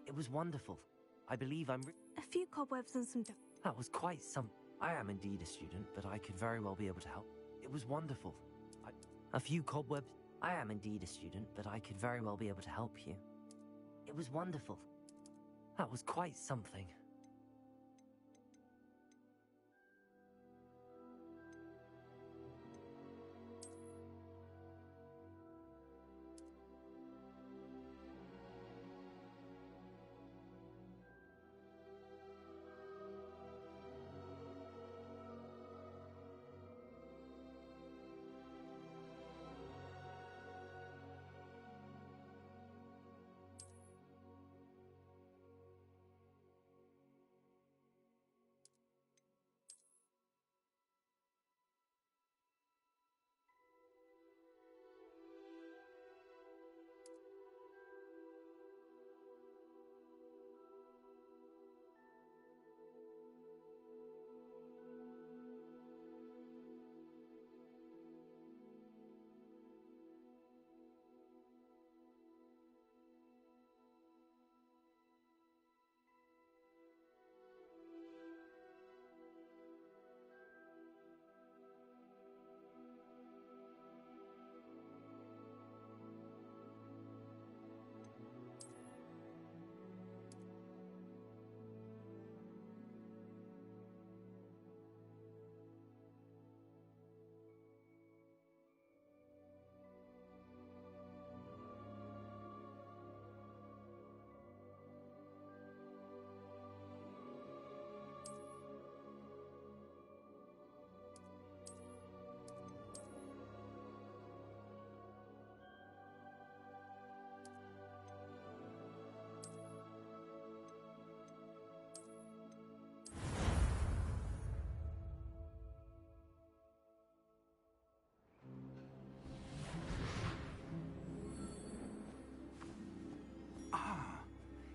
It was wonderful. I believe I'm... A few cobwebs and some... That was quite some... I am indeed a student, but I could very well be able to help. It was wonderful. A few cobwebs... I am indeed a student, but I could very well be able to help you. It was wonderful. That was quite something.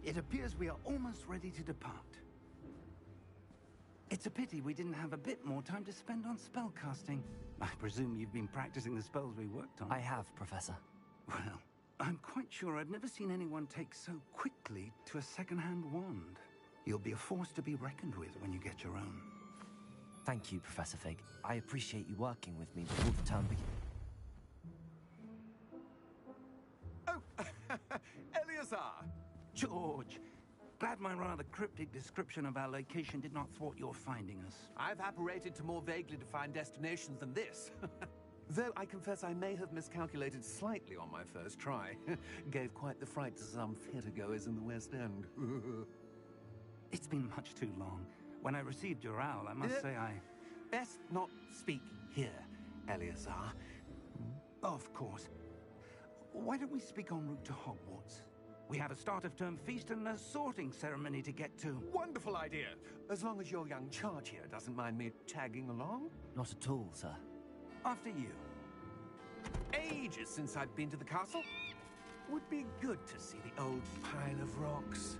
It appears we are almost ready to depart. It's a pity we didn't have a bit more time to spend on spellcasting. I presume you've been practicing the spells we worked on. I have, Professor. Well, I'm quite sure I've never seen anyone take so quickly to a second-hand wand. You'll be a force to be reckoned with when you get your own. Thank you, Professor Fig. I appreciate you working with me before the term begins. Oh, Eleazar! George, glad my rather cryptic description of our location did not thwart your finding us. I've apparated to more vaguely defined destinations than this. Though I confess I may have miscalculated slightly on my first try. Gave quite the fright to some theatergoers in the West End. It's been much too long. When I received your owl, I must say I... Best not speak here, Eleazar. Of course. Why don't we speak en route to Hogwarts? We have a start-of-term feast and a sorting ceremony to get to. Wonderful idea! As long as your young charge here doesn't mind me tagging along. Not at all, sir. After you. Ages since I'd been to the castle. Would be good to see the old pile of rocks.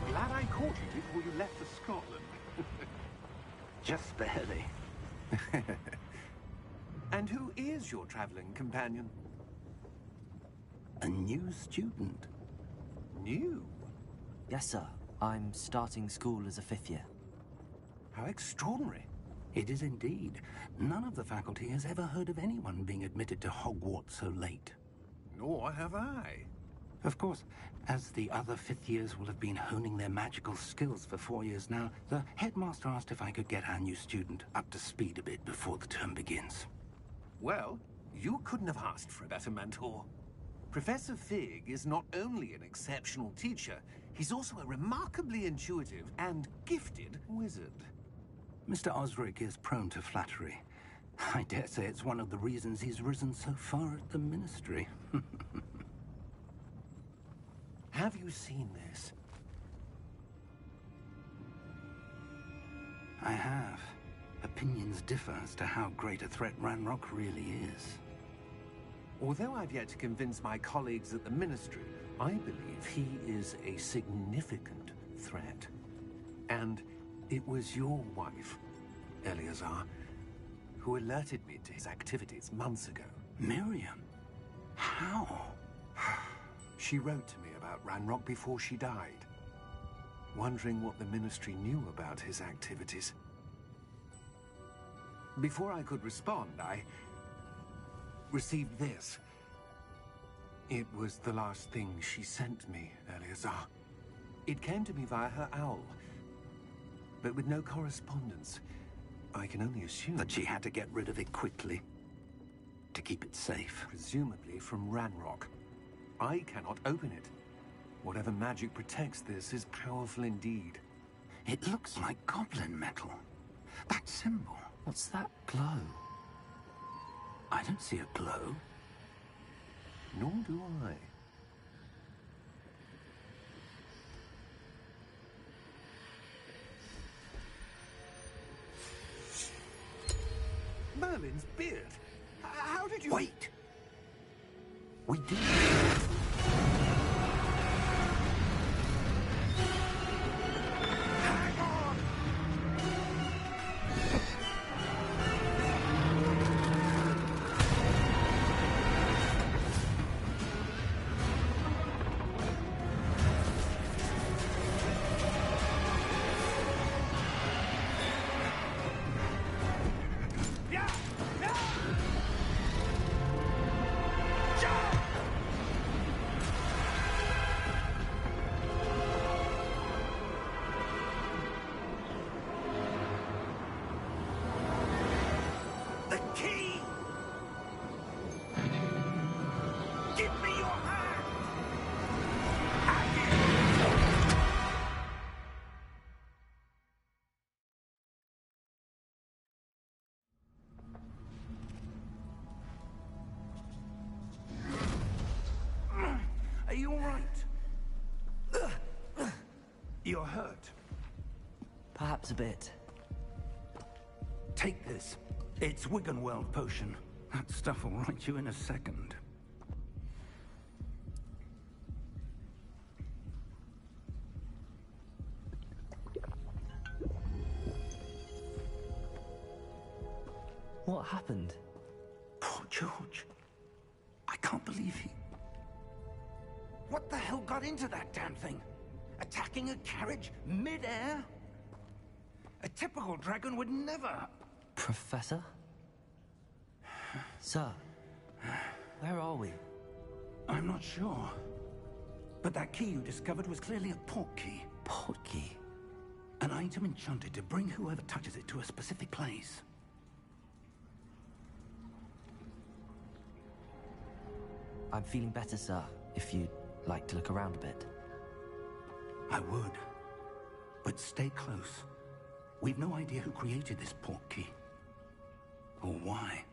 Glad I caught you before you left for Scotland. Just barely. And who is your traveling companion? A new student. New? Yes, sir. I'm starting school as a 5th year. How extraordinary. It is indeed. None of the faculty has ever heard of anyone being admitted to Hogwarts so late. Nor have I. Of course, as the other fifth years will have been honing their magical skills for 4 years now, the headmaster asked if I could get our new student up to speed a bit before the term begins. Well, you couldn't have asked for a better mentor. Professor Fig is not only an exceptional teacher, he's also a remarkably intuitive and gifted wizard. Mr. Osric is prone to flattery. I dare say it's one of the reasons he's risen so far at the Ministry. Have you seen this? I have. Opinions differ as to how great a threat Ranrock really is. Although I've yet to convince my colleagues at the Ministry, I believe he is a significant threat. And it was your wife, Eleazar, who alerted me to his activities months ago. Miriam? How? She wrote to me about Ranrock before she died, wondering what the Ministry knew about his activities. Before I could respond, I received this. It was the last thing she sent me, Eleazar. It came to me via her owl, but with no correspondence. I can only assume that she had to get rid of it quickly, to keep it safe. Presumably from Ranrock. I cannot open it. Whatever magic protects this is powerful indeed. It looks like goblin metal. That symbol. What's that glow? I don't see a glow. Nor do I. Merlin's beard. How did you... Wait! We did. Hang on! Are you all right? You're hurt. Perhaps a bit. Take this. It's Wiggenweld potion. That stuff will right you in a second. What happened? Poor George. I can't believe he... What the hell got into that damn thing? Attacking a carriage mid-air? A typical dragon would never... Professor? Sir, where are we? I'm not sure. But that key you discovered was clearly a portkey. Portkey? An item enchanted to bring whoever touches it to a specific place. I'm feeling better, sir, if you'd like to look around a bit. I would. But stay close. We've no idea who created this portkey. Or why.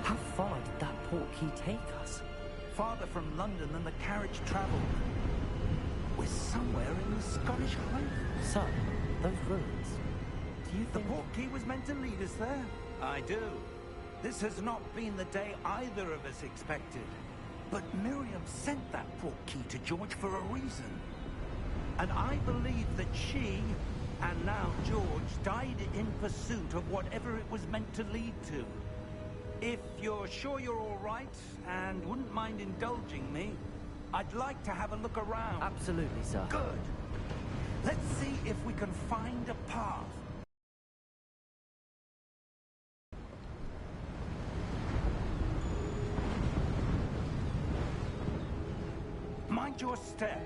How far did that portkey take us? Farther from London than the carriage traveled. We're somewhere in the Scottish Highlands. Sir, those ruins. Do you The think... portkey was meant to lead us there? I do. This has not been the day either of us expected. But Miriam sent that portkey to George for a reason. And I believe that she, and now George, died in pursuit of whatever it was meant to lead to. If you're sure you're all right, and wouldn't mind indulging me, I'd like to have a look around. Absolutely, sir. Good. Let's see if we can find a path. Mind your step.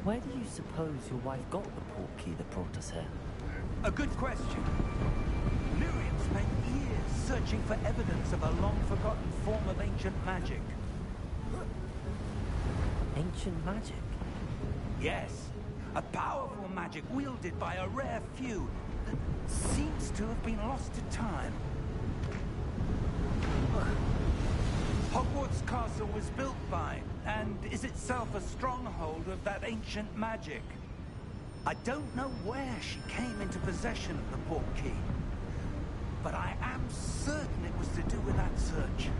Where do you suppose your wife got the portkey that brought us here? A good question. Miriam spent years searching for evidence of a long-forgotten form of ancient magic. Ancient magic? Yes, a powerful magic wielded by a rare few that seems to have been lost to time. Hogwarts Castle was built by, and is itself a stronghold of that ancient magic. I don't know where she came into possession of the portkey, but I am certain it was to do with that search.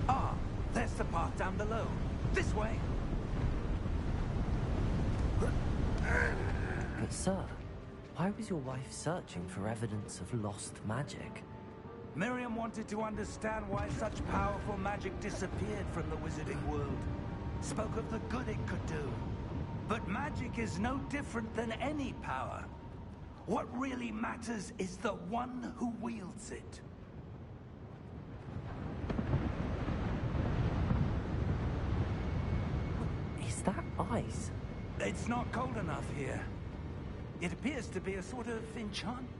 Ah, there's the path down below. This way. But sir, why was your wife searching for evidence of lost magic? Miriam wanted to understand why such powerful magic disappeared from the wizarding world. Spoke of the good it could do. But magic is no different than any power. What really matters is the one who wields it. Is that ice? It's not cold enough here. It appears to be a sort of enchantment.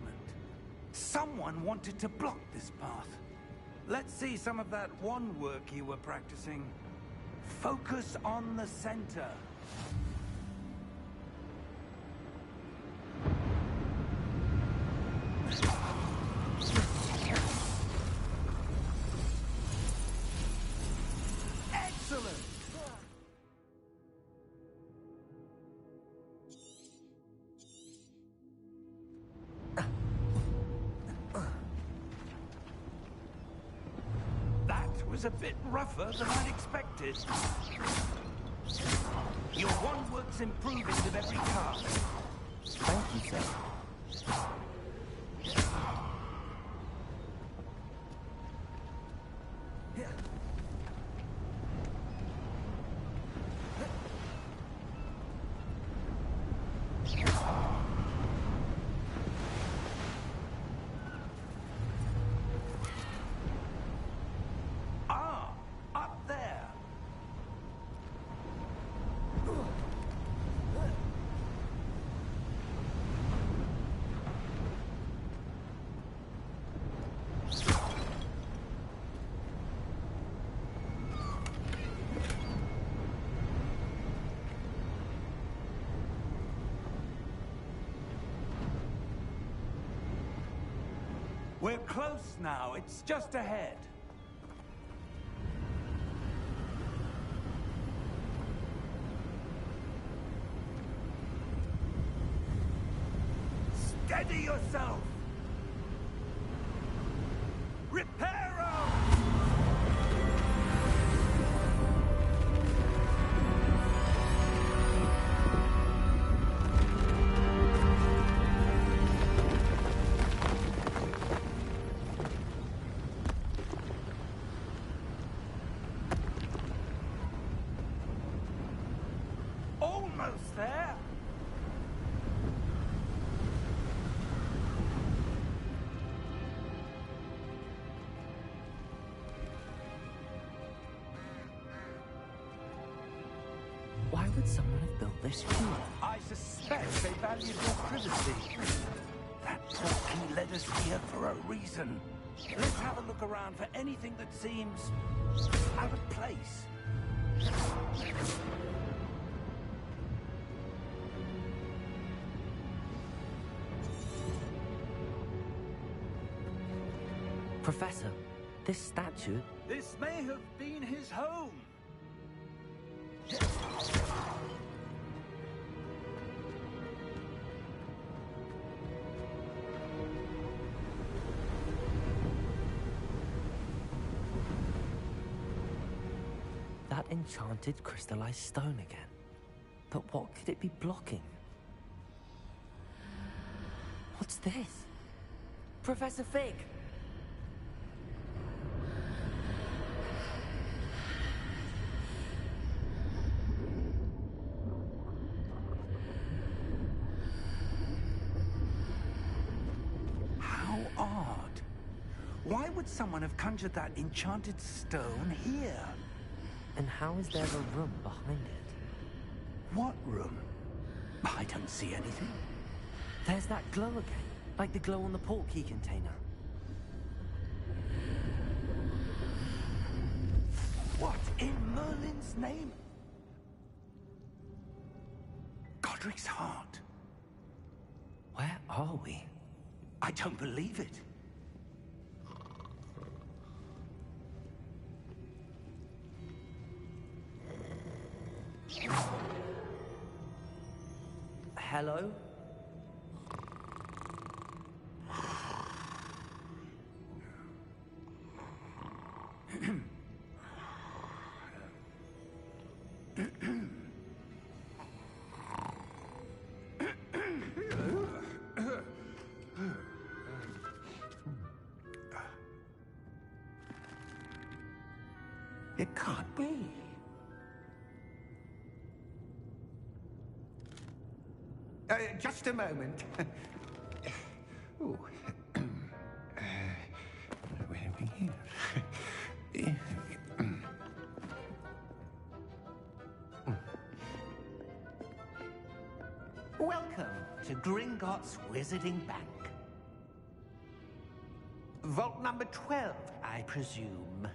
Someone wanted to block this path. Let's see some of that wand work you were practicing. Focus on the center. Excellent! That was a bit rougher than I'd expected. Your wand work's improving with every cast. Thank you, sir. Ah, up there. We're close now. It's just ahead. Steady yourself! Reparo! Almost there! Why would someone have built this here? I suspect they valued your privacy. That portkey led us here for a reason. Let's have a look around for anything that seems out of place. Professor, this statue... This may have been his home. That enchanted crystallized stone again. But what could it be blocking? What's this? Professor Fig! How odd. Why would someone have conjured that enchanted stone here? And how is there a room behind it? What room? I don't see anything. There's that glow again, like the glow on the portkey container. What in Merlin's name? Godric's heart. Where are we? I don't believe it. Hello? It can't be. Just a moment. Ooh. Where are we here? Welcome to Gringotts Wizarding Bank. Vault number 12, I presume.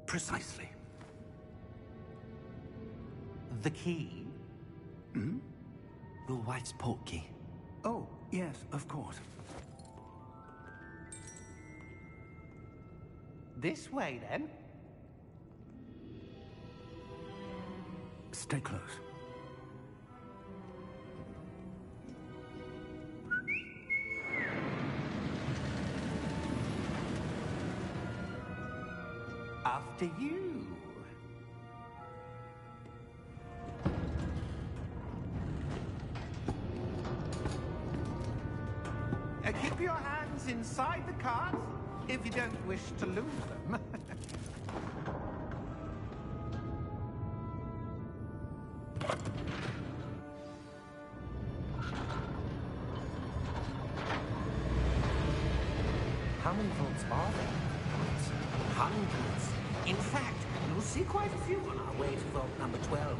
Precisely. The key? Your wife's portkey. Oh, yes, of course. This way, then. Stay close. After you. Keep your hands inside the cart if you don't wish to lose them. How many vaults are there? Hundreds. In fact, you'll see quite a few on our way to vault number 12.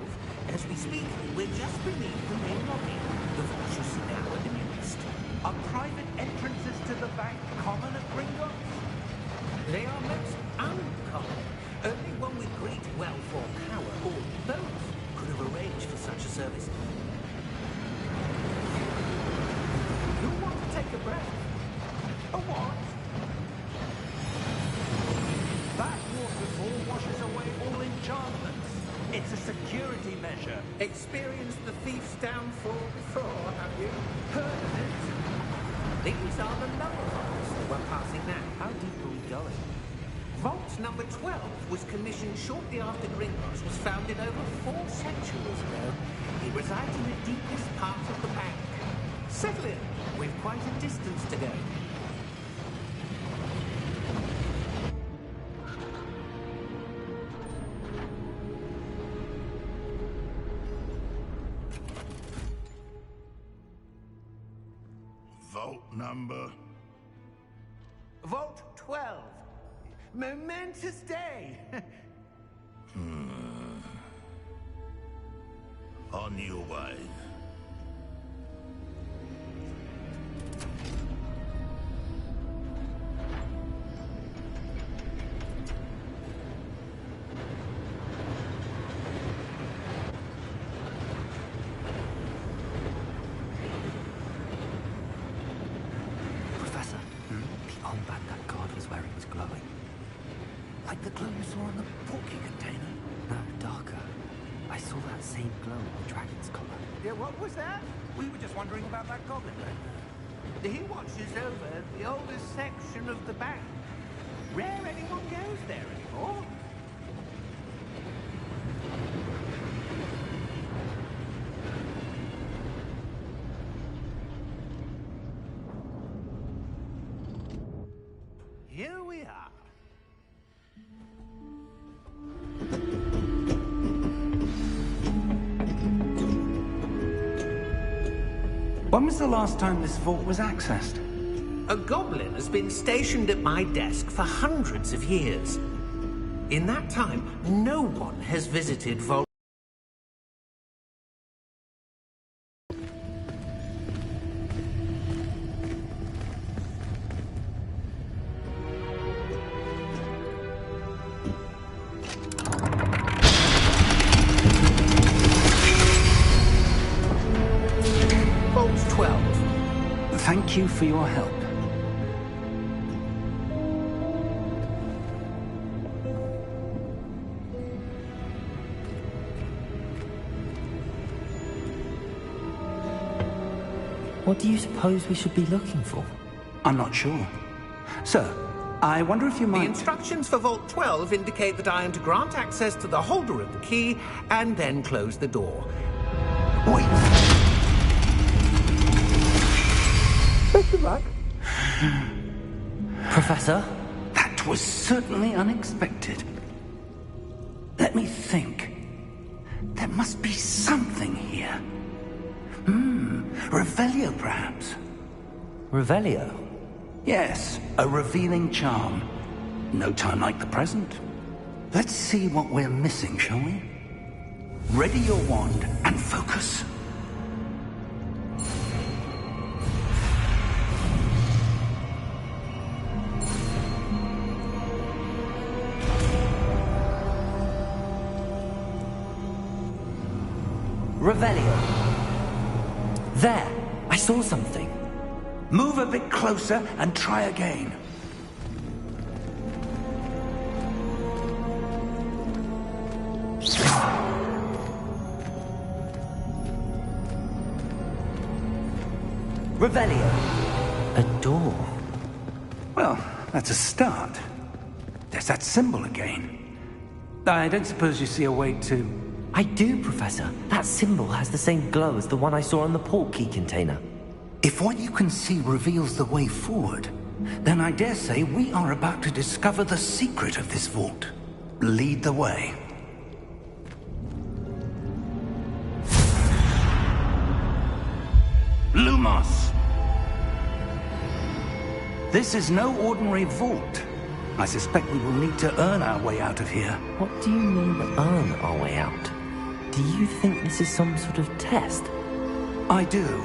As we speak, we're just beneath the main lobby. The vaults you see now are the newest. Are private entrances to the bank common at Gringotts? They are most uncommon. Only one with great wealth or power, or both, could have arranged for such a service. You want to take a breath? A what? That waterfall washes away all enchantments. It's a security measure. Experienced the thief's downfall before, have you? Heard of it? These are the lower vaults that we're passing now. How deep are we going? Vault number 12 was commissioned shortly after Gringotts was founded over 4 centuries ago. It resides in the deepest part of the bank. Settle in. We've quite a distance to go. Vault number? Vault 12. Momentous day. On your way. Professor, the armband glowing. Like the glow you saw in the porky container? No, darker. I saw that same glow in the dragon's collar. Yeah, what was that? We were just wondering about that goblin. He watches over the oldest section of the bank. Rare anyone goes there anymore. Here we are. When was the last time this vault was accessed? A goblin has been stationed at my desk for hundreds of years. In that time, no one has visited Vault. Vault 12. Thank you for your help. What do you suppose we should be looking for? I'm not sure. Sir, I wonder if you The might... instructions for Vault 12 indicate that I am to grant access to the holder of the key and then close the door. Wait! Professor? That was certainly unexpected. Let me think. There must be something here. Revelio, perhaps? Revelio? Yes, a revealing charm. No time like the present. Let's see what we're missing, shall we? Ready your wand and focus. Revelio. There! I saw something. Move a bit closer and try again. Revelio. A door. Well, that's a start. There's that symbol again. I don't suppose you see a way to... I do, Professor. That symbol has the same glow as the one I saw in the port key container. If what you can see reveals the way forward, then I dare say we are about to discover the secret of this vault. Lead the way. Lumos! This is no ordinary vault. I suspect we will need to earn our way out of here. What do you mean, earn our way out? Do you think this is some sort of test? I do.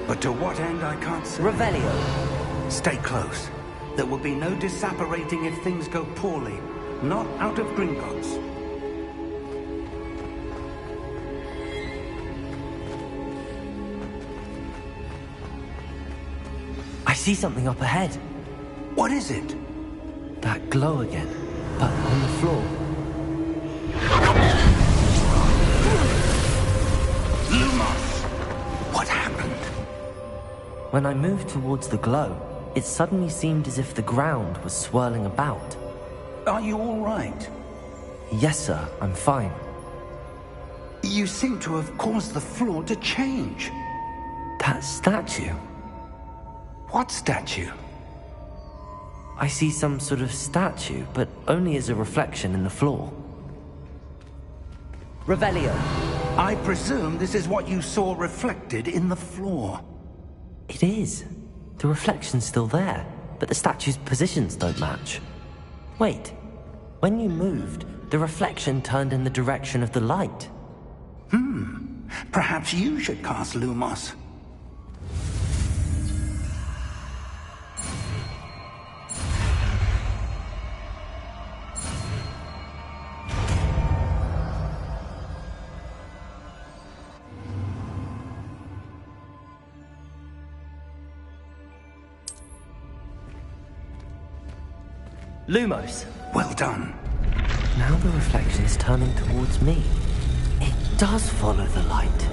But to what end, I can't say. Revelio. Stay close. There will be no disapparating if things go poorly. Not out of Gringotts. I see something up ahead. What is it? That glow again, but on the floor. Lumos! What happened? When I moved towards the glow, it suddenly seemed as if the ground was swirling about. Are you all right? Yes, sir, I'm fine. You seem to have caused the floor to change. That statue. What statue? I see some sort of statue, but only as a reflection in the floor. Revelio. I presume this is what you saw reflected in the floor. It is. The reflection's still there, but the statue's positions don't match. Wait. When you moved, the reflection turned in the direction of the light. Perhaps you should cast Lumos. Lumos. Well done. Now the reflection is turning towards me. It does follow the light.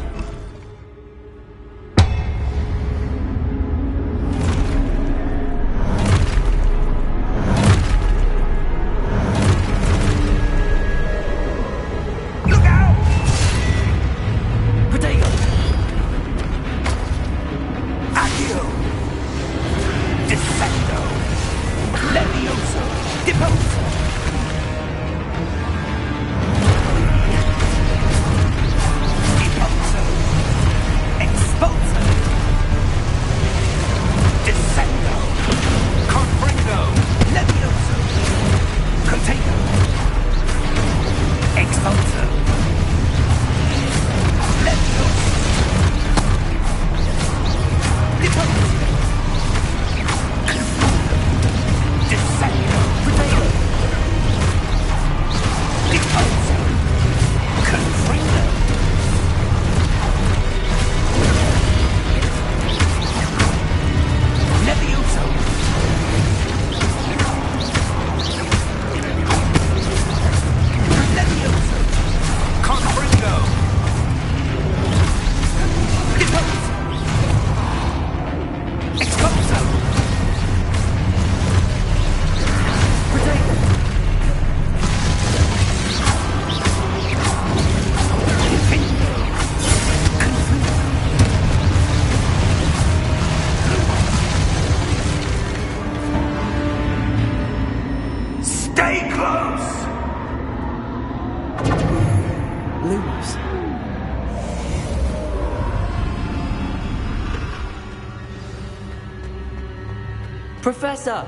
Professor!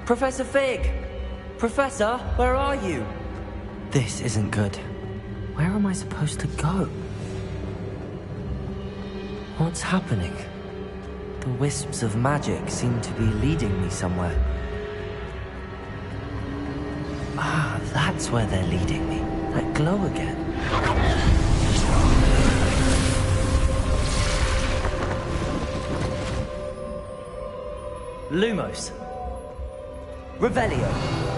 Professor Fig! Professor, where are you? This isn't good. Where am I supposed to go? What's happening? The wisps of magic seem to be leading me somewhere. Ah, that's where they're leading me. That glow again. Lumos. Revelio.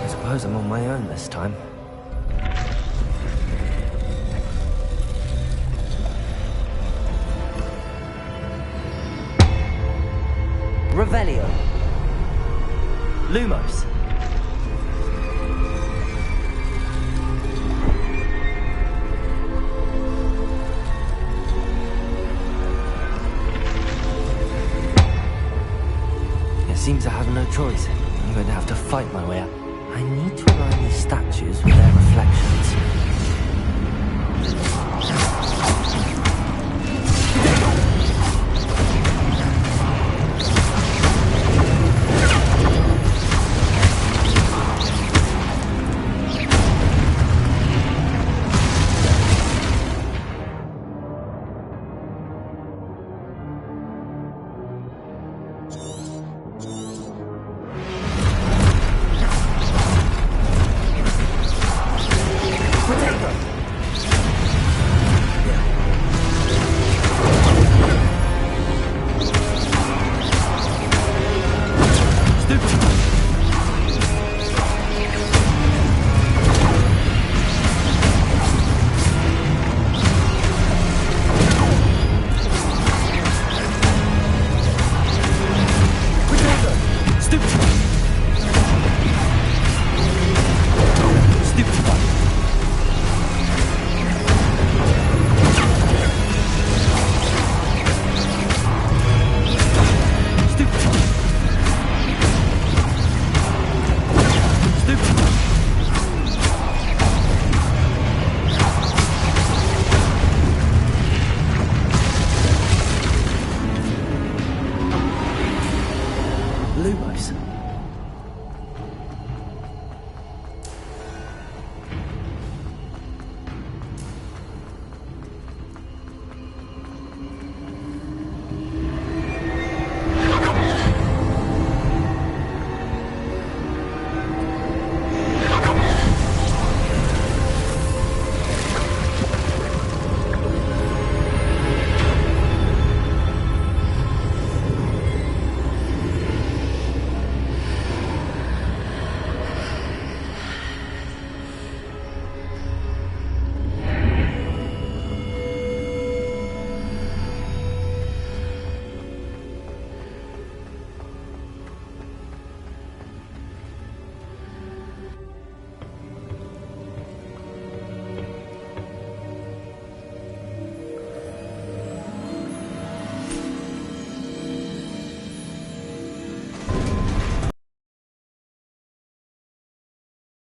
I suppose I'm on my own this time. Revelio. Lumos. Seems I have no choice. I'm going to have to fight my way up. I need to align these statues with their reflections.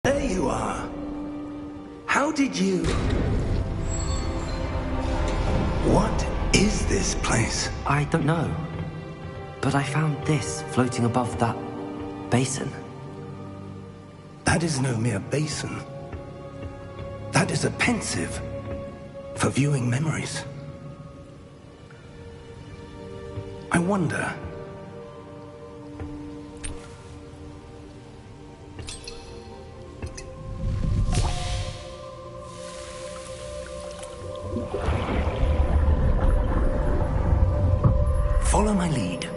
There you are. How did you... What is this place? I don't know. But I found this floating above that basin. That is no mere basin. That is a pensive for viewing memories. I wonder... Follow my lead.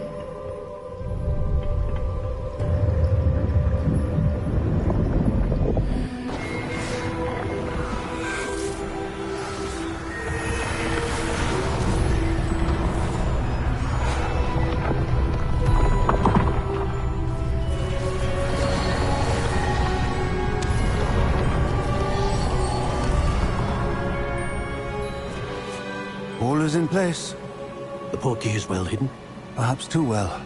All is in place. The portkey is well hidden. Perhaps too well.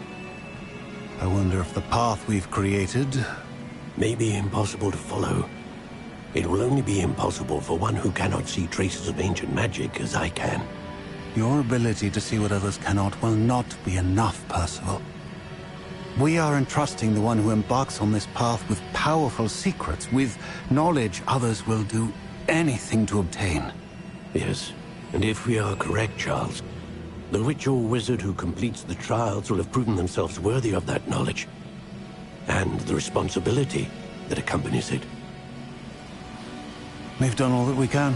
I wonder if the path we've created... May be impossible to follow. It will only be impossible for one who cannot see traces of ancient magic as I can. Your ability to see what others cannot will not be enough, Percival. We are entrusting the one who embarks on this path with powerful secrets, with knowledge others will do anything to obtain. Yes, and if we are correct, Charles, the witch or wizard who completes the trials will have proven themselves worthy of that knowledge, and the responsibility that accompanies it. We've done all that we can.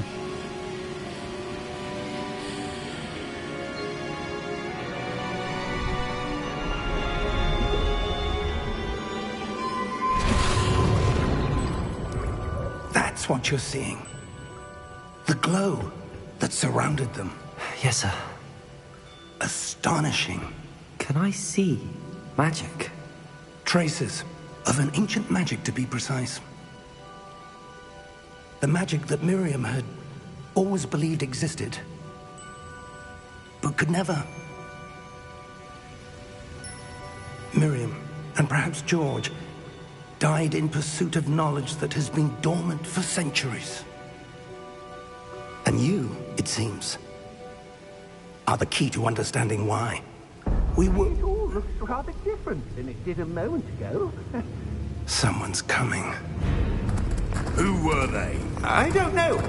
That's what you're seeing. The glow that surrounded them. Yes, sir. Astonishing. Can I see magic? Traces of an ancient magic, to be precise. The magic that Miriam had always believed existed, but could never. Miriam, and perhaps George, died in pursuit of knowledge that has been dormant for centuries. And you, it seems, are the key to understanding why. We were... It all looks rather different than it did a moment ago. Someone's coming. Who were they? I don't know.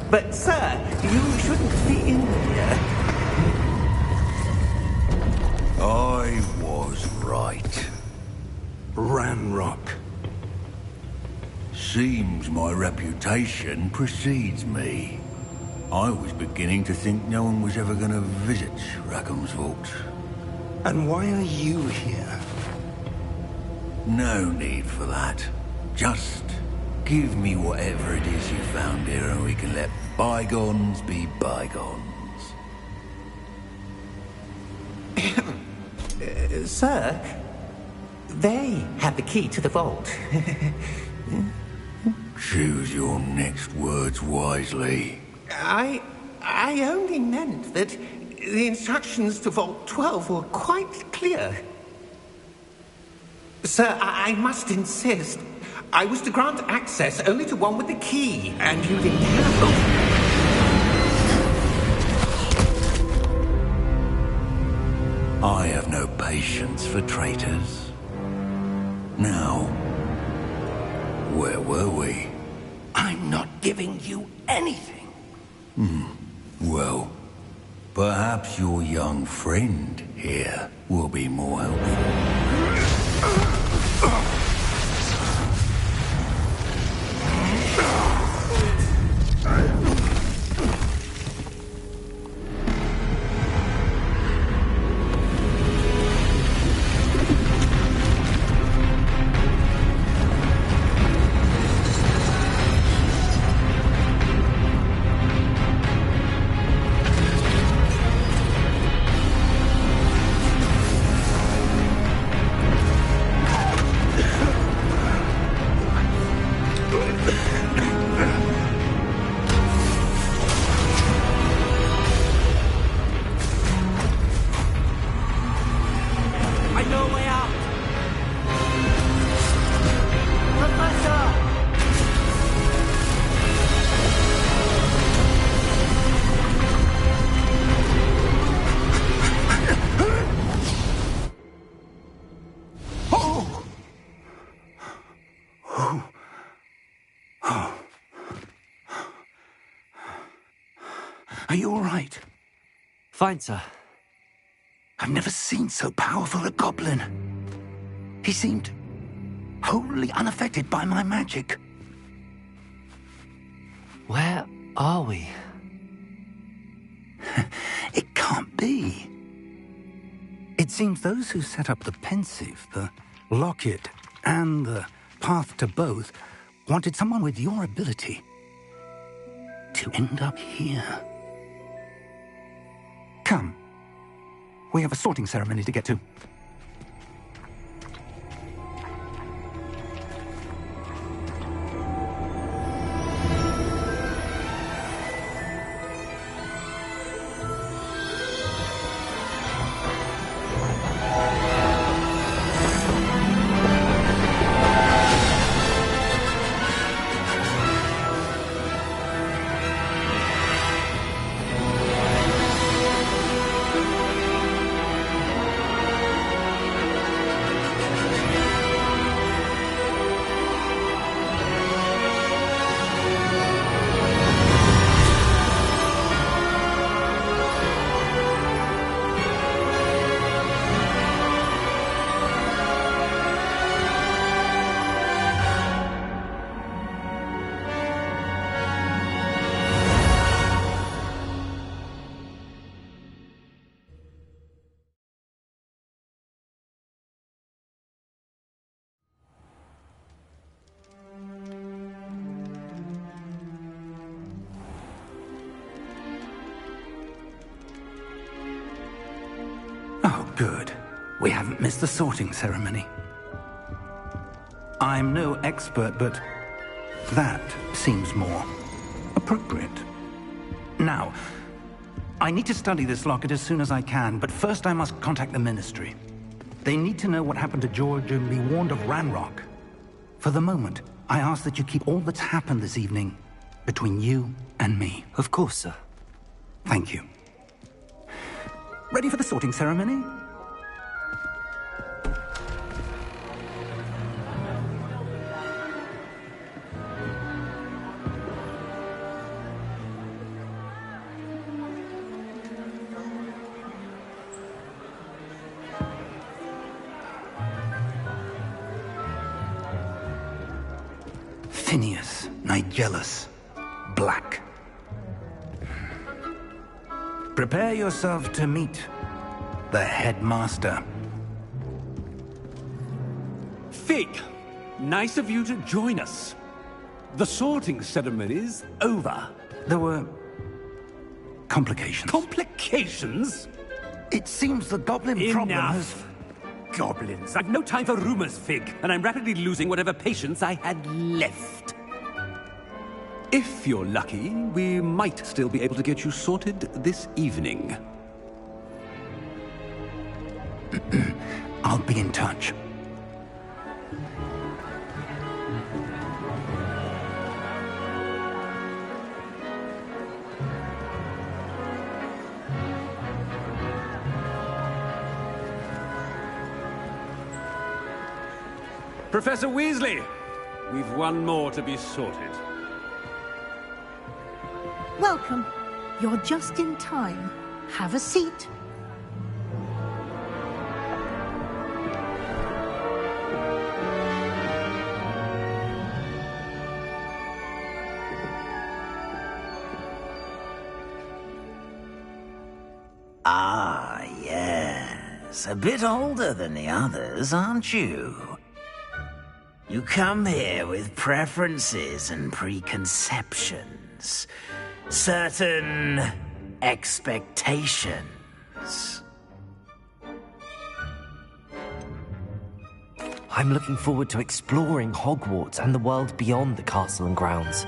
But, sir, you shouldn't be in here. I was right. Ranrock. Seems my reputation precedes me. I was beginning to think no one was ever going to visit Rackham's vault. And why are you here? No need for that. Just give me whatever it is you found here and we can let bygones be bygones. Sir, they have the key to the vault. Choose your next words wisely. I only meant that the instructions to Vault 12 were quite clear. Sir, I must insist. I was to grant access only to one with the key, and you didn't have them. I have no patience for traitors. Now, where were we? I'm not giving you anything. Well, perhaps your young friend here will be more helpful. Are you all right? Fine, sir. I've never seen so powerful a goblin. He seemed wholly unaffected by my magic. Where are we? It can't be. It seems those who set up the pensive, the locket, and the path to both wanted someone with your ability to end up here. Come. We have a sorting ceremony to get to. Oh, good. We haven't missed the sorting ceremony. I'm no expert, but that seems more appropriate. Now, I need to study this locket as soon as I can, but first I must contact the Ministry. They need to know what happened to George and be warned of Ranrock. For the moment, I ask that you keep all that's happened this evening between you and me. Of course, sir. Thank you. Ready for the sorting ceremony? Phineas, Nigellus, Black. Prepare yourself to meet the headmaster. Fig, nice of you to join us. The sorting ceremony's over. There were complications. Complications? It seems the goblin problem has... Enough! Goblins. I've no time for rumors, Fig, and I'm rapidly losing whatever patience I had left. If you're lucky, we might still be able to get you sorted this evening. I'll be in touch. Professor Weasley, we've one more to be sorted. Welcome. You're just in time. Have a seat. Ah, yes. A bit older than the others, aren't you? You come here with preferences and preconceptions. Certain expectations. I'm looking forward to exploring Hogwarts and the world beyond the castle and grounds.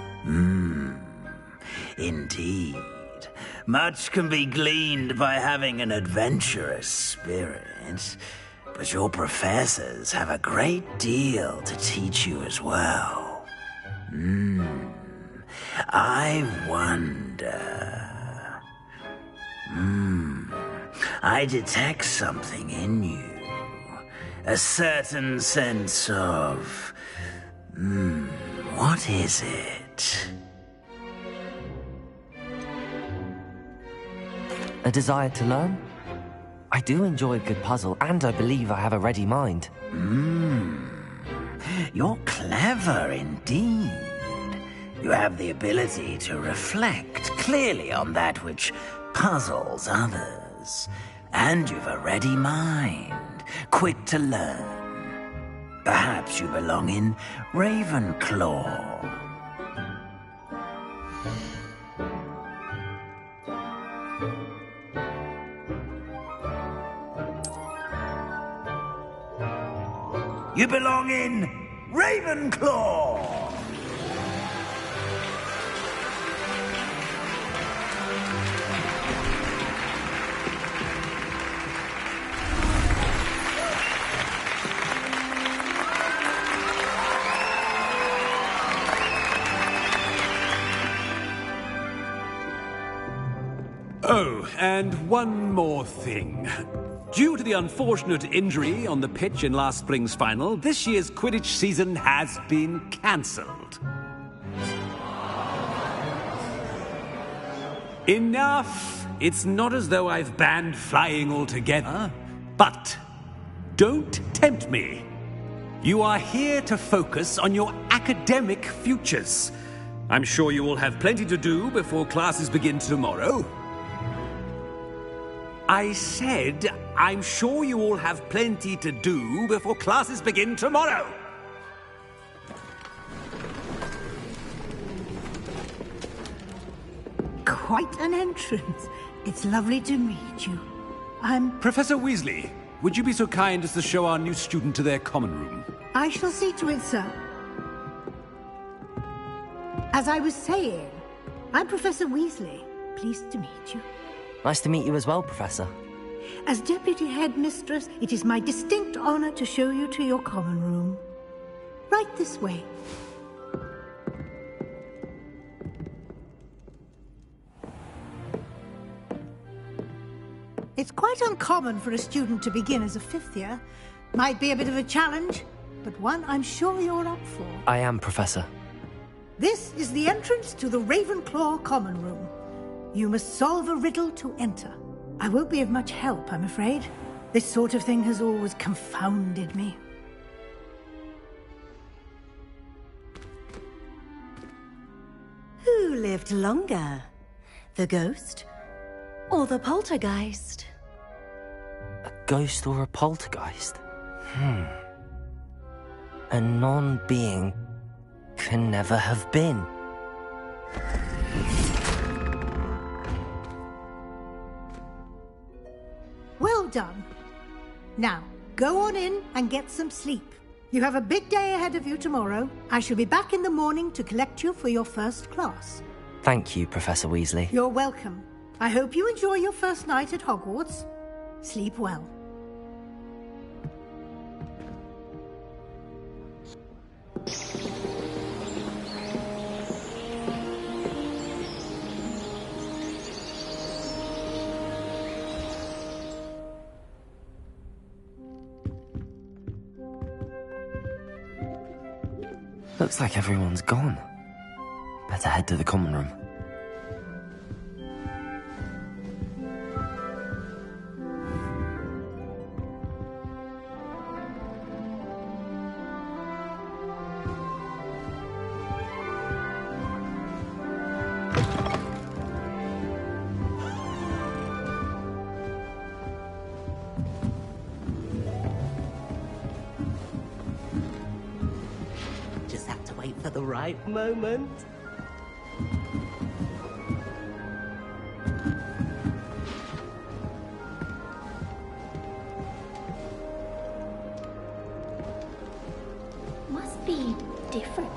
Indeed. Much can be gleaned by having an adventurous spirit, but your professors have a great deal to teach you as well. I wonder... I detect something in you. A certain sense of... what is it? A desire to learn? I do enjoy a good puzzle, and I believe I have a ready mind. You're clever indeed. You have the ability to reflect clearly on that which puzzles others. And you've a ready mind, quick to learn. Perhaps you belong in Ravenclaw. You belong in Ravenclaw! Oh, and one more thing. Due to the unfortunate injury on the pitch in last spring's final, this year's Quidditch season has been cancelled. Enough! It's not as though I've banned flying altogether. But don't tempt me. You are here to focus on your academic futures. I'm sure you will have plenty to do before classes begin tomorrow. I said, I'm sure you all have plenty to do before classes begin tomorrow. Quite an entrance. It's lovely to meet you. I'm... Professor Weasley, would you be so kind as to show our new student to their common room? I shall see to it, sir. As I was saying, I'm Professor Weasley. Pleased to meet you. Nice to meet you as well, Professor. As Deputy Headmistress, it is my distinct honor to show you to your common room. Right this way. It's quite uncommon for a student to begin as a fifth year. Might be a bit of a challenge, but one I'm sure you're up for. I am, Professor. This is the entrance to the Ravenclaw common room. You must solve a riddle to enter. I won't be of much help, I'm afraid. This sort of thing has always confounded me. Who lived longer? The ghost or the poltergeist? A ghost or a poltergeist? A non-being can never have been. Well done. Now, go on in and get some sleep. You have a big day ahead of you tomorrow. I shall be back in the morning to collect you for your first class. Thank you, Professor Weasley. You're welcome. I hope you enjoy your first night at Hogwarts. Sleep well. Looks like everyone's gone. Better head to the common room. For the right moment. Must be different.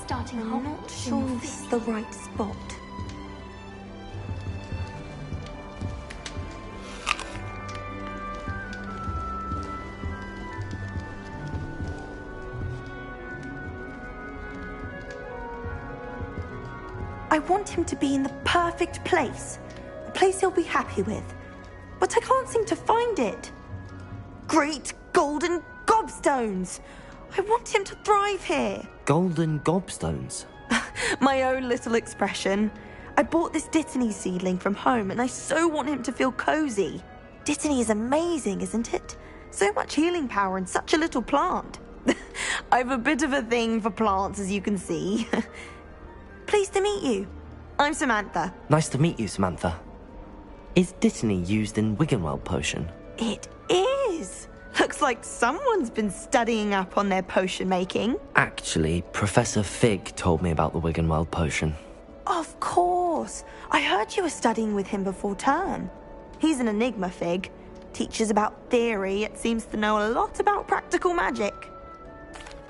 Starting I'm not sure this is the right spot. I want him to be in the perfect place. A place he'll be happy with. But I can't seem to find it. Great golden gobstones! I want him to thrive here. Golden gobstones? My own little expression. I bought this Dittany seedling from home, and I so want him to feel cozy. Dittany is amazing, isn't it? So much healing power in such a little plant. I have a bit of a thing for plants, as you can see. Pleased to meet you. I'm Samantha. Nice to meet you, Samantha. Is Dittany used in Wiggenweld potion? It is. Looks like someone's been studying up on their potion making. Actually, Professor Fig told me about the Wiggenweld potion. Of course. I heard you were studying with him before term. He's an enigma, Fig. Teaches about theory, yet seems to know a lot about practical magic.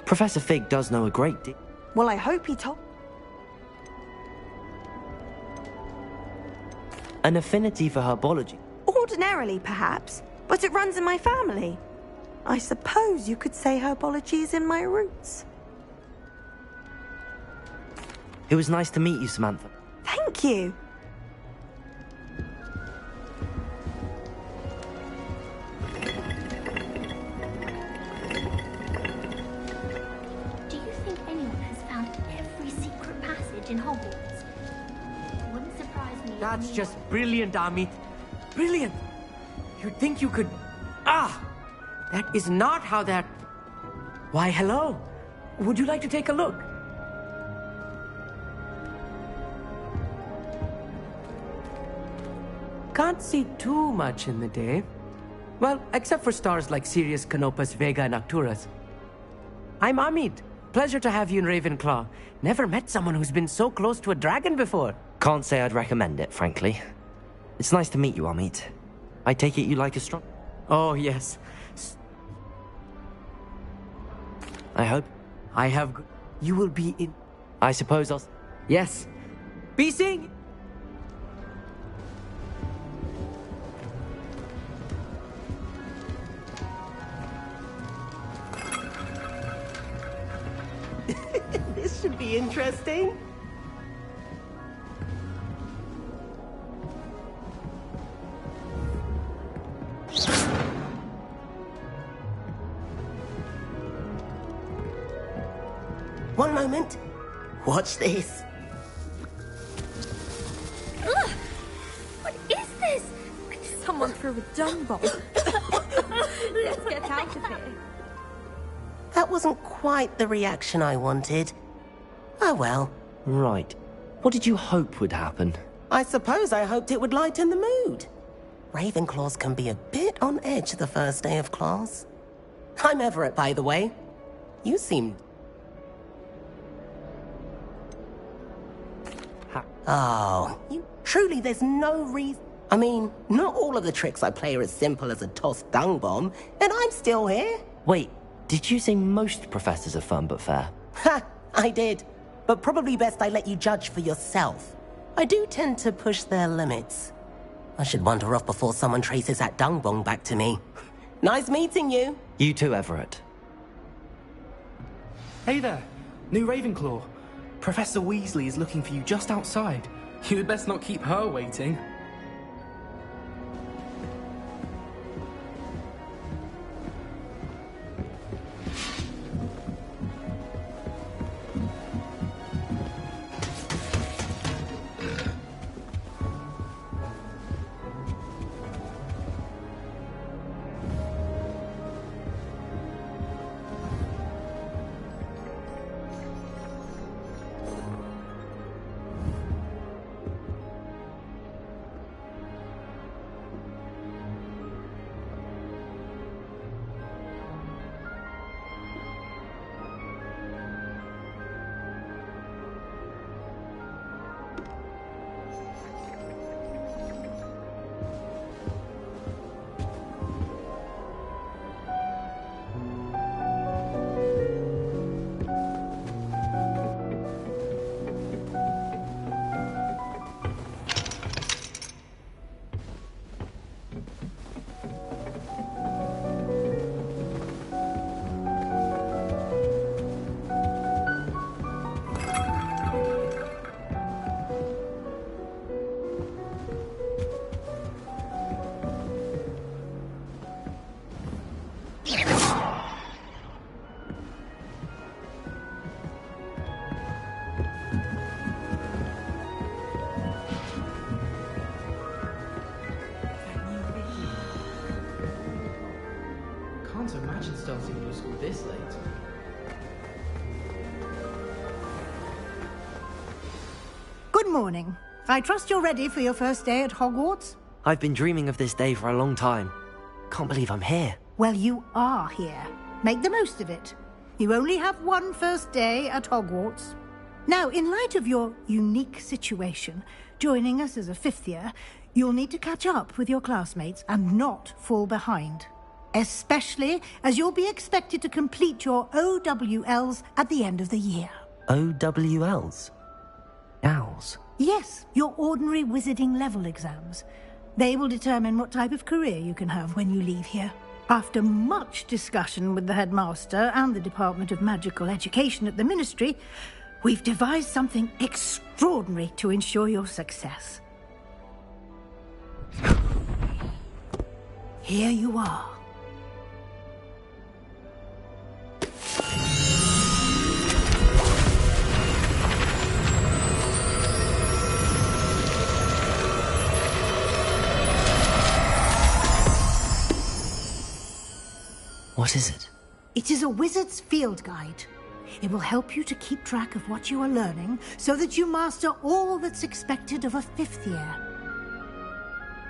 Professor Fig does know a great deal. Well, I hope he told... An affinity for herbology. Ordinarily, perhaps, but it runs in my family. I suppose you could say herbology is in my roots. It was nice to meet you, Samantha. Thank you. Do you think anyone has found every secret passage in Hogwarts? Wouldn't surprise me. That's just brilliant, Amit. Brilliant! You'd think you could... Ah! That is not how that... Why, hello. Would you like to take a look? Can't see too much in the day. Well, except for stars like Sirius, Canopus, Vega, and Arcturus. I'm Amit. Pleasure to have you in Ravenclaw. Never met someone who's been so close to a dragon before. Can't say I'd recommend it, frankly. It's nice to meet you, Amit. I take it you like astronomy? Oh, yes. I hope. I have... You will be in... I suppose I'll... Yes. Be seeing... This should be interesting. One moment. Watch this. Ugh! What is this? Someone threw a dung bomb. Let's get out of here. That wasn't quite the reaction I wanted. Oh well. Right. What did you hope would happen? I suppose I hoped it would lighten the mood. Ravenclaws can be a bit on edge the first day of class. I'm Everett, by the way. You seem... Oh, truly there's no reason... I mean, not all of the tricks I play are as simple as a tossed dung bomb, and I'm still here. Wait, did you say most professors are fun but fair? Ha! I did. But probably best I let you judge for yourself. I do tend to push their limits. I should wander off before someone traces that dung bomb back to me. Nice meeting you. You too, Everett. Hey there, new Ravenclaw. Professor Weasley is looking for you just outside. You'd best not keep her waiting. Good morning. I trust you're ready for your first day at Hogwarts? I've been dreaming of this day for a long time. Can't believe I'm here. Well, you are here. Make the most of it. You only have one first day at Hogwarts. Now, in light of your unique situation, joining us as a fifth year, you'll need to catch up with your classmates and not fall behind. Especially as you'll be expected to complete your OWLs at the end of the year. OWLs? Owls? Yes, your ordinary wizarding level exams. They will determine what type of career you can have when you leave here. After much discussion with the headmaster and the Department of Magical Education at the Ministry, we've devised something extraordinary to ensure your success. Here you are. What is it? It is a wizard's field guide. It will help you to keep track of what you are learning so that you master all that's expected of a fifth year.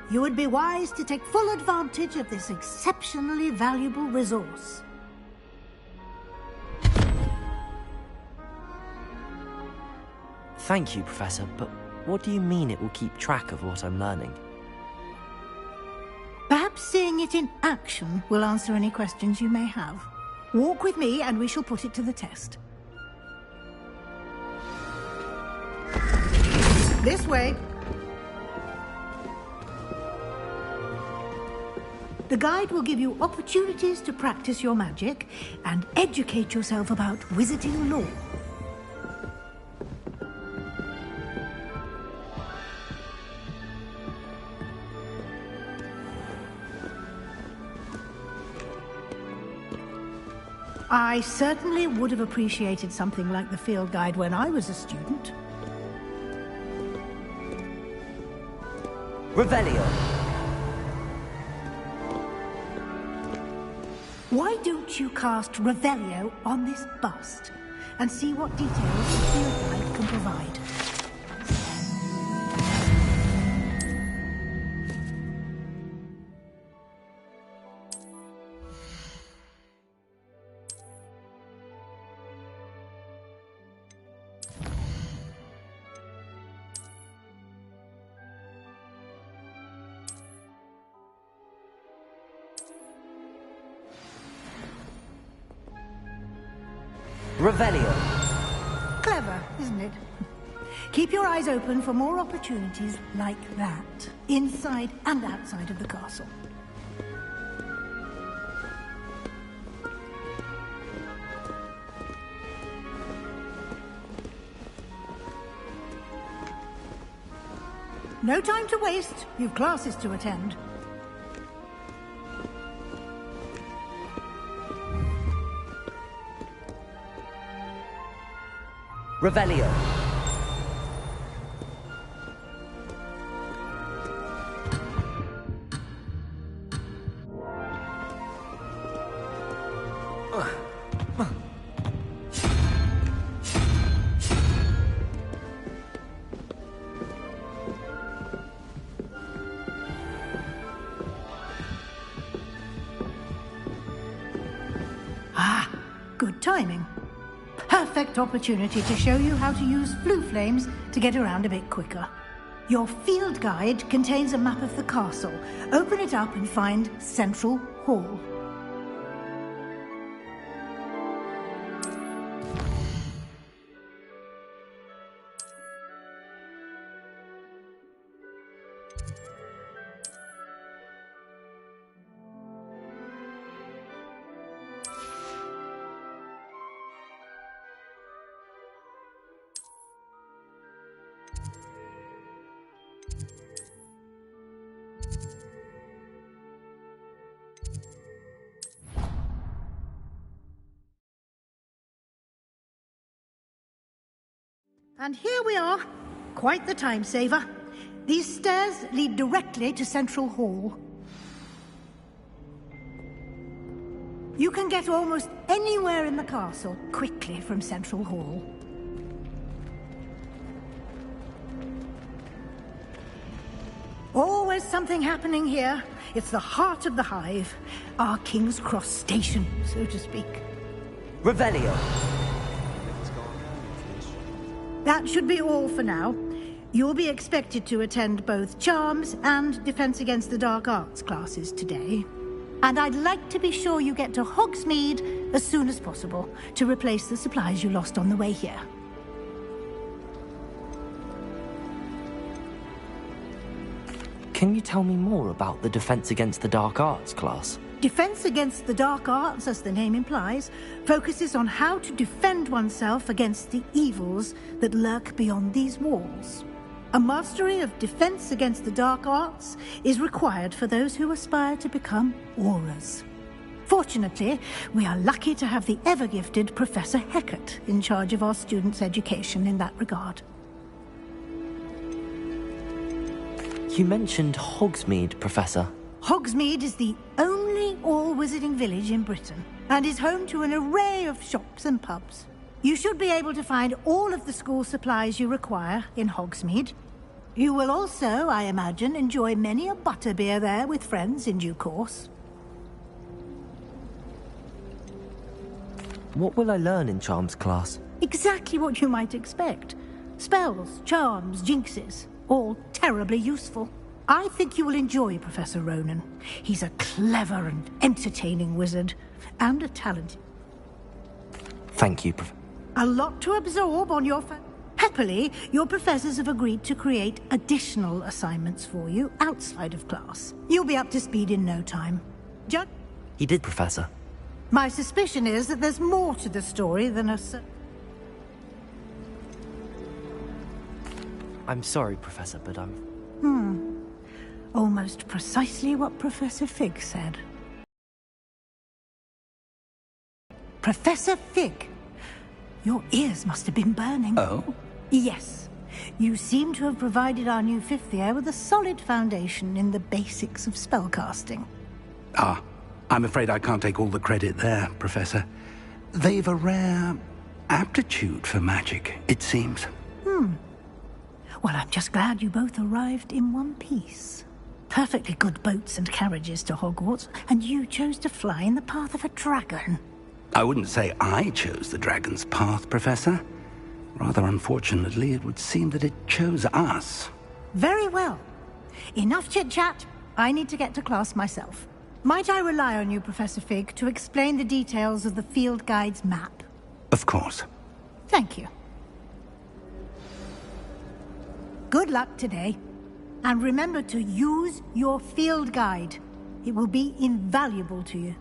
You would be wise to take full advantage of this exceptionally valuable resource. Thank you, Professor, but what do you mean it will keep track of what I'm learning? Perhaps seeing it in action will answer any questions you may have. Walk with me and we shall put it to the test. This way. The guide will give you opportunities to practice your magic and educate yourself about wizarding lore. I certainly would have appreciated something like the field guide when I was a student. Revelio. Why don't you cast Revelio on this bust and see what details the field guide can provide? Revelio. Clever, isn't it? Keep your eyes open for more opportunities like that, inside and outside of the castle. No time to waste. You've classes to attend. Revelio. Ah, good timing. Perfect opportunity to show you how to use blue flames to get around a bit quicker. Your field guide contains a map of the castle. Open it up and find Central Hall. And here we are. Quite the time saver. These stairs lead directly to Central Hall. You can get almost anywhere in the castle quickly from Central Hall. is something happening here. It's the heart of the hive. Our King's Cross station, so to speak. Revelio. That should be all for now. You'll be expected to attend both Charms and Defense Against the Dark Arts classes today. And I'd like to be sure you get to Hogsmeade as soon as possible to replace the supplies you lost on the way here. Can you tell me more about the Defense Against the Dark Arts class? Defense Against the Dark Arts, as the name implies, focuses on how to defend oneself against the evils that lurk beyond these walls. A mastery of Defense Against the Dark Arts is required for those who aspire to become Aurors. Fortunately, we are lucky to have the ever-gifted Professor Hecat in charge of our students' education in that regard. You mentioned Hogsmeade, Professor. Hogsmeade is the only all-wizarding village in Britain and is home to an array of shops and pubs. You should be able to find all of the school supplies you require in Hogsmeade. You will also, I imagine, enjoy many a butterbeer there with friends in due course. What will I learn in Charms class? Exactly what you might expect. Spells, charms, jinxes, all terribly useful. I think you will enjoy Professor Ronan. He's a clever and entertaining wizard, and a talented. Thank you, Professor. A lot to absorb on your Happily, your professors have agreed to create additional assignments for you outside of class. You'll be up to speed in no time. He did, Professor. My suspicion is that there's more to the story than a... I'm sorry, Professor, but I'm... Almost precisely what Professor Fig said. Professor Fig! Your ears must have been burning. Oh? Yes. You seem to have provided our new fifth year with a solid foundation in the basics of spellcasting. Ah, I'm afraid I can't take all the credit there, Professor. They've a rare aptitude for magic, it seems. Well, I'm just glad you both arrived in one piece. Perfectly good boats and carriages to Hogwarts, and you chose to fly in the path of a dragon. I wouldn't say I chose the dragon's path, Professor. Rather unfortunately, it would seem that it chose us. Very well. Enough chit-chat. I need to get to class myself. Might I rely on you, Professor Fig, to explain the details of the field guide's map? Of course. Thank you. Good luck today. And remember to use your field guide. It will be invaluable to you.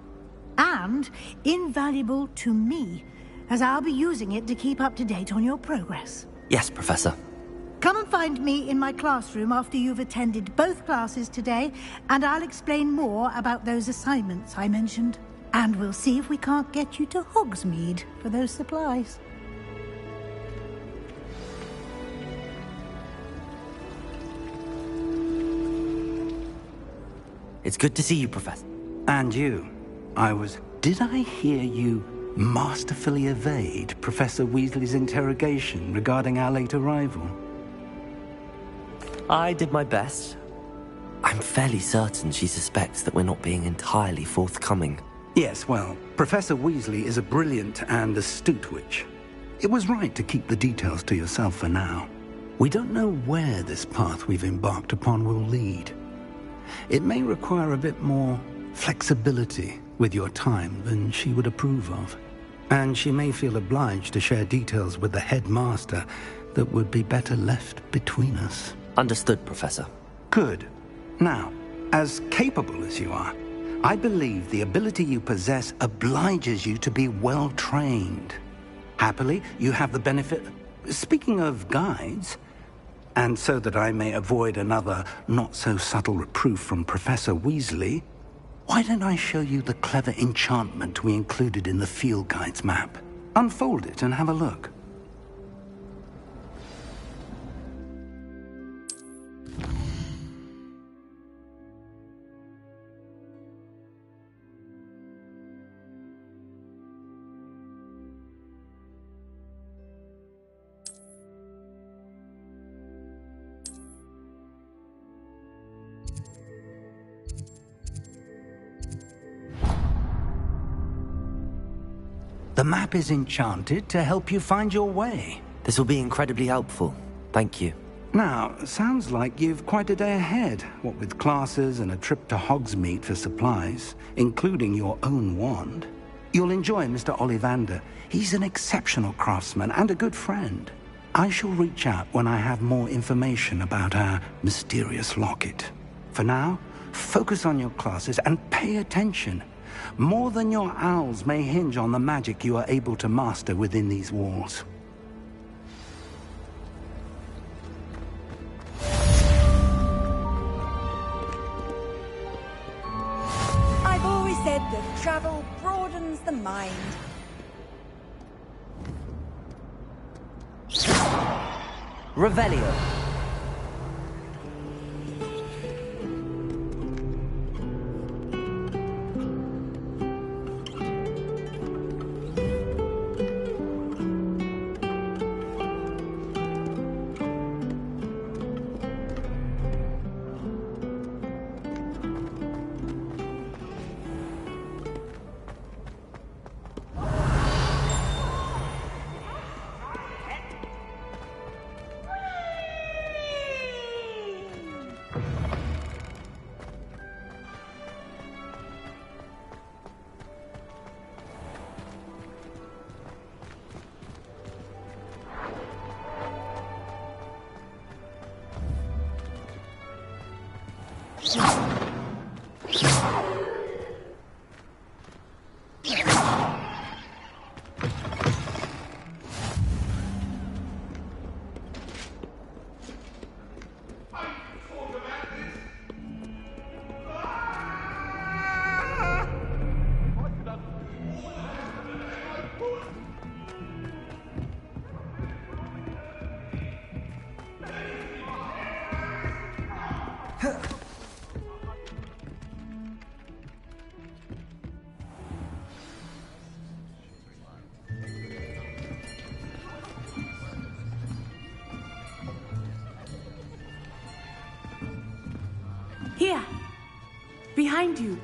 And invaluable to me, as I'll be using it to keep up to date on your progress. Yes, Professor. Come and find me in my classroom after you've attended both classes today, and I'll explain more about those assignments I mentioned. And we'll see if we can't get you to Hogsmeade for those supplies. It's good to see you, Professor. And you. Did I hear you masterfully evade Professor Weasley's interrogation regarding our late arrival? I did my best. I'm fairly certain she suspects that we're not being entirely forthcoming. Yes, well, Professor Weasley is a brilliant and astute witch. It was right to keep the details to yourself for now. We don't know where this path we've embarked upon will lead. It may require a bit more flexibility with your time than she would approve of. And she may feel obliged to share details with the headmaster that would be better left between us. Understood, Professor. Good. Now, as capable as you are, I believe the ability you possess obliges you to be well trained. Happily, you have the benefit... Speaking of guides, and so that I may avoid another not-so-subtle reproof from Professor Weasley, why don't I show you the clever enchantment we included in the field guide's map? Unfold it and have a look. The map is enchanted to help you find your way. This will be incredibly helpful. Thank you. Now, sounds like you've quite a day ahead, what with classes and a trip to Hogsmeade for supplies, including your own wand. You'll enjoy Mr. Ollivander. He's an exceptional craftsman and a good friend. I shall reach out when I have more information about our mysterious locket. For now, focus on your classes and pay attention. More than your owls may hinge on the magic you are able to master within these walls. I've always said that travel broadens the mind. Revelio. Here, behind you.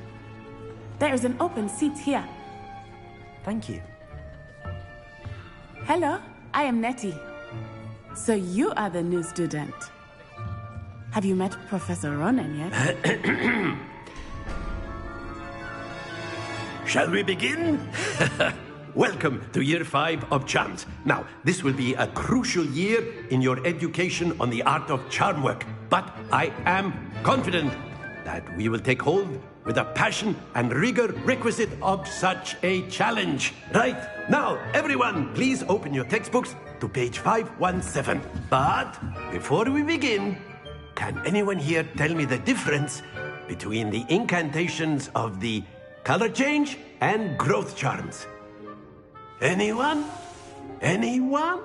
There is an open seat here. Thank you. Hello, I am Nettie. So you are the new student. Have you met Professor Ronan yet? Shall we begin? Welcome to Year 5 of Charms. Now, this will be a crucial year in your education on the art of charm work. But I am confident that we will take hold with the passion and rigor requisite of such a challenge. Right, now, everyone, please open your textbooks to page 517. But before we begin, can anyone here tell me the difference between the incantations of the color change and growth charms? Anyone? Anyone?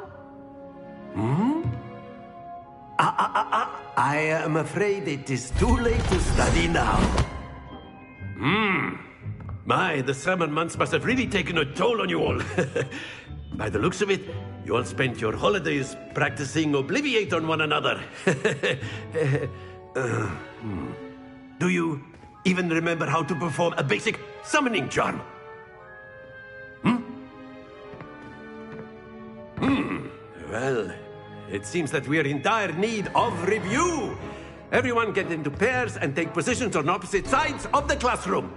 I am afraid it is too late to study now. My, the summer months must have really taken a toll on you all. By the looks of it, you all spent your holidays practicing Obliviate on one another. Do you even remember how to perform a basic summoning charm? Well, it seems that we are in dire need of review. Everyone get into pairs and take positions on opposite sides of the classroom.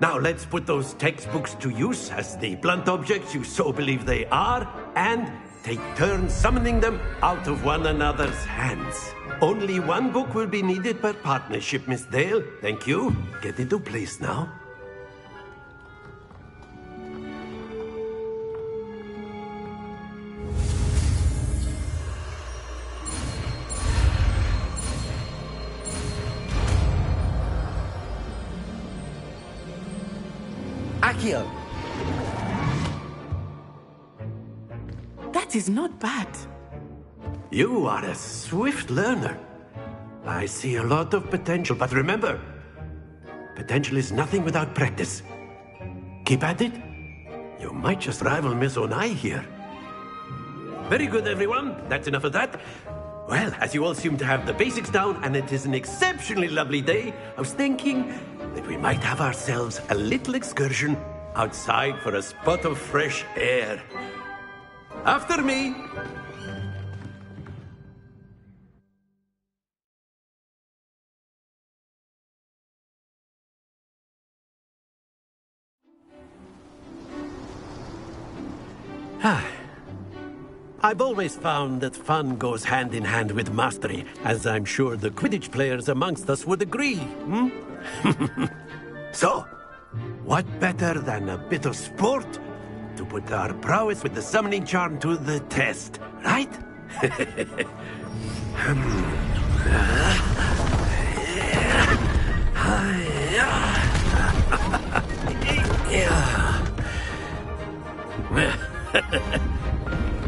Now let's put those textbooks to use as the blunt objects you so believe they are, and take turns summoning them out of one another's hands. Only one book will be needed per partnership, Miss Dale. Thank you. Get into place now. Accio! That is not bad. You are a swift learner. I see a lot of potential, but remember, potential is nothing without practice. Keep at it. You might just rival Miss Onai here. Very good, everyone. That's enough of that. Well, as you all seem to have the basics down, and it is an exceptionally lovely day, I was thinking that we might have ourselves a little excursion outside for a spot of fresh air. After me. I've always found that fun goes hand in hand with mastery, as I'm sure the Quidditch players amongst us would agree, So, what better than a bit of sport to put our prowess with the summoning charm to the test, right?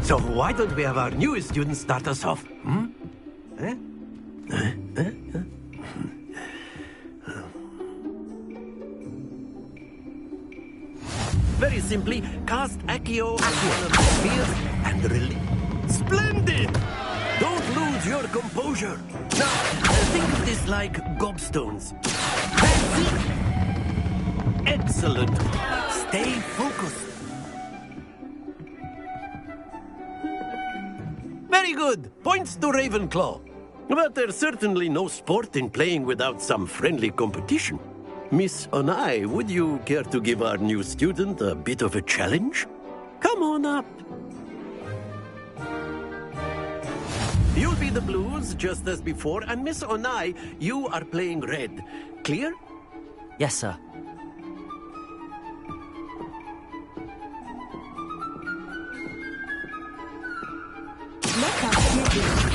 So why don't we have our newest student start us off? Very simply, cast Accio on one of the spheres and release. Splendid! Don't lose your composure. Now, think of this like gobstones. That's it! Excellent. Stay focused. Very good. Points to Ravenclaw. But there's certainly no sport in playing without some friendly competition. Miss Onai, would you care to give our new student a bit of a challenge? Come on up. You'll be the blues, just as before, and Miss Onai, you are playing red. Clear? Yes, sir. Let us do this.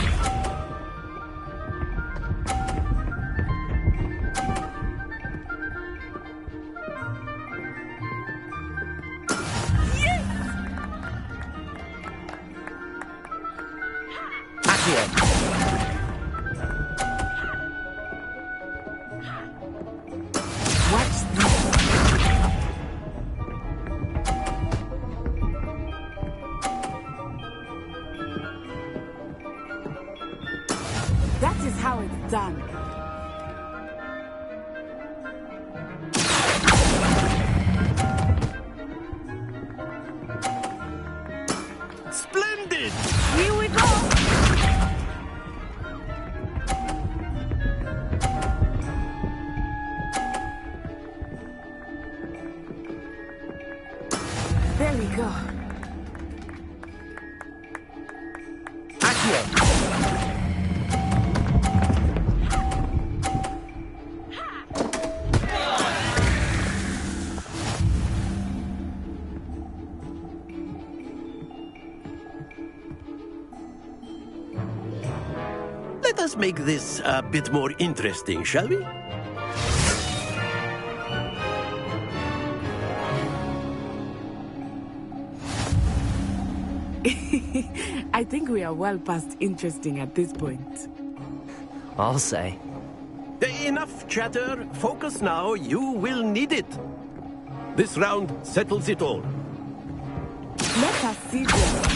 That is how it's done. Splendid! Here we go! There we go. Let us make this a bit more interesting, shall we? I think we are well past interesting at this point. I'll say. Enough chatter. Focus now. You will need it. This round settles it all. Let us see this.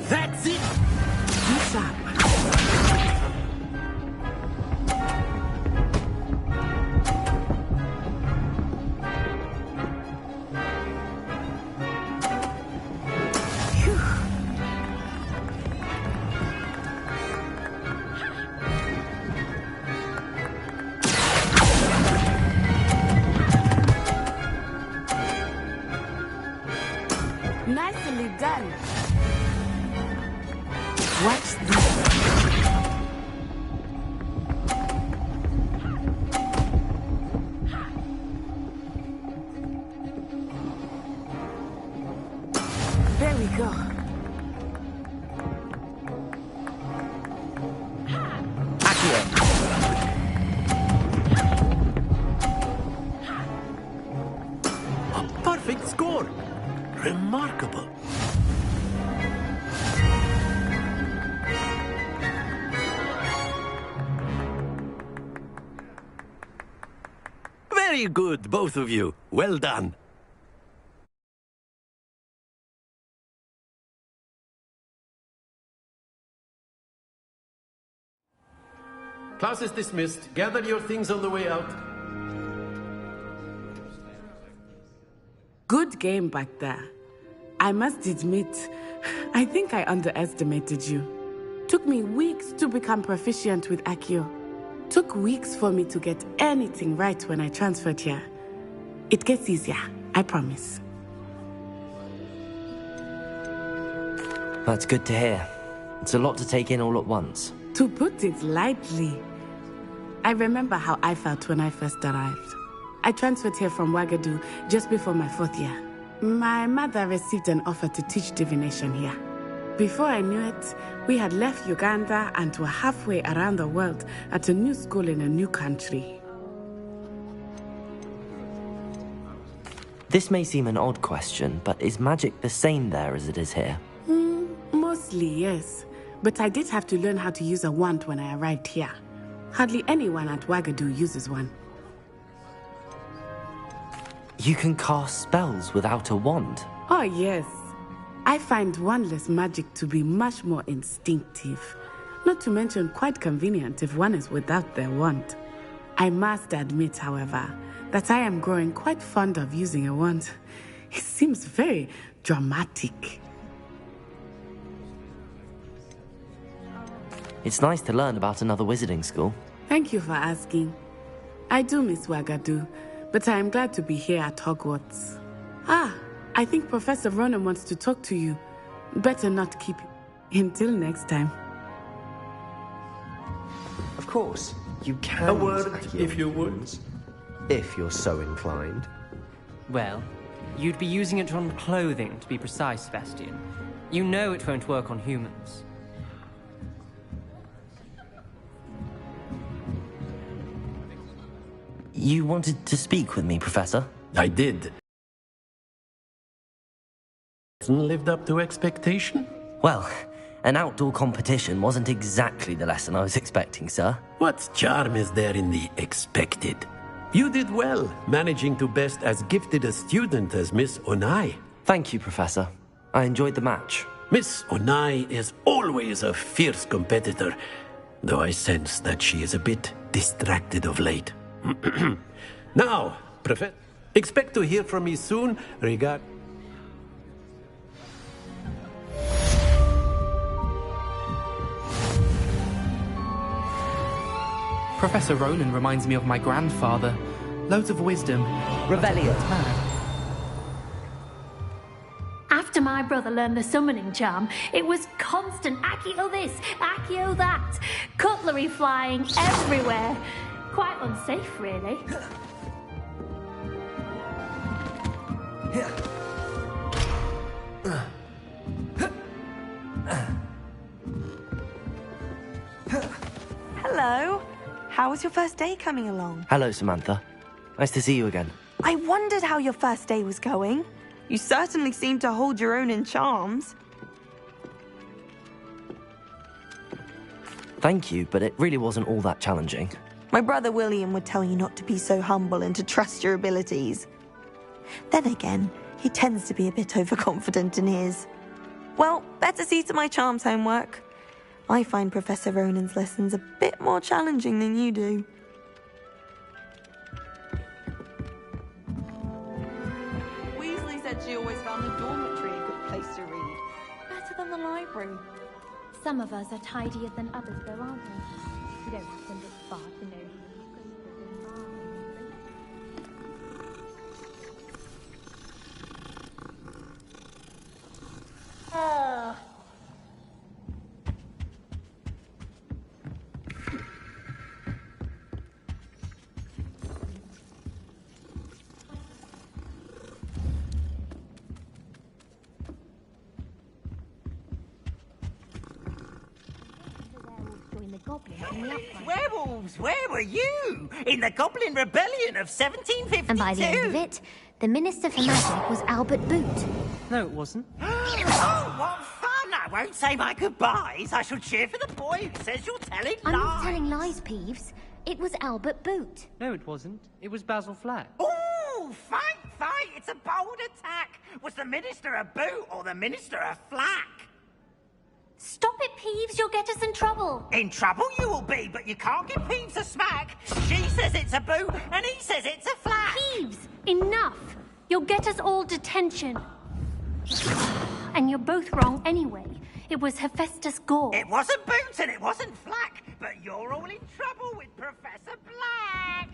That's it! Be sharp. Nicely done. Watch this. There we go. A perfect score. Remarkable. Very good, both of you. Well done. Class is dismissed. Gather your things on the way out. Good game back there. I must admit, I think I underestimated you. Took me weeks to become proficient with Accio. Took weeks for me to get anything right when I transferred here. It gets easier, I promise. That's good to hear. It's a lot to take in all at once. To put it lightly, I remember how I felt when I first arrived. I transferred here from Ouagadougou just before my 4th year. My mother received an offer to teach divination here. Before I knew it, we had left Uganda and were halfway around the world at a new school in a new country. This may seem an odd question, but is magic the same there as it is here? Mostly, yes. But I did have to learn how to use a wand when I arrived here. Hardly anyone at Ouagadougou uses one. You can cast spells without a wand? Oh, yes. I find wandless magic to be much more instinctive. Not to mention quite convenient if one is without their wand. I must admit, however, that I am growing quite fond of using a wand. It seems very dramatic. It's nice to learn about another wizarding school. Thank you for asking. I do miss Ouagadougou, but I am glad to be here at Hogwarts. I think Professor Ronan wants to talk to you. Better not keep him. Until next time. Of course, you can A word, use if you would. if you're so inclined. Well, you'd be using it on clothing, to be precise, Sebastian. You know it won't work on humans. You wanted to speak with me, Professor? I did. Lived up to expectation? Well, an outdoor competition wasn't exactly the lesson I was expecting, sir. What charm is there in the expected? You did well, managing to best as gifted a student as Miss Onai. Thank you, Professor. I enjoyed the match. Miss Onai is always a fierce competitor, though I sense that she is a bit distracted of late. Now, Professor, expect to hear from me soon regarding... Professor Ronan reminds me of my grandfather. Loads of wisdom. Revelio. After my brother learned the summoning charm, it was constant Accio this, Accio that. Cutlery flying everywhere. Quite unsafe, really. Hello. How was your first day coming along? Hello, Samantha. Nice to see you again. I wondered how your first day was going. You certainly seem to hold your own in charms. Thank you, but it really wasn't all that challenging. My brother William would tell you not to be so humble and to trust your abilities. Then again, he tends to be a bit overconfident in his. Well, better see to my charms homework. I find Professor Ronan's lessons a bit more challenging than you do. Weasley said she always found the dormitory a good place to read. Better than the library. Some of us are tidier than others, though, aren't we? You don't have to look far to know. Werewolves, where were you? In the Goblin Rebellion of 1752? And by the end of it, the Minister for Magic was Albert Boot. No, it wasn't. Oh, what fun! I won't say my goodbyes. I shall cheer for the boy who says you're telling I'm lies. not telling lies, Peeves. It was Albert Boot. No, it wasn't. It was Basil Flack. Ooh, fight! It's a bold attack! Was the Minister a boot or the Minister a flack? Stop it, Peeves. You'll get us in trouble. In trouble you will be, but you can't give Peeves a smack. She says it's a boot, and he says it's a flack. Peeves, enough. You'll get us all detention. And you're both wrong anyway. It was Hephaestus Gore. It wasn't boot and it wasn't flack, but you're all in trouble with Professor Black.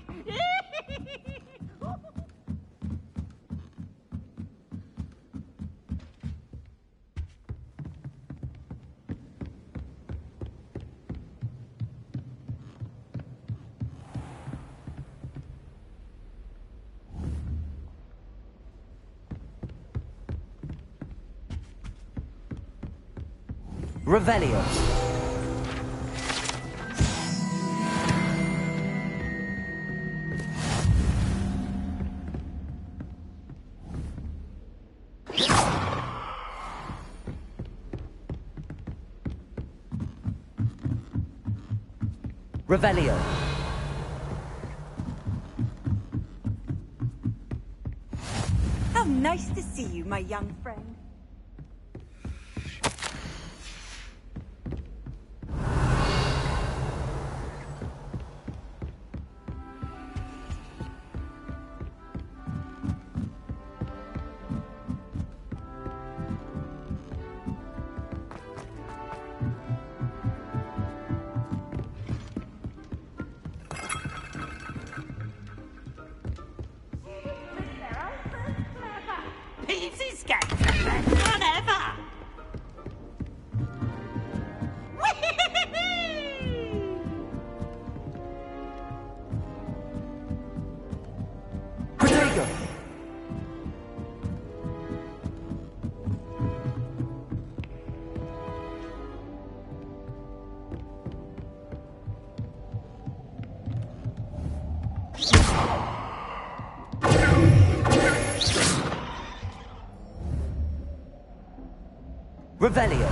Revelio. Revelio. How nice to see you, my young friend. Peeves' game's the best one ever! Protego. Revelio.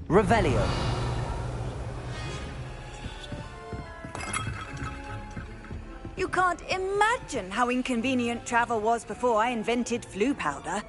Revelio. You can't imagine how inconvenient travel was before I invented flu powder.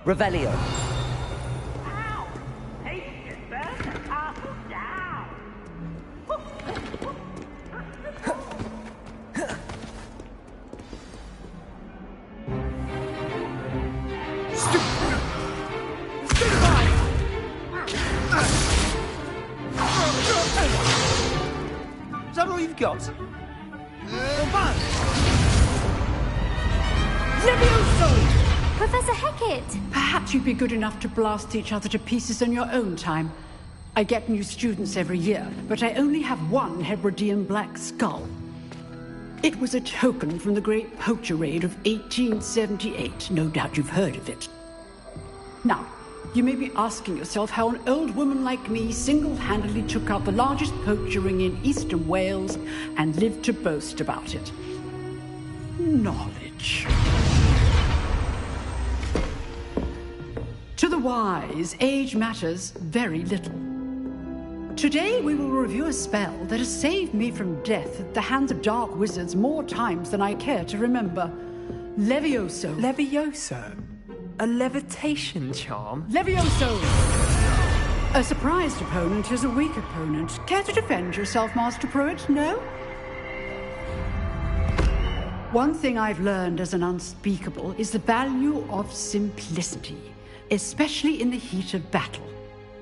Revelio. Is that all you've got? Professor Hecat! Perhaps you'd be good enough to blast each other to pieces on your own time. I get new students every year, but I only have one Hebridean black skull. It was a token from the Great Poacher Raid of 1878. No doubt you've heard of it. Now, you may be asking yourself how an old woman like me single-handedly took out the largest poacher ring in eastern Wales and lived to boast about it. Knowledge. To the wise, age matters very little. Today we will review a spell that has saved me from death at the hands of dark wizards more times than I care to remember. Levioso. Levioso? A levitation charm? Levioso! A surprised opponent is a weak opponent. Care to defend yourself, Master Pruitt? No? One thing I've learned as an unspeakable is the value of simplicity, especially in the heat of battle.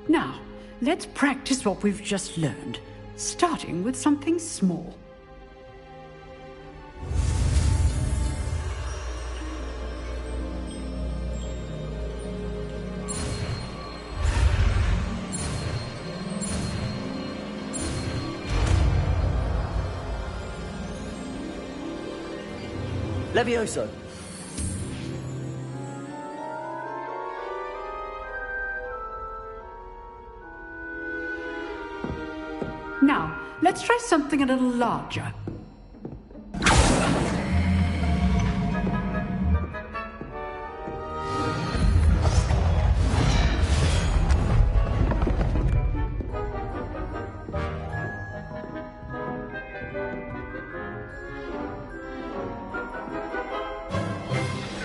Now, let's practice what we've just learned, starting with something small. Levioso. Now, let's try something a little larger.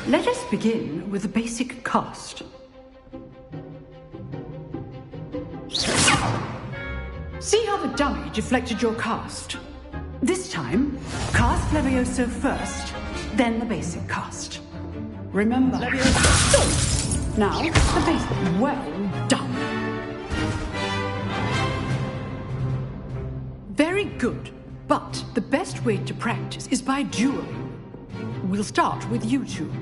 Let us begin with the basic cast. See how the dummy deflected your cast? This time, cast Levioso first, then the basic cast. Remember, Levioso. Now, the basic. Well done. Very good, but the best way to practice is by dueling. We'll start with you two.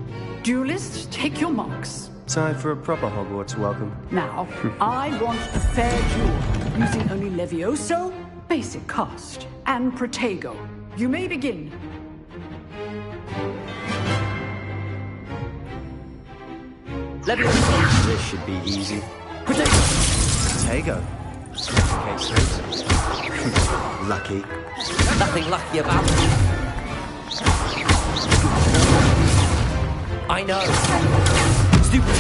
Duelists, take your marks. Time for a proper Hogwarts welcome. Now, I want a fair duel, using only Levioso, basic cast, and Protego. You may begin. Levioso. This should be easy. Protego. Okay, lucky. Nothing lucky about it. I know. Stupid.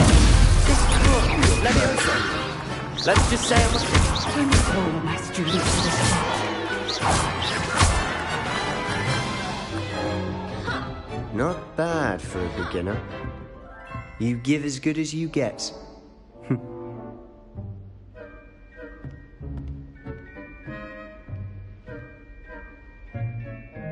Levioso. Let's just say I don't need all of my students to this. Not bad for a beginner. You give as good as you get.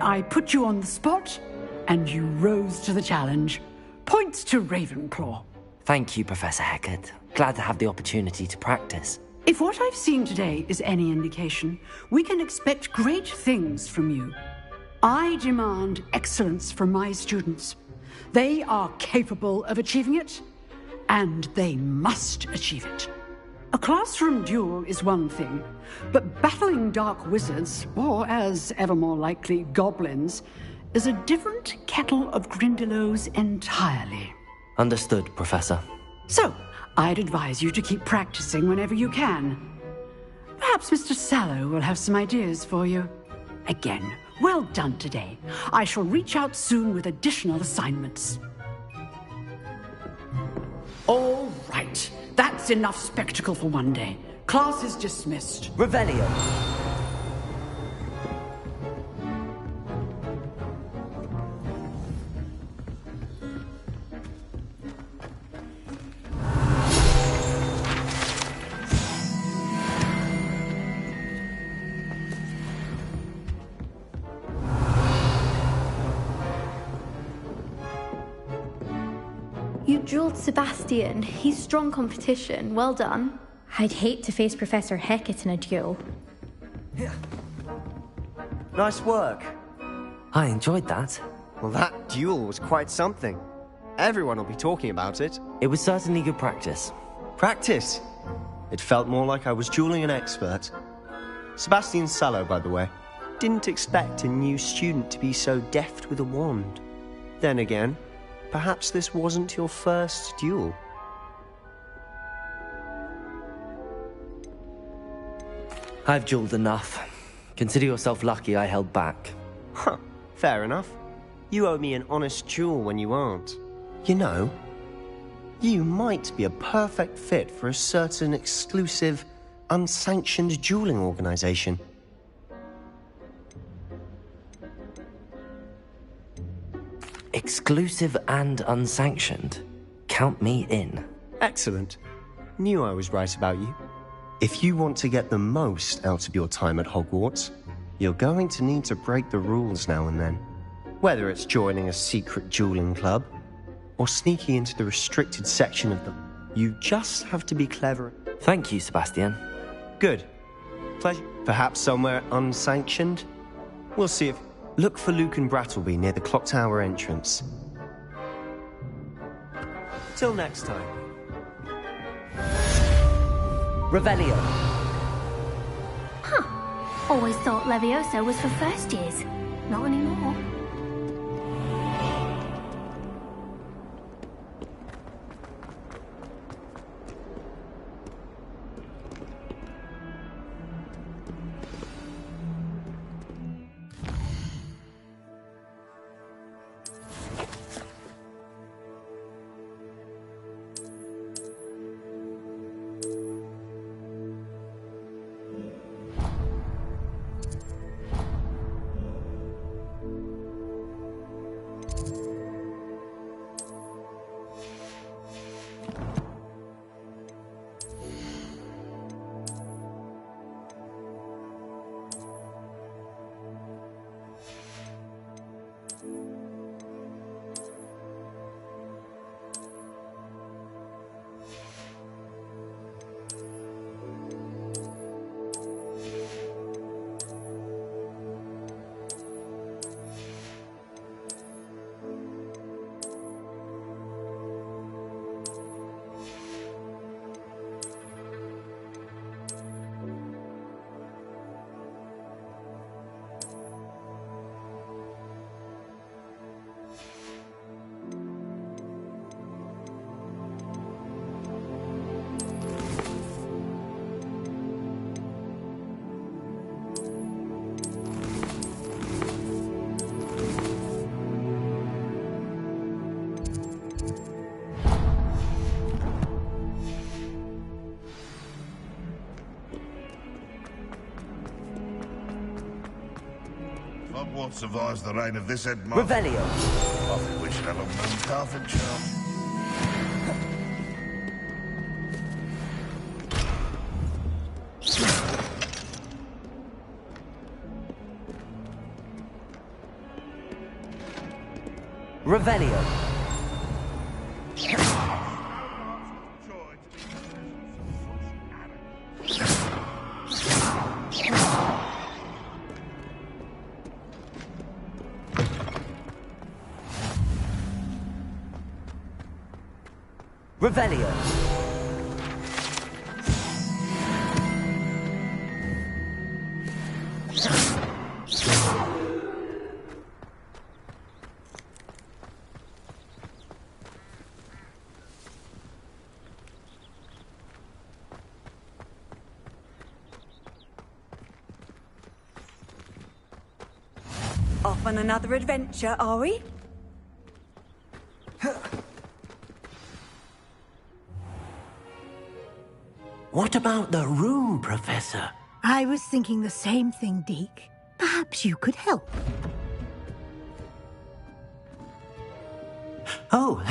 I put you on the spot, and you rose to the challenge. Points to Ravenclaw. Thank you, Professor Hecat. Glad to have the opportunity to practice. If what I've seen today is any indication, we can expect great things from you. I demand excellence from my students. They are capable of achieving it, and they must achieve it. A classroom duel is one thing, but battling dark wizards, or as ever more likely, goblins, is a different kettle of Grindylows entirely. Understood, Professor. So, I'd advise you to keep practicing whenever you can. Perhaps Mr. Sallow will have some ideas for you. Again, well done today. I shall reach out soon with additional assignments. All right. That's enough spectacle for one day. Class is dismissed. Revelio. You dueled Sebastian. He's strong competition. Well done. I'd hate to face Professor Hecat in a duel. Nice work. I enjoyed that. Well, that duel was quite something. Everyone will be talking about it. It was certainly good practice. Practice? It felt more like I was dueling an expert. Sebastian Sallow, by the way. Didn't expect a new student to be so deft with a wand. Then again, perhaps this wasn't your first duel. I've dueled enough. Consider yourself lucky I held back. Huh, fair enough. You owe me an honest duel when you aren't. You know, you might be a perfect fit for a certain exclusive, unsanctioned dueling organization. Exclusive and unsanctioned. Count me in. Excellent. Knew I was right about you. If you want to get the most out of your time at Hogwarts, you're going to need to break the rules now and then. Whether it's joining a secret dueling club, or sneaking into the restricted section of them, you just have to be clever. Thank you, Sebastian. Good. Pleasure. Perhaps somewhere unsanctioned? We'll see if... Look for Luke and Brattleby near the clock tower entrance. Till next time. Revelio. Huh. Always thought Levioso was for first years. Not anymore. Hogwarts survives the reign of this Edmund. Revelio. I think we should have a moon carving charm. Revelio. Revelio. Off on another adventure, are we? What about the room, Professor? I was thinking the same thing, Deke. Perhaps you could help. Oh,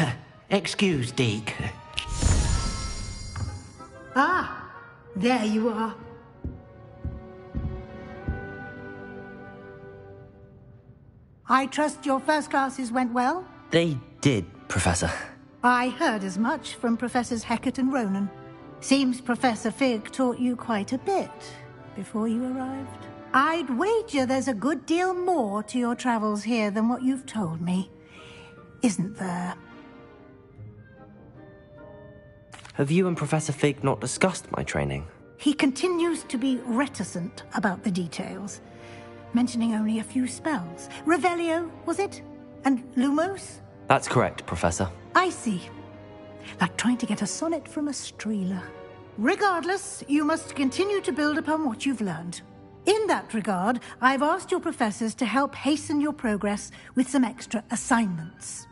excuse, Deke. Ah, there you are. I trust your first classes went well? They did, Professor. I heard as much from Professors Hecat and Ronan. Seems Professor Fig taught you quite a bit before you arrived. I'd wager there's a good deal more to your travels here than what you've told me. Isn't there? Have you and Professor Fig not discussed my training? He continues to be reticent about the details, mentioning only a few spells. Revelio, was it? And Lumos? That's correct, Professor. I see. Like trying to get a sonnet from a streeler. Regardless, you must continue to build upon what you've learned. In that regard, I've asked your professors to help hasten your progress with some extra assignments.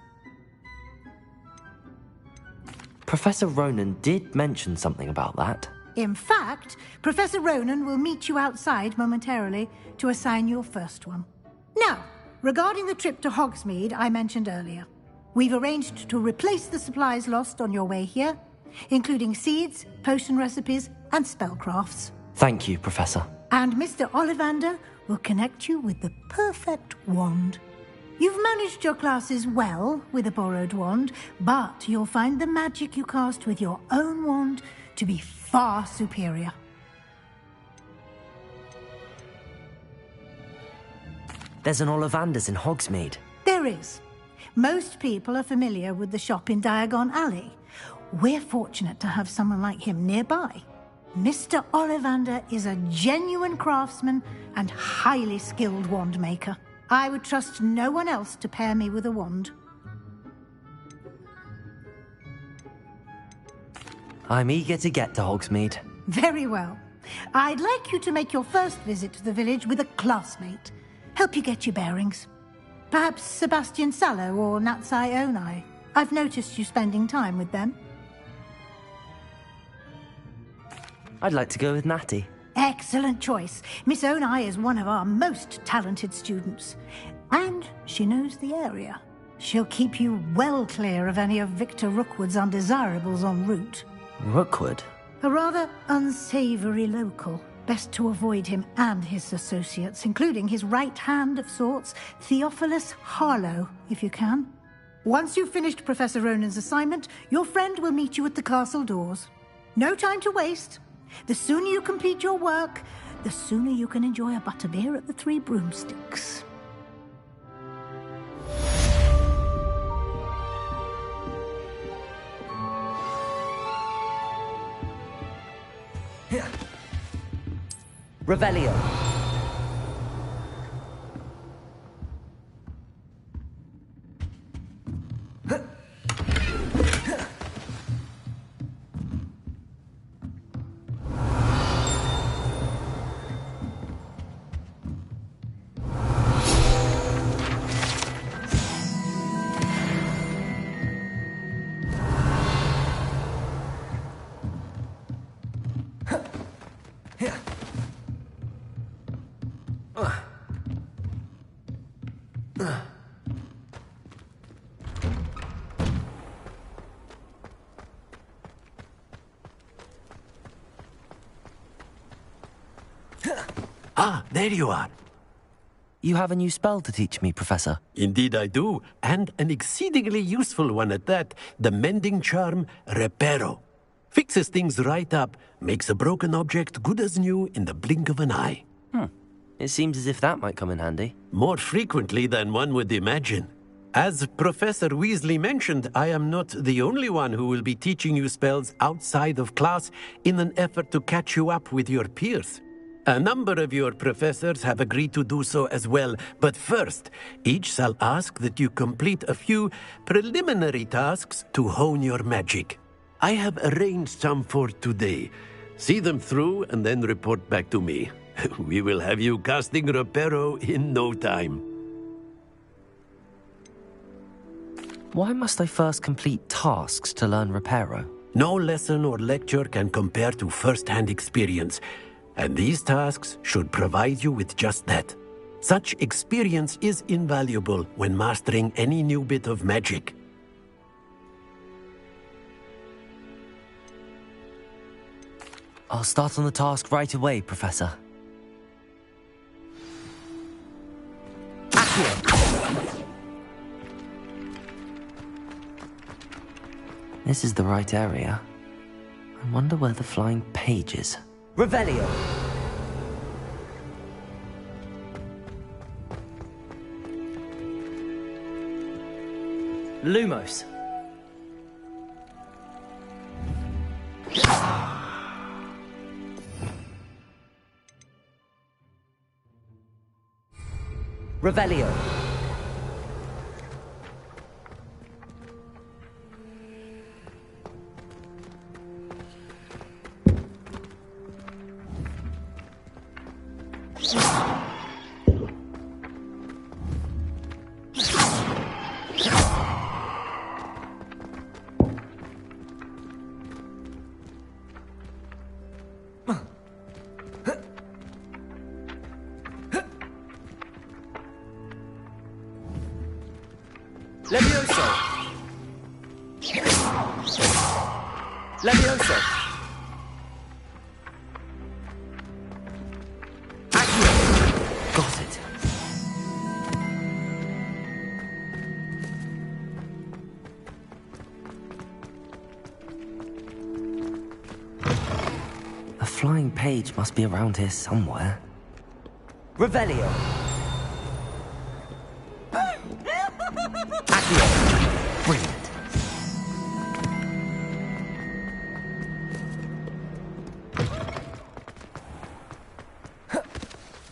Professor Ronan did mention something about that. In fact, Professor Ronan will meet you outside momentarily to assign your first one. Now, regarding the trip to Hogsmeade I mentioned earlier, we've arranged to replace the supplies lost on your way here, including seeds, potion recipes, and spellcrafts. Thank you, Professor. And Mr. Ollivander will connect you with the perfect wand. You've managed your classes well with a borrowed wand, but you'll find the magic you cast with your own wand to be far superior. There's an Ollivander's in Hogsmeade. There is. Most people are familiar with the shop in Diagon Alley. We're fortunate to have someone like him nearby. Mr. Ollivander is a genuine craftsman and highly skilled wand maker. I would trust no one else to pair me with a wand. I'm eager to get to Hogsmeade. Very well. I'd like you to make your first visit to the village with a classmate. Help you get your bearings. Perhaps Sebastian Sallow or Natsai Onai. I've noticed you spending time with them. I'd like to go with Natty. Excellent choice. Miss Onai is one of our most talented students. And she knows the area. She'll keep you well clear of any of Victor Rookwood's undesirables en route. Rookwood? A rather unsavoury local. Best to avoid him and his associates, including his right hand of sorts, Theophilus Harlow, if you can. Once you've finished Professor Ronan's assignment, your friend will meet you at the castle doors. No time to waste. The sooner you complete your work, the sooner you can enjoy a butterbeer at the Three Broomsticks. Here. Revelio. Ah, there you are. You have a new spell to teach me, Professor. Indeed I do, and an exceedingly useful one at that. The mending charm, Reparo. Fixes things right up, makes a broken object good as new in the blink of an eye. It seems as if that might come in handy. More frequently than one would imagine. As Professor Weasley mentioned, I am not the only one who will be teaching you spells outside of class in an effort to catch you up with your peers. A number of your professors have agreed to do so as well, but first, each shall ask that you complete a few preliminary tasks to hone your magic. I have arranged some for today. See them through and then report back to me. We will have you casting Reparo in no time. Why must I first complete tasks to learn Reparo? No lesson or lecture can compare to first-hand experience. And these tasks should provide you with just that. Such experience is invaluable when mastering any new bit of magic. I'll start on the task right away, Professor. Accio! This is the right area. I wonder where the flying page is. Revelio. Lumos. Revelio. Levioso. Levioso. Got it. The flying page must be around here somewhere. Revelio. Brilliant.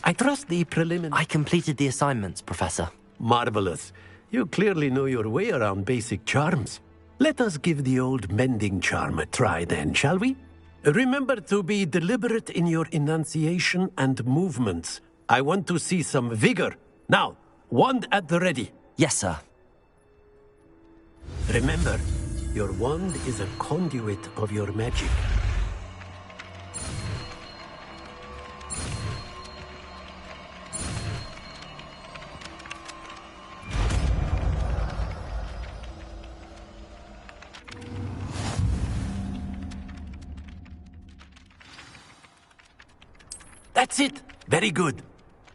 I trust the preliminary... I completed the assignments, Professor. Marvelous. You clearly know your way around basic charms. Let us give the old mending charm a try then, shall we? Remember to be deliberate in your enunciation and movements. I want to see some vigor. Now, wand at the ready. Yes, sir. Remember, your wand is a conduit of your magic. That's it! Very good.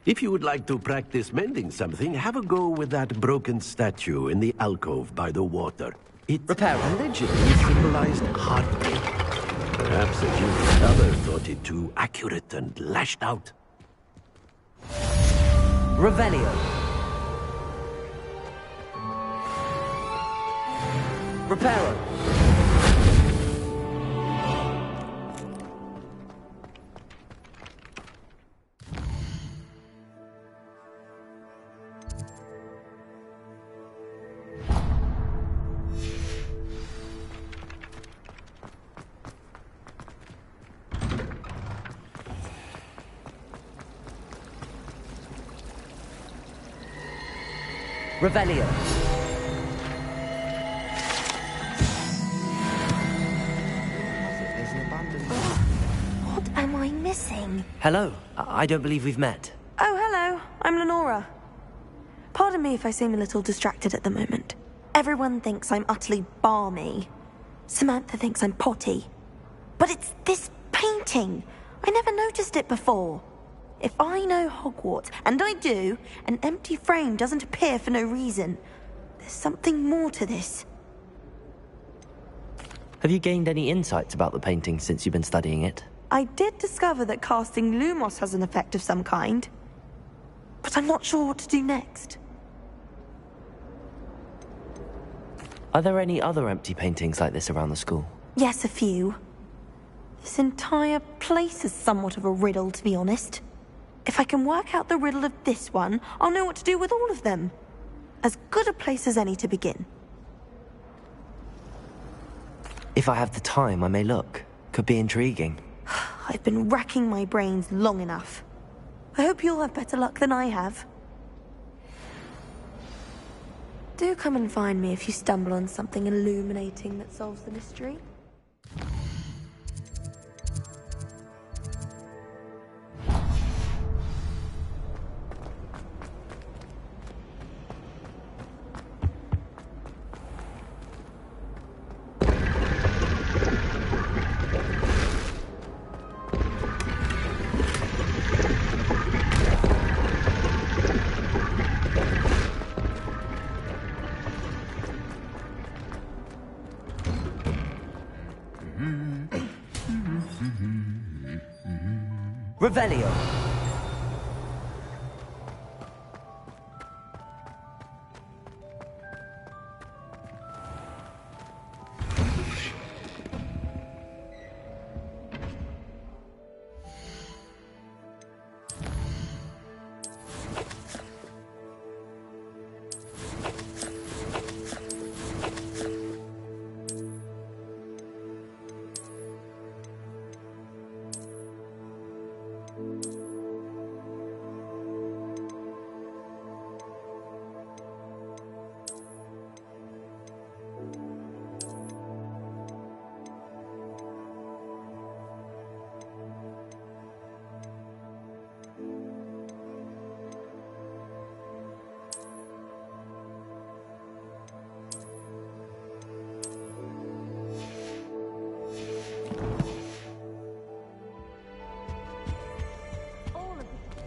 If you would like to practice mending something, have a go with that broken statue in the alcove by the water. It allegedly symbolized heartbreak. Perhaps a human lover thought it too accurate and lashed out. Revelio. Reparo. Revelio. What am I missing? Hello. I don't believe we've met. Oh, hello. I'm Lenora. Pardon me if I seem a little distracted at the moment. Everyone thinks I'm utterly balmy. Samantha thinks I'm potty. But it's this painting. I never noticed it before. If I know Hogwarts, and I do, an empty frame doesn't appear for no reason. There's something more to this. Have you gained any insights about the painting since you've been studying it? I did discover that casting Lumos has an effect of some kind. But I'm not sure what to do next. Are there any other empty paintings like this around the school? Yes, a few. This entire place is somewhat of a riddle, to be honest. If I can work out the riddle of this one, I'll know what to do with all of them. As good a place as any to begin. If I have the time, I may look. Could be intriguing. I've been racking my brains long enough. I hope you'll have better luck than I have. Do come and find me if you stumble on something illuminating that solves the mystery. Revelio.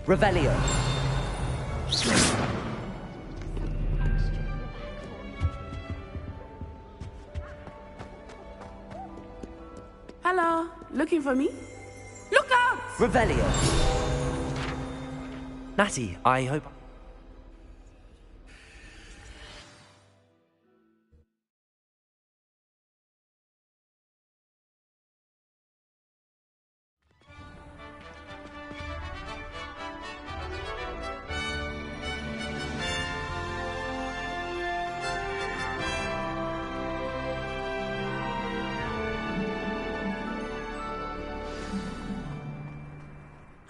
Revelio. Hello, looking for me? Look out! Revelio. Natty, I hope...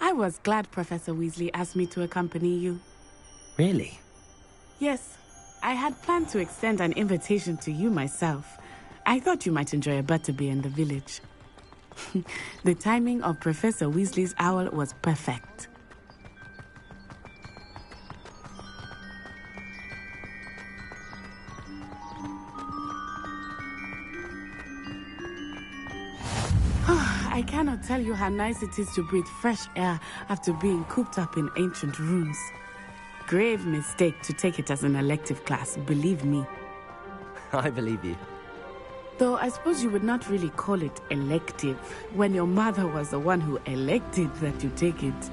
I was glad Professor Weasley asked me to accompany you. Really? Yes, I had planned to extend an invitation to you myself. I thought you might enjoy a butterbeer in the village. The timing of Professor Weasley's owl was perfect. I cannot tell you how nice it is to breathe fresh air after being cooped up in ancient rooms. Grave mistake to take it as an elective class, believe me. I believe you. Though I suppose you would not really call it elective when your mother was the one who elected that you take it.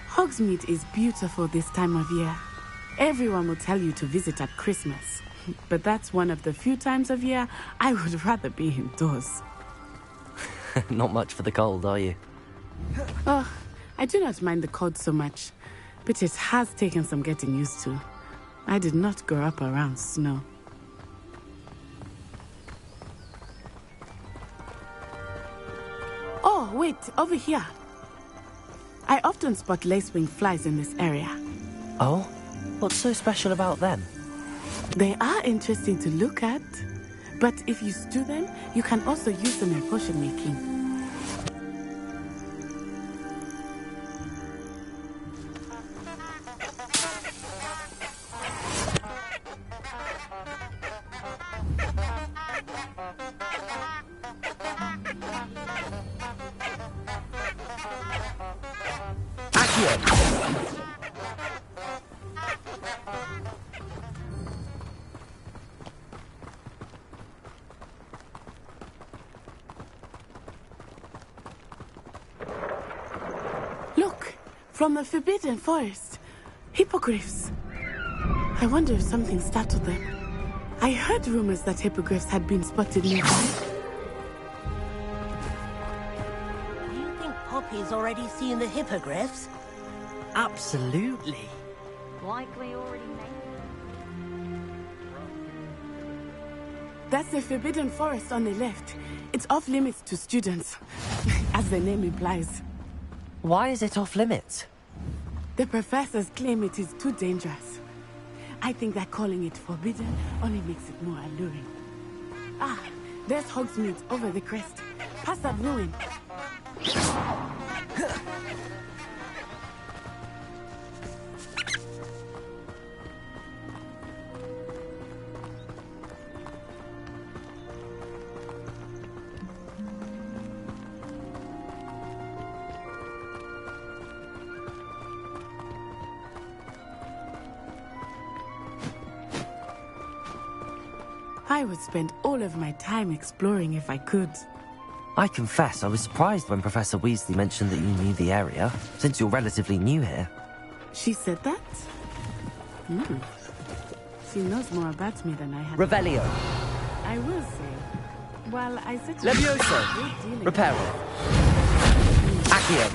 Hogsmeade is beautiful this time of year. Everyone will tell you to visit at Christmas. But that's one of the few times of year I would rather be indoors. Not much for the cold, are you? Oh, I do not mind the cold so much, but it has taken some getting used to. I did not grow up around snow. Oh, wait, over here. I often spot lacewing flies in this area. Oh? What's so special about them? They are interesting to look at, but if you stew them, you can also use them in potion making. Look, from the Forbidden Forest. Hippogriffs. I wonder if something startled them. I heard rumors that hippogriffs had been spotted nearby. Do you think Poppy's already seen the hippogriffs? Absolutely. Likely already made. That's the Forbidden Forest on the left. It's off limits to students, as the name implies. Why is it off limits? The professors claim it is too dangerous. I think that calling it forbidden only makes it more alluring. Ah, there's Hogsmeade over the crest. Past that ruin. I would spend all of my time exploring if I could. I confess I was surprised when Professor Weasley mentioned that you knew the area, since you're relatively new here. She said that? She knows more about me than I had. Revelio. I will say, while I said Levioso. Reparo. Accio.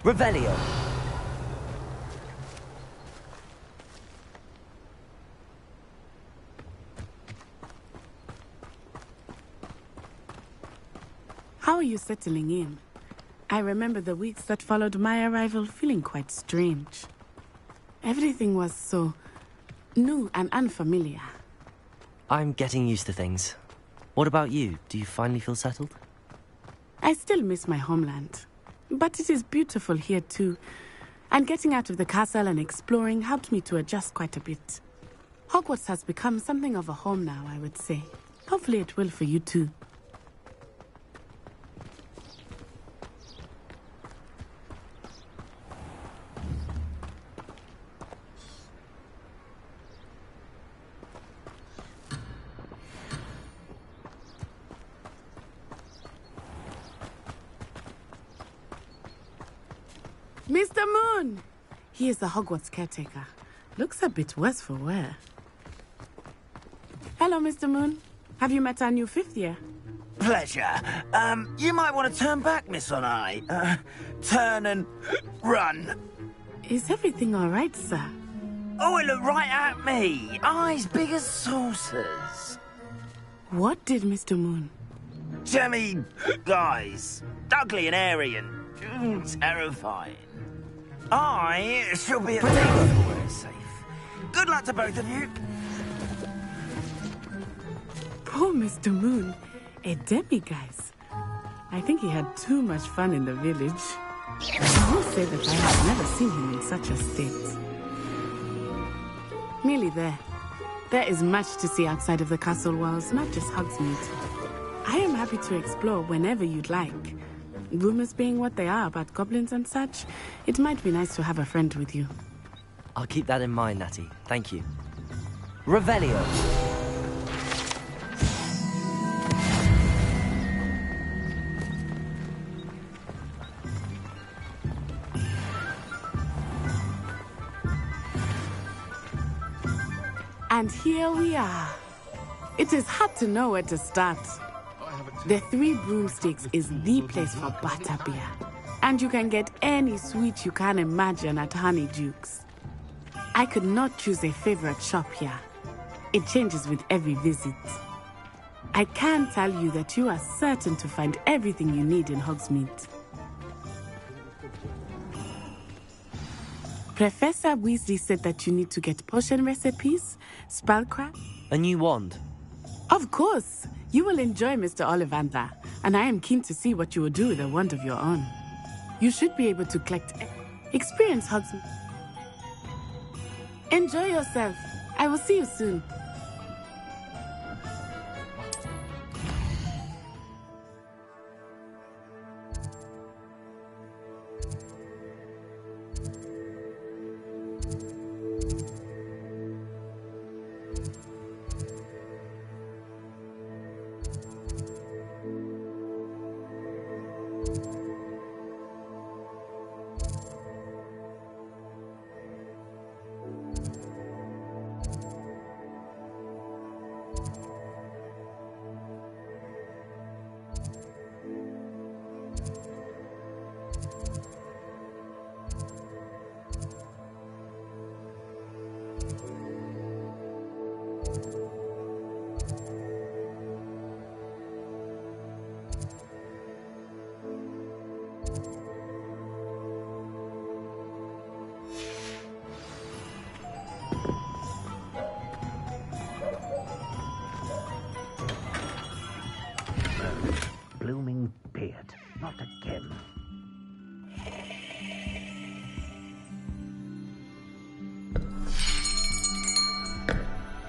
Revelio. How are you settling in? I remember the weeks that followed my arrival feeling quite strange. Everything was so new and unfamiliar. I'm getting used to things. What about you? Do you finally feel settled? I still miss my homeland. But it is beautiful here too. And getting out of the castle and exploring helped me to adjust quite a bit. Hogwarts has become something of a home now, I would say. Hopefully it will for you too. Mr. Moon! He is the Hogwarts caretaker. Looks a bit worse for wear. Hello, Mr. Moon. Have you met our new fifth year? Pleasure. You might want to turn back, Miss Onai. Turn and run. Is everything all right, sir? Oh, it looked right at me. Eyes big as saucers. What did Mr. Moon? Jemmy, guys. Ugly and airy and terrifying. I shall be at the where safe. Good luck to both of you. Poor Mr. Moon. A demi-guise. I think he had too much fun in the village. I will say that I have never seen him in such a state. Nearly there. There is much to see outside of the castle walls, not just Hogsmeade. I am happy to explore whenever you'd like. Rumors being what they are about goblins and such, it might be nice to have a friend with you. I'll keep that in mind, Natty. Thank you. Revelio. And here we are. It is hard to know where to start. The Three Broomsticks is the place for butterbeer. And you can get any sweet you can imagine at Honeydukes. I could not choose a favorite shop here. It changes with every visit. I can tell you that you are certain to find everything you need in Hogsmeade. Professor Weasley said that you need to get potion recipes, spellcraft. A new wand? Of course. You will enjoy Mr. Ollivander, and I am keen to see what you will do with a wand of your own. You should be able to collect experience Hogsmeade. Enjoy yourself. I will see you soon.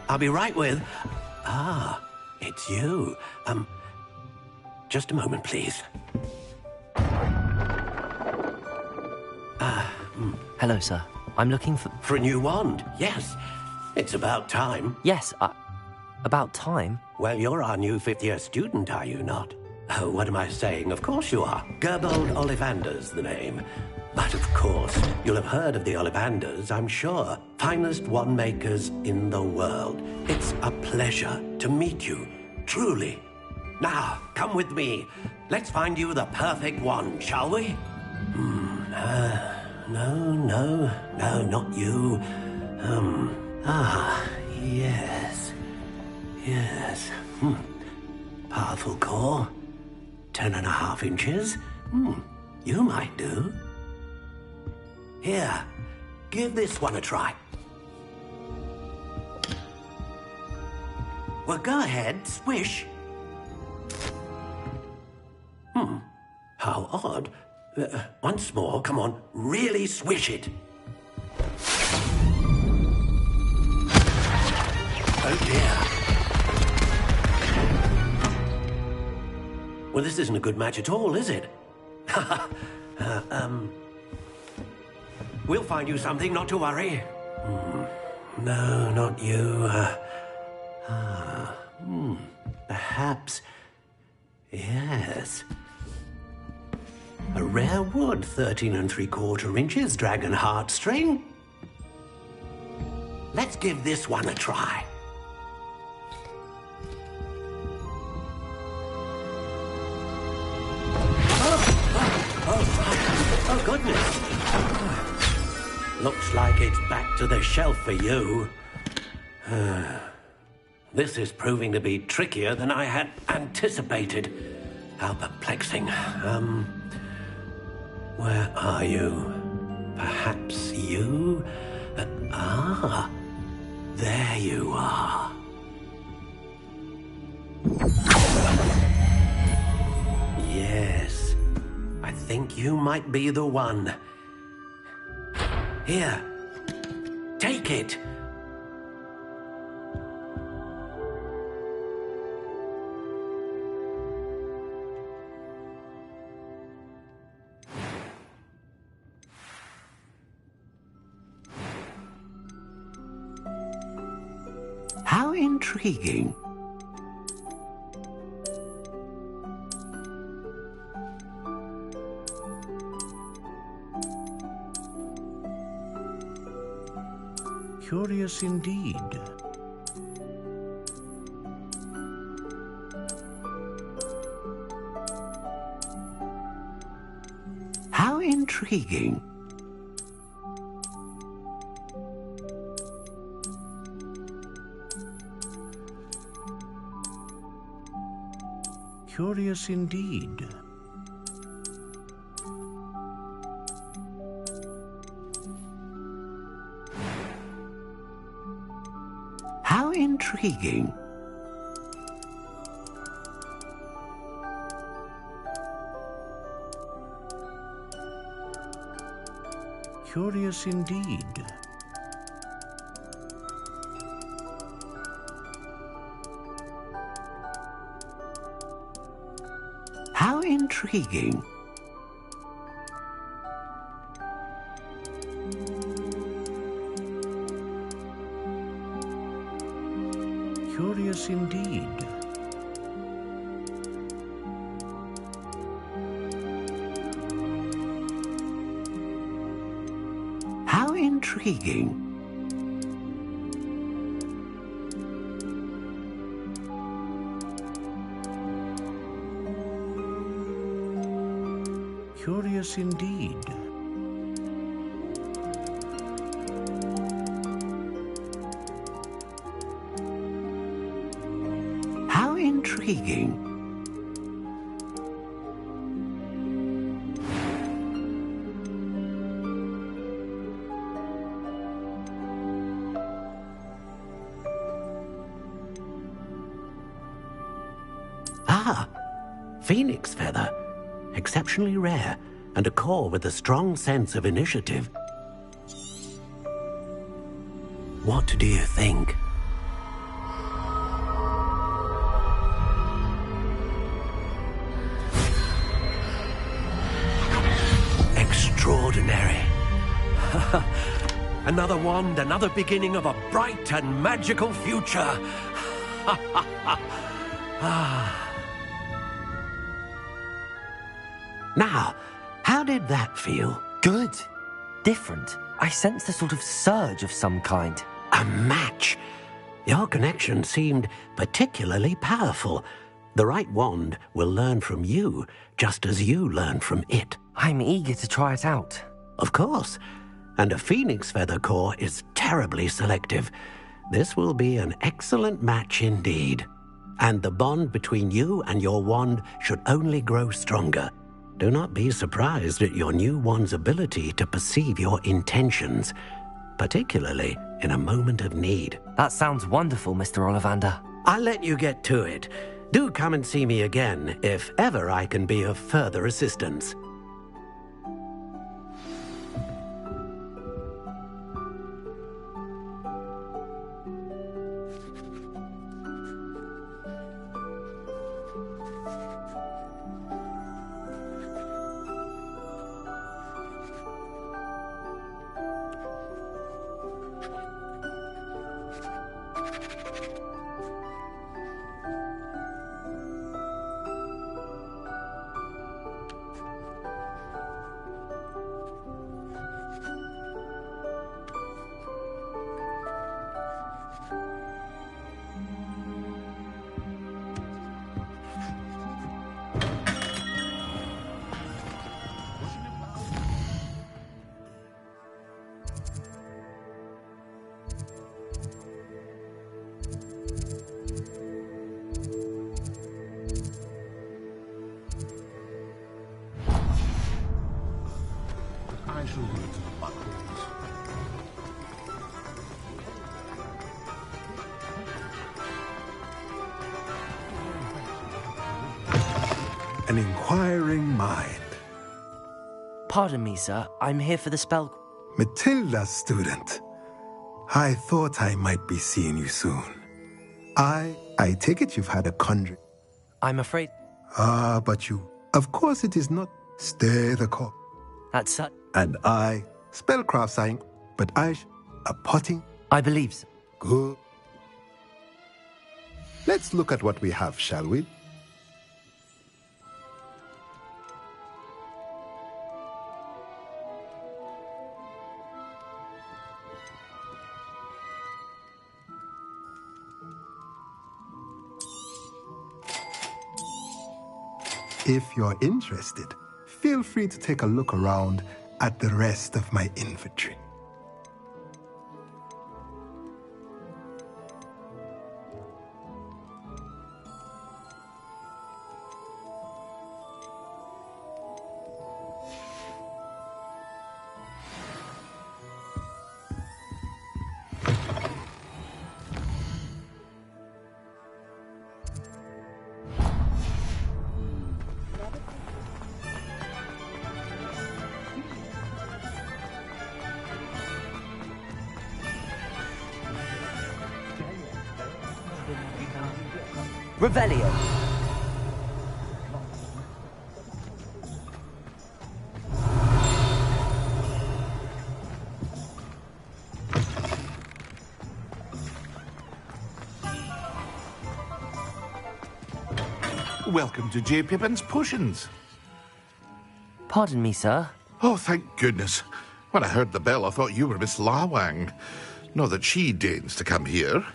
I'll be right with... Ah, it's you. Just a moment, please. Hello, sir. I'm looking for... For a new wand, yes. It's about time. Yes, about time? Well, you're our new fifth-year student, are you not? Oh, what am I saying? Of course you are. Gerbold Ollivander's the name. But of course, you'll have heard of the Ollivanders, I'm sure. Finest wand makers in the world. It's a pleasure to meet you, truly. Now, come with me. Let's find you the perfect wand, shall we? No, not you. Yes. Powerful core. 10.5 inches. You might do. Here, give this one a try. Well, go ahead, swish. How odd. Once more, come on, really swish it. Oh dear. Well, this isn't a good match at all, is it? We'll find you something, not to worry. No, not you. Perhaps... Yes. A rare wood, 13 3/4 inches, dragon heartstring. Let's give this one a try. Oh, goodness. Looks like it's back to the shelf for you. This is proving to be trickier than I had anticipated. How perplexing. Where are you? Perhaps you? There you are. Yes, I think you might be the one. Here, take it. How intriguing. Curious indeed. How intriguing. Curious indeed. How intriguing. Curious indeed. How intriguing. Curious indeed. How intriguing. Curious indeed. How intriguing. Phoenix feather. Exceptionally rare, and a core with a strong sense of initiative. What do you think? another wand, another beginning of a bright and magical future. Now, how did that feel? Good. Different. I sensed a sort of surge of some kind. A match. Your connection seemed particularly powerful. The right wand will learn from you, just as you learn from it. I'm eager to try it out. Of course. And a phoenix feather core is terribly selective. This will be an excellent match indeed. And the bond between you and your wand should only grow stronger. Do not be surprised at your new wand's ability to perceive your intentions, particularly in a moment of need. That sounds wonderful, Mr. Ollivander. I'll let you get to it. Do come and see me again if ever I can be of further assistance. I shall go to the buckles. An inquiring mind. Pardon me, sir. I'm here for the spell... Matilda, student. I thought I might be seeing you soon. I take it you've had a conjuring. I'm afraid... Ah, but you... Of course it is not. Stay the course. That's such... And I, spellcraft sign, but a potting. I believe so. Good. Let's look at what we have, shall we? If you're interested, feel free to take a look around at the rest of my inventory. Revelio. Welcome to J. Pippin's Potions. Pardon me, sir. Oh, thank goodness. When I heard the bell, I thought you were Miss Lawang. Not that she deigns to come here.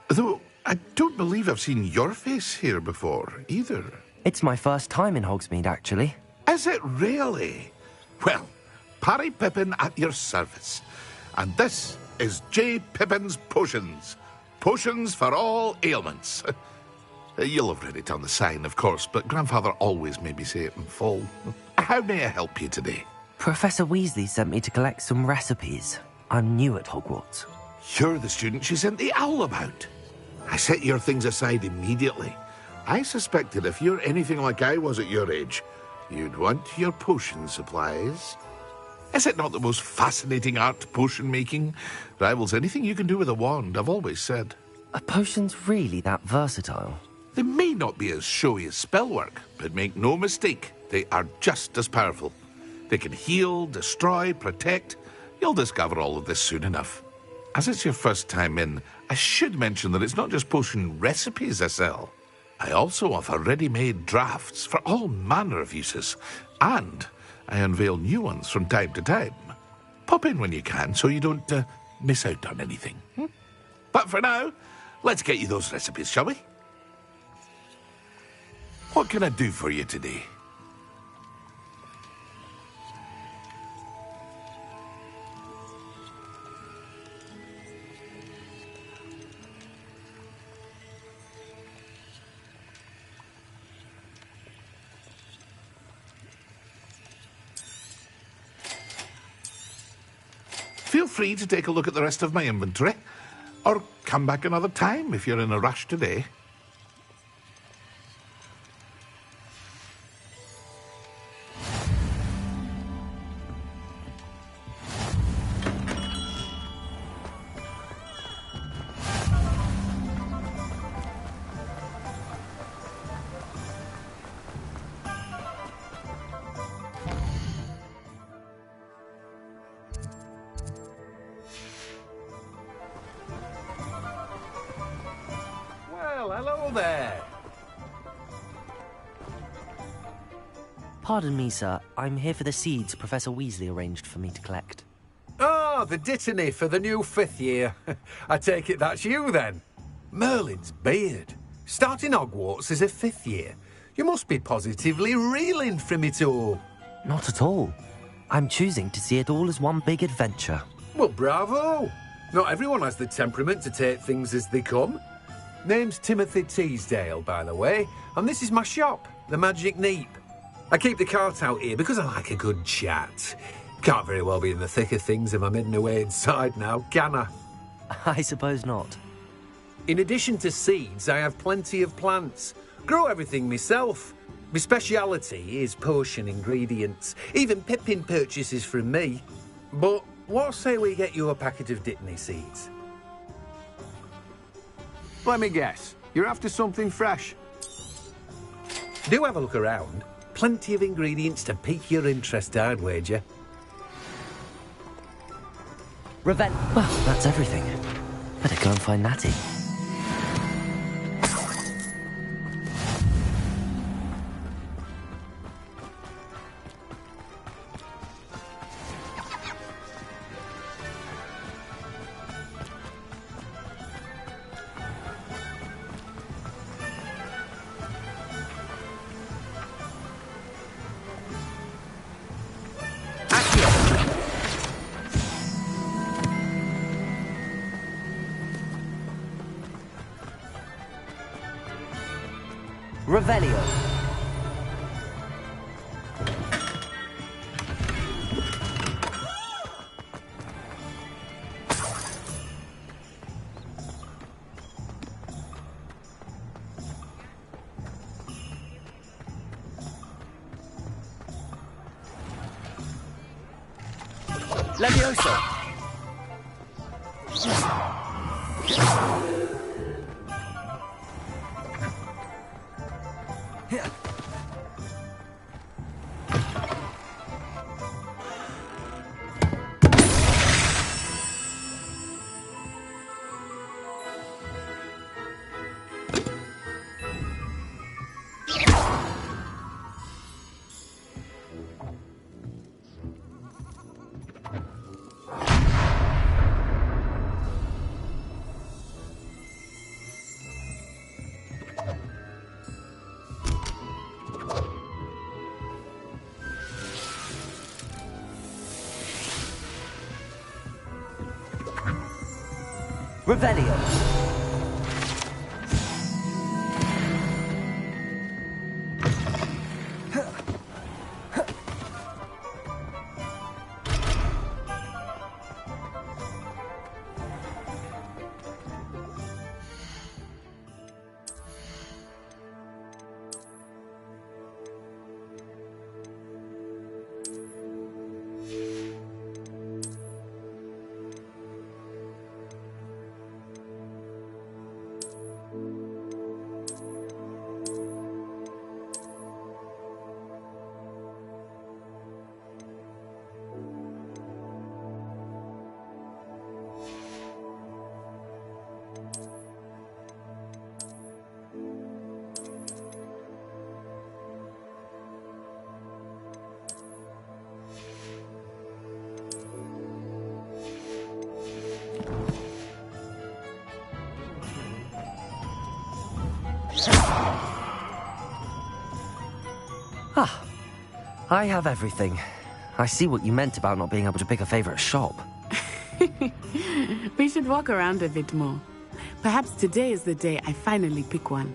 Though I don't believe I've seen your face here before, either. It's my first time in Hogsmeade, actually. Is it really? Well, Parry Pippin at your service. And this is J. Pippin's Potions. Potions for all ailments. You'll have read it on the sign, of course, but Grandfather always made me say it in full. How may I help you today? Professor Weasley sent me to collect some recipes. I'm new at Hogwarts. You're the student she sent the owl about. I set your things aside immediately. I suspected if you're anything like I was at your age, you'd want your potion supplies. Is it not the most fascinating art, potion making? Rivals anything you can do with a wand, I've always said. Are potions really that versatile? They may not be as showy as spellwork, but make no mistake, they are just as powerful. They can heal, destroy, protect. You'll discover all of this soon enough. As it's your first time in, I should mention that it's not just potion recipes I sell. I also offer ready-made drafts for all manner of uses, and I unveil new ones from time to time. Pop in when you can so you don't miss out on anything. But for now, let's get you those recipes, shall we? What can I do for you today? Feel free to take a look at the rest of my inventory, or come back another time if you're in a rush today. Well, hello there. Pardon me, sir. I'm here for the seeds Professor Weasley arranged for me to collect. Oh, the dittany for the new 5th year. I take it that's you, then. Merlin's beard. Starting Hogwarts as a 5th year. You must be positively reeling from it all. Not at all. I'm choosing to see it all as one big adventure. Well, bravo. Not everyone has the temperament to take things as they come. Name's Timothy Teasdale, by the way, and this is my shop, the Magic Neep. I keep the cart out here because I like a good chat. Can't very well be in the thick of things if I'm hidden away inside now, can I? I suppose not. In addition to seeds, I have plenty of plants. Grow everything myself. My speciality is potion ingredients. Even Pippin purchases from me. But what say we get you a packet of Dittany seeds? Let me guess. You're after something fresh. Do have a look around. Plenty of ingredients to pique your interest, I'd wager. Well, that's everything. Better go and find Natty. Revelio. Levioso. Revelio. Ah, I have everything. I see what you meant about not being able to pick a favorite shop. We should walk around a bit more. Perhaps today is the day I finally pick one.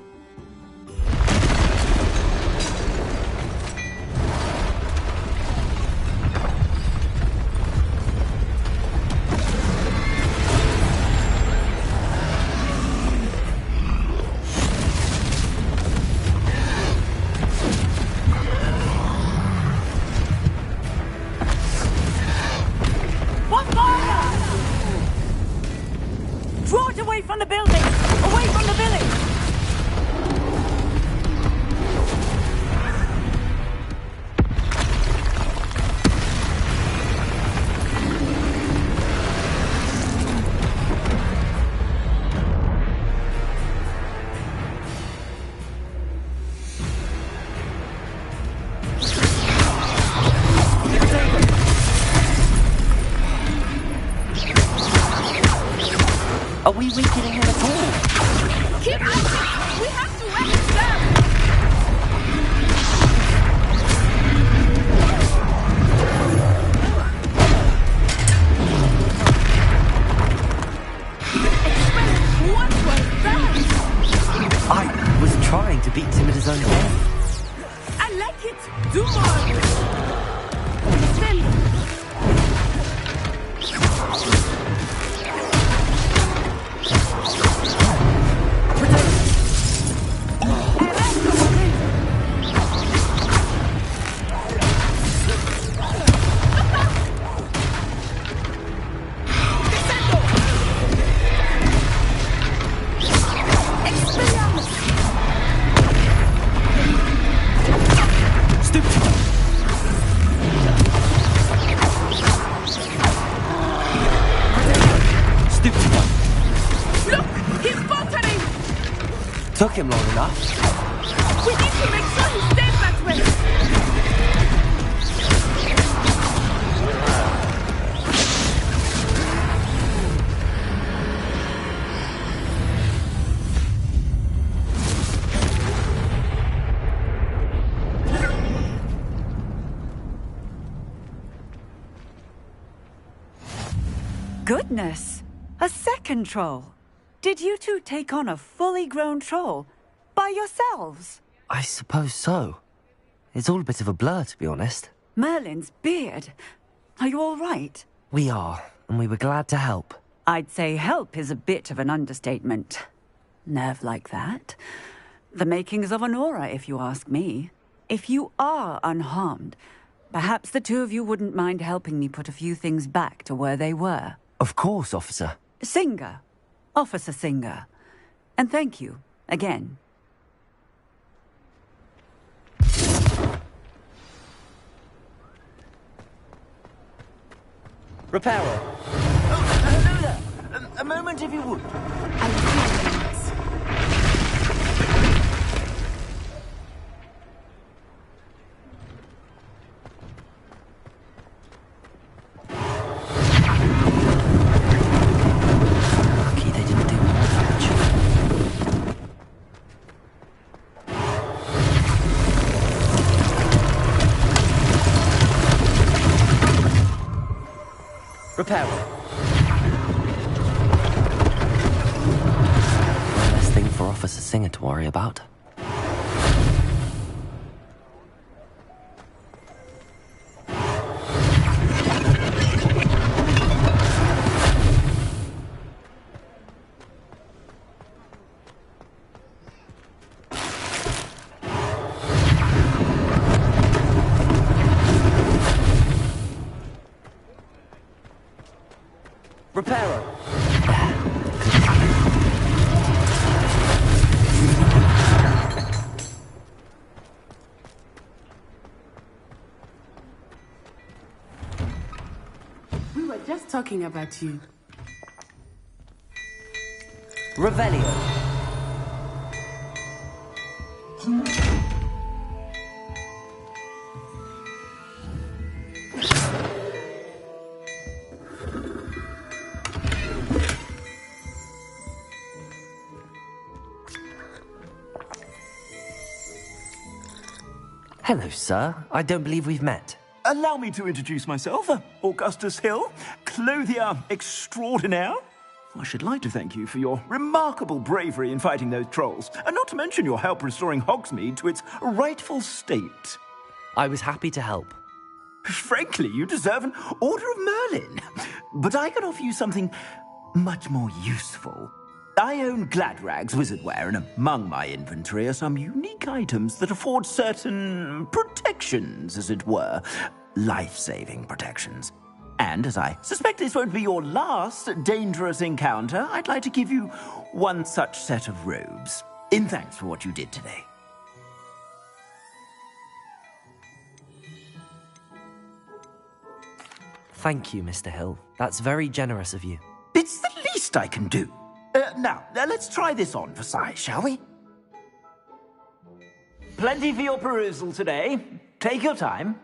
Draw it away from the building! Away from the village! Are we weakening him at all? Keep at it! We have to weapons them! What was that? I was trying to beat him at his own game. I like it! Do more! Send. Took him long enough. We need to make sure he stays that way. Goodness! A second troll! Did you two take on a fully grown troll by yourselves? I suppose so. It's all a bit of a blur, to be honest. Merlin's beard. Are you all right? We are, and we were glad to help. I'd say help is a bit of an understatement. Nerve like that. The makings of an aura, if you ask me. If you are unharmed, perhaps the two of you wouldn't mind helping me put a few things back to where they were. Of course, officer. Singer. Officer Singer. And thank you, again. Repairer. Oh, hello there. A moment, if you would. Lucky they didn't do more damage. Repairer. One less thing for Officer Singer to worry about. Repairer. We were just talking about you. Revelio. Hello, sir. I don't believe we've met. Allow me to introduce myself, Augustus Hill, clothier extraordinaire. I should like to thank you for your remarkable bravery in fighting those trolls, and not to mention your help restoring Hogsmeade to its rightful state. I was happy to help. Frankly, you deserve an Order of Merlin. But I can offer you something much more useful. I own Gladrag's wizardware, and among my inventory are some unique items that afford certain protections, as it were. Life-saving protections. And as I suspect this won't be your last dangerous encounter, I'd like to give you one such set of robes, in thanks for what you did today. Thank you, Mr. Hill. That's very generous of you. It's the least I can do. Now, let's try this on for size, shall we? Plenty for your perusal today. Take your time.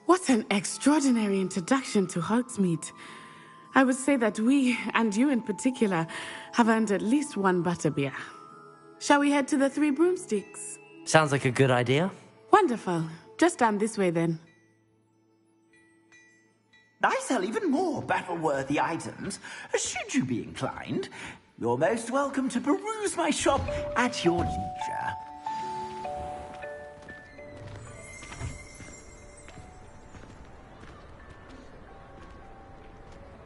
What an extraordinary introduction to Hogsmeade. I would say that we, and you in particular, have earned at least one butterbeer. Shall we head to the Three Broomsticks? Sounds like a good idea. Wonderful. Just down this way then. I sell even more battle-worthy items. Should you be inclined, you're most welcome to peruse my shop at your leisure.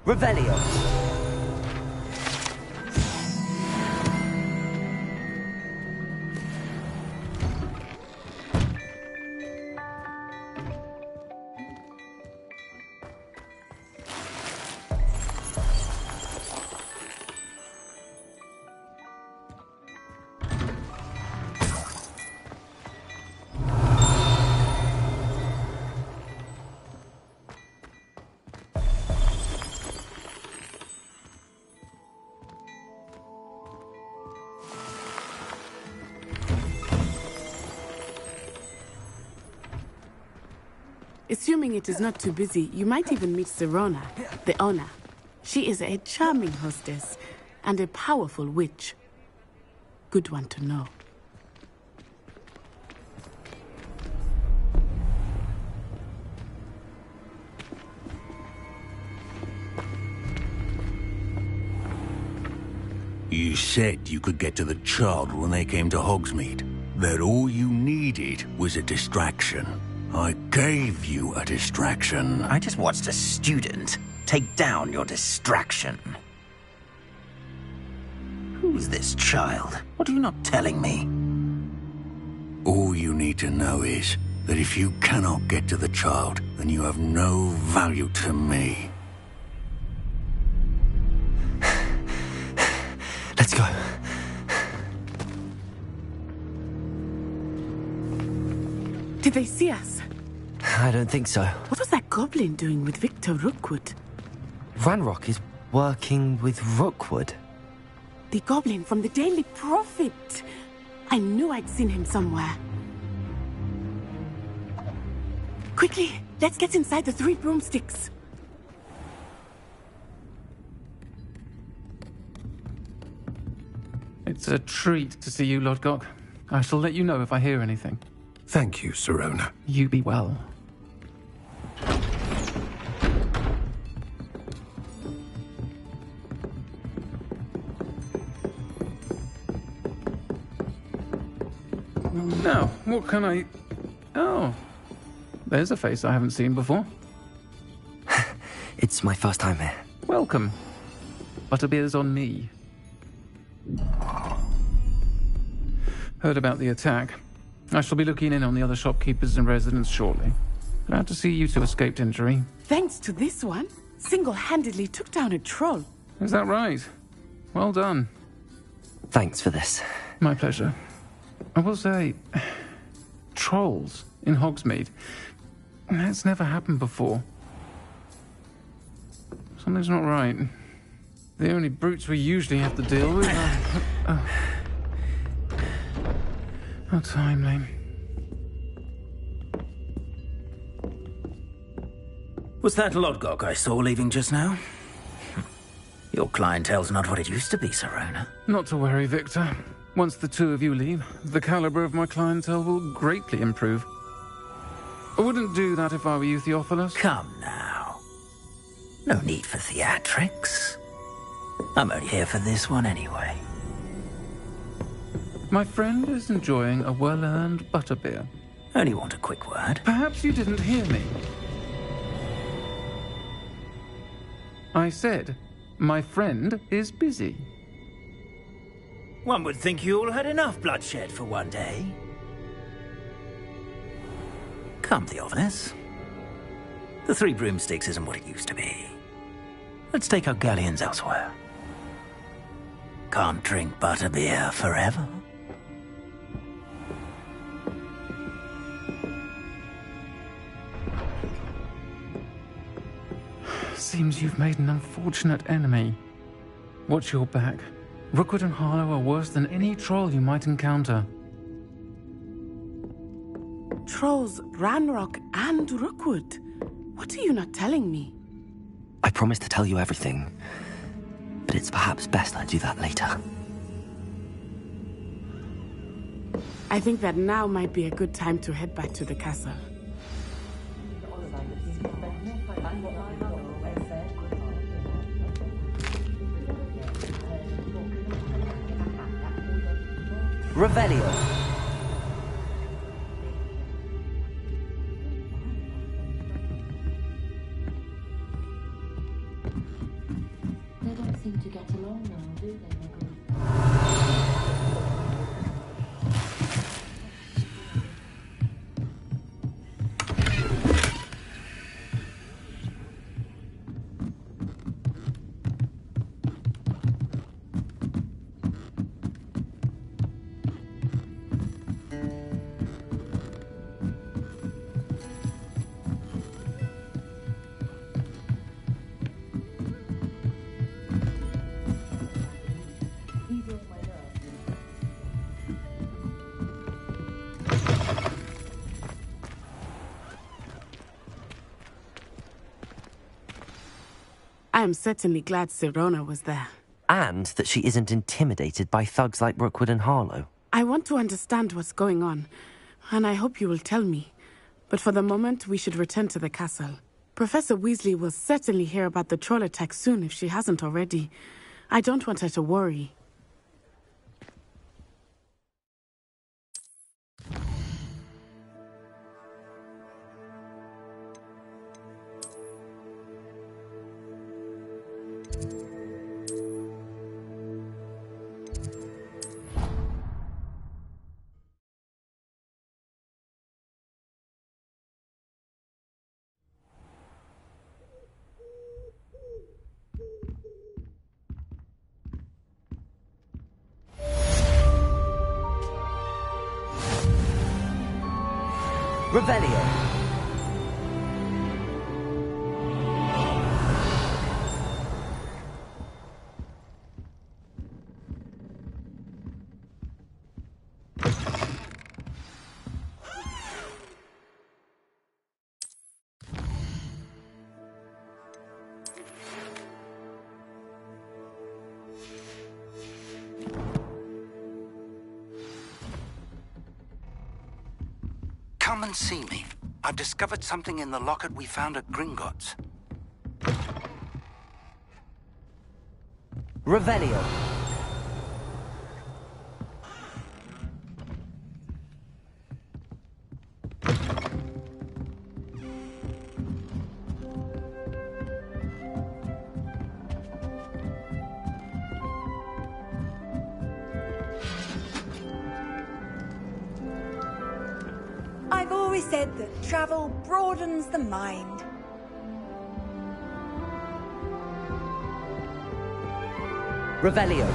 Revelio. Assuming it is not too busy, you might even meet Sirona, the owner. She is a charming hostess and a powerful witch. Good one to know. You said you could get to the child when they came to Hogsmeade. That all you needed was a distraction. I gave you a distraction. I just watched a student take down your distraction. Who's this child? What are you not telling me? All you need to know is that if you cannot get to the child, then you have no value to me. Let's go. Did they see us? I don't think so. What was that goblin doing with Victor Rookwood? Ranrock is working with Rookwood. The goblin from the Daily Prophet. I knew I'd seen him somewhere. Quickly, let's get inside the Three Broomsticks. It's a treat to see you, Lodgok. I shall let you know if I hear anything. Thank you, Sirona. You be well. Now, what can I... Oh, there's a face I haven't seen before. It's my first time here. Welcome. Butterbeer's on me. Heard about the attack. I shall be looking in on the other shopkeepers and residents shortly. Glad to see you two escaped injury. Thanks to this one, single-handedly took down a troll. Is that right? Well done. Thanks for this. My pleasure. I will say, trolls in Hogsmeade. That's never happened before. Something's not right. The only brutes we usually have to deal with are... How timely. Was that Lodgok I saw leaving just now? Your clientele's not what it used to be, Sirona. Not to worry, Victor. Once the two of you leave, the caliber of my clientele will greatly improve. I wouldn't do that if I were you, Theophilus. Come now. No need for theatrics. I'm only here for this one anyway. My friend is enjoying a well-earned butterbeer. Only want a quick word. Perhaps you didn't hear me. I said, my friend is busy. One would think you all had enough bloodshed for one day. Come, Theophilus. The Three Broomsticks isn't what it used to be. Let's take our galleons elsewhere. Can't drink butterbeer forever. Seems you've made an unfortunate enemy. Watch your back. Rookwood and Harlow are worse than any troll you might encounter. Trolls, Ranrock, and Rookwood. What are you not telling me? I promised to tell you everything, but it's perhaps best I do that later. I think that now might be a good time to head back to the castle. Revelio. They don't seem to get along now, do they, Nicholas? I am certainly glad Sirona was there. And that she isn't intimidated by thugs like Rookwood and Harlow. I want to understand what's going on, and I hope you will tell me. But for the moment, we should return to the castle. Professor Weasley will certainly hear about the troll attack soon if she hasn't already. I don't want her to worry. Revelio. Come and see me. I've discovered something in the locket we found at Gringotts. Revelio. I've always said that travel broadens the mind. Revelio.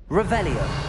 Revelio.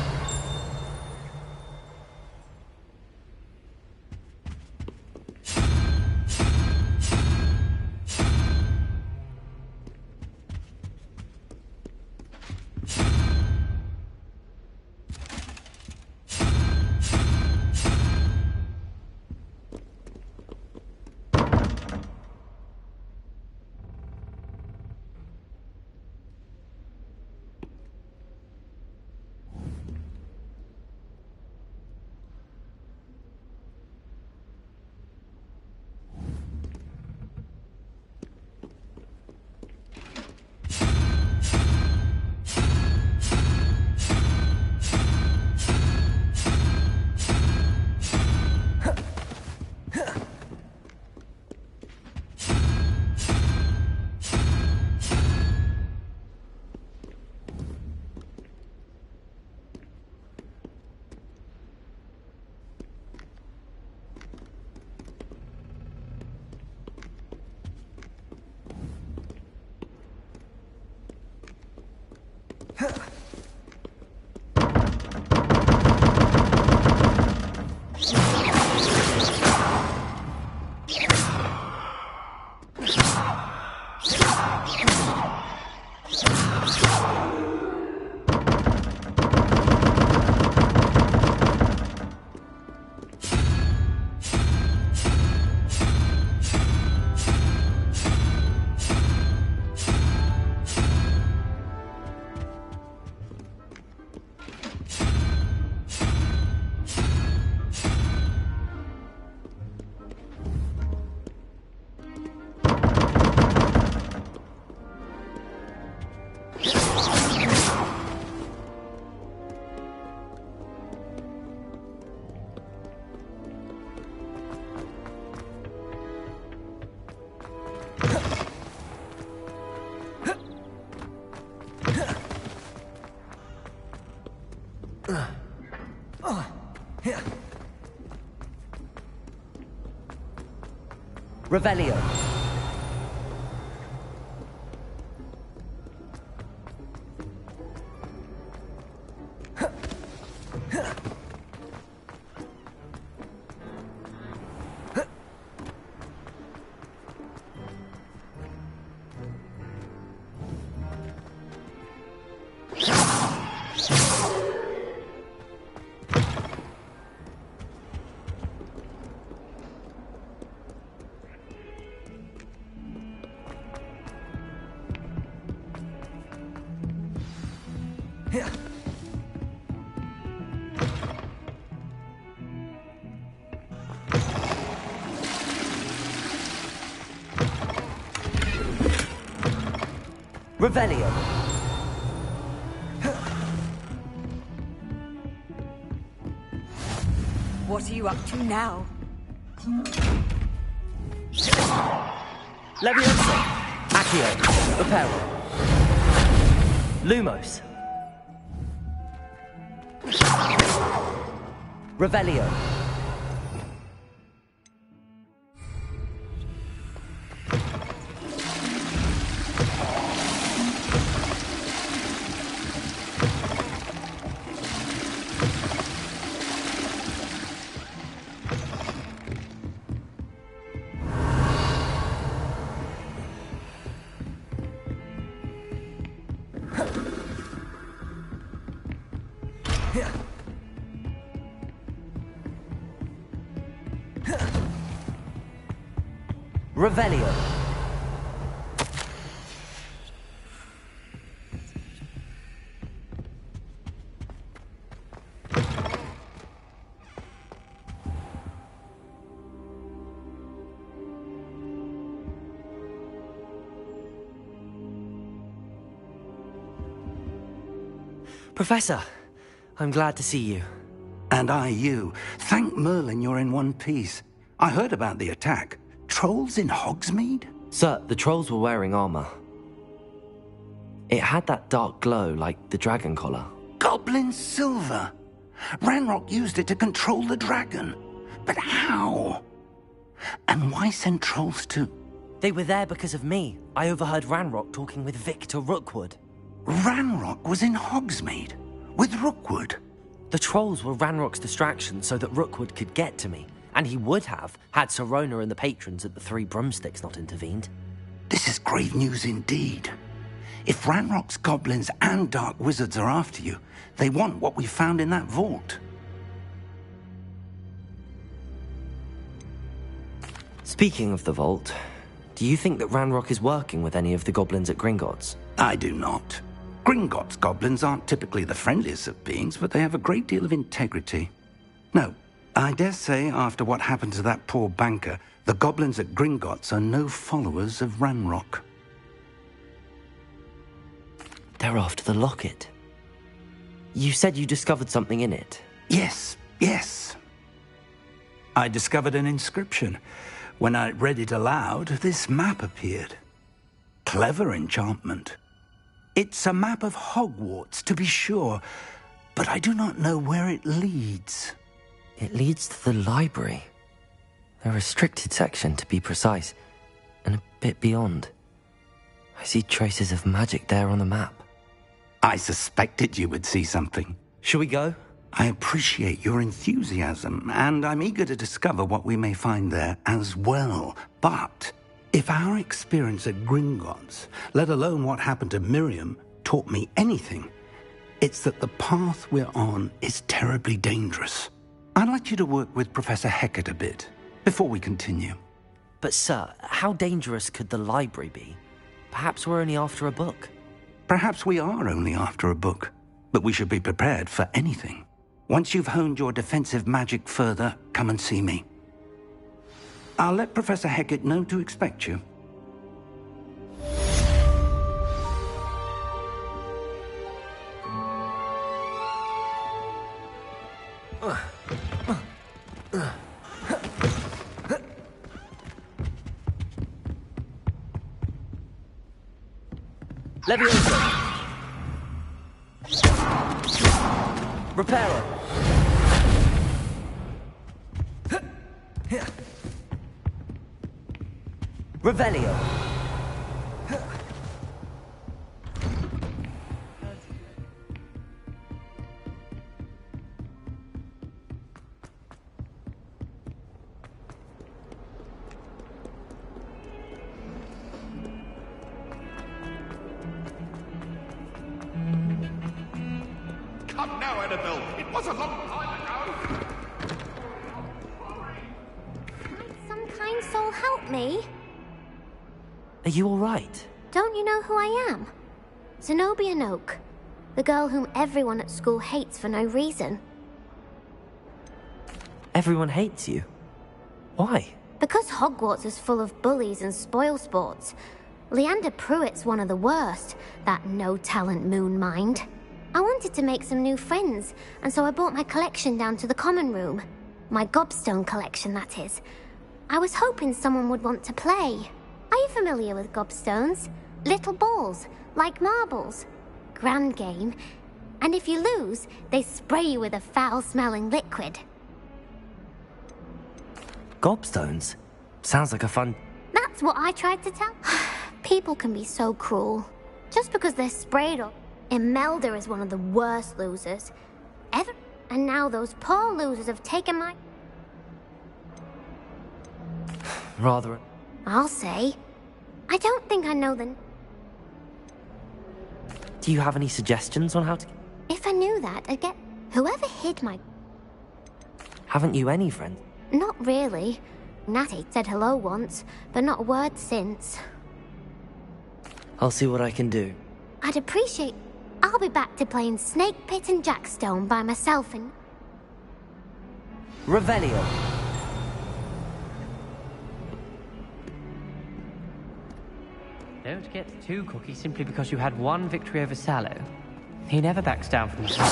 Revelio. Revelio. What are you up to now? Leviosa. Accio. Reparo. Lumos. Revelio. Revelio. Professor, I'm glad to see you. And I you. Thank Merlin you're in one piece. I heard about the attack. Trolls in Hogsmeade? Sir, the trolls were wearing armor. It had that dark glow like the dragon collar. Goblin silver! Ranrock used it to control the dragon. But how? And why send trolls to... They were there because of me. I overheard Ranrock talking with Victor Rookwood. Ranrock was in Hogsmeade? With Rookwood? The trolls were Ranrock's distraction so that Rookwood could get to me. And he would have, had Sirona and the patrons at the Three Broomsticks not intervened. This is grave news indeed. If Ranrock's goblins and dark wizards are after you, they want what we found in that vault. Speaking of the vault, do you think that Ranrock is working with any of the goblins at Gringotts? I do not. Gringotts goblins aren't typically the friendliest of beings, but they have a great deal of integrity. No, I dare say after what happened to that poor banker, the goblins at Gringotts are no followers of Ranrock. They're after the locket. You said you discovered something in it. Yes. I discovered an inscription. When I read it aloud, this map appeared. Clever enchantment. It's a map of Hogwarts, to be sure, but I do not know where it leads. It leads to the library. The restricted section, to be precise, and a bit beyond. I see traces of magic there on the map. I suspected you would see something. Shall we go? I appreciate your enthusiasm, and I'm eager to discover what we may find there as well. But if our experience at Gringotts, let alone what happened to Miriam, taught me anything, it's that the path we're on is terribly dangerous. I'd like you to work with Professor Hecat a bit before we continue. But sir, how dangerous could the library be? Perhaps we're only after a book. Perhaps we are only after a book, but we should be prepared for anything. Once you've honed your defensive magic further, come and see me. I'll let Professor Hecat know to expect you. Leviosa. Reparo. Revelio. Come now, Annabelle. It was a long time ago. Some kind soul help me. Are you alright? Don't you know who I am? Zenobia Noak. The girl whom everyone at school hates for no reason. Everyone hates you. Why? Because Hogwarts is full of bullies and spoilsports. Leander Pruitt's one of the worst, that no-talent moon mind. I wanted to make some new friends, and so I brought my collection down to the common room. My gobstone collection, that is. I was hoping someone would want to play. Are you familiar with gobstones? Little balls, like marbles. Grand game. And if you lose, they spray you with a foul-smelling liquid. Gobstones? Sounds like a fun... That's what I tried to tell. People can be so cruel. Just because they're sprayed or... Imelda is one of the worst losers ever. And now those poor losers have taken my... Rather... I'll say. I don't think I know the... Do you have any suggestions on how to... If I knew that, I'd get... Whoever hid my... Haven't you any friends? Not really. Natty said hello once, but not a word since. I'll see what I can do. I'd appreciate... I'll be back to playing Snake Pit and Jackstone by myself and... Revelio. Don't get too cocky simply because you had one victory over Sallow. He never backs down from the top.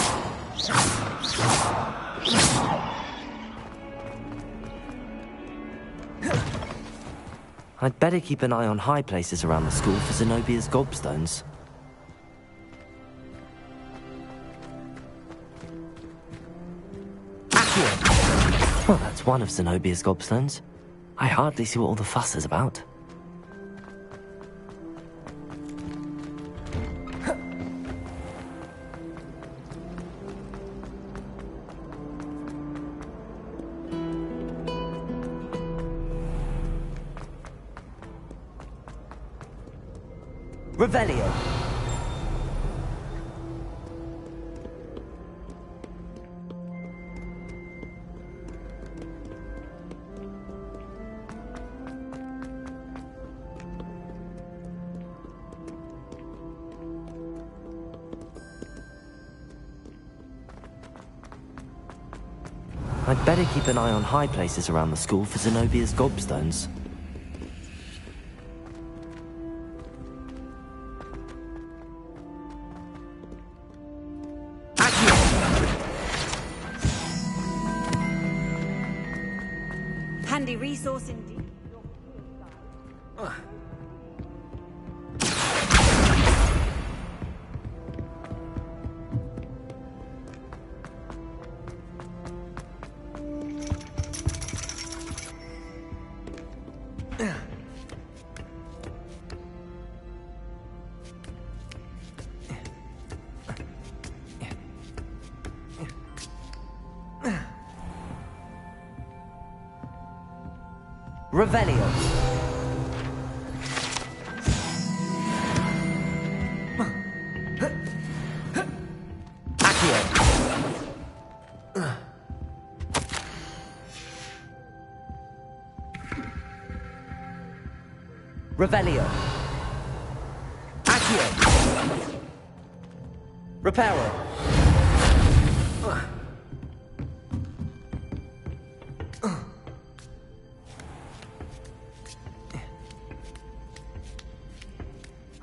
I'd better keep an eye on high places around the school for Zenobia's gobstones. Well, that's one of Zenobia's gobstones. I hardly see what all the fuss is about. Revelio. I'd better keep an eye on high places around the school for Zenobia's gobstones. Handy resource indeed. Revelio. Revelio. Accio. Reparo.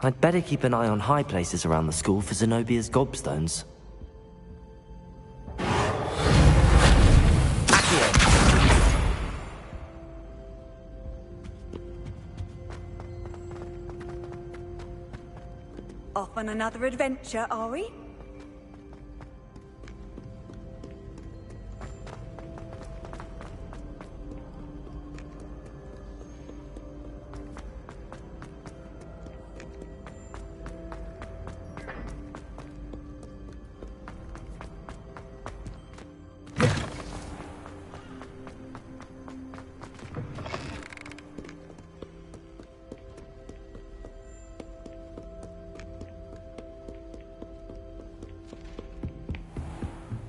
I'd better keep an eye on high places around the school for Zenobia's gobstones. Off on another adventure, are we?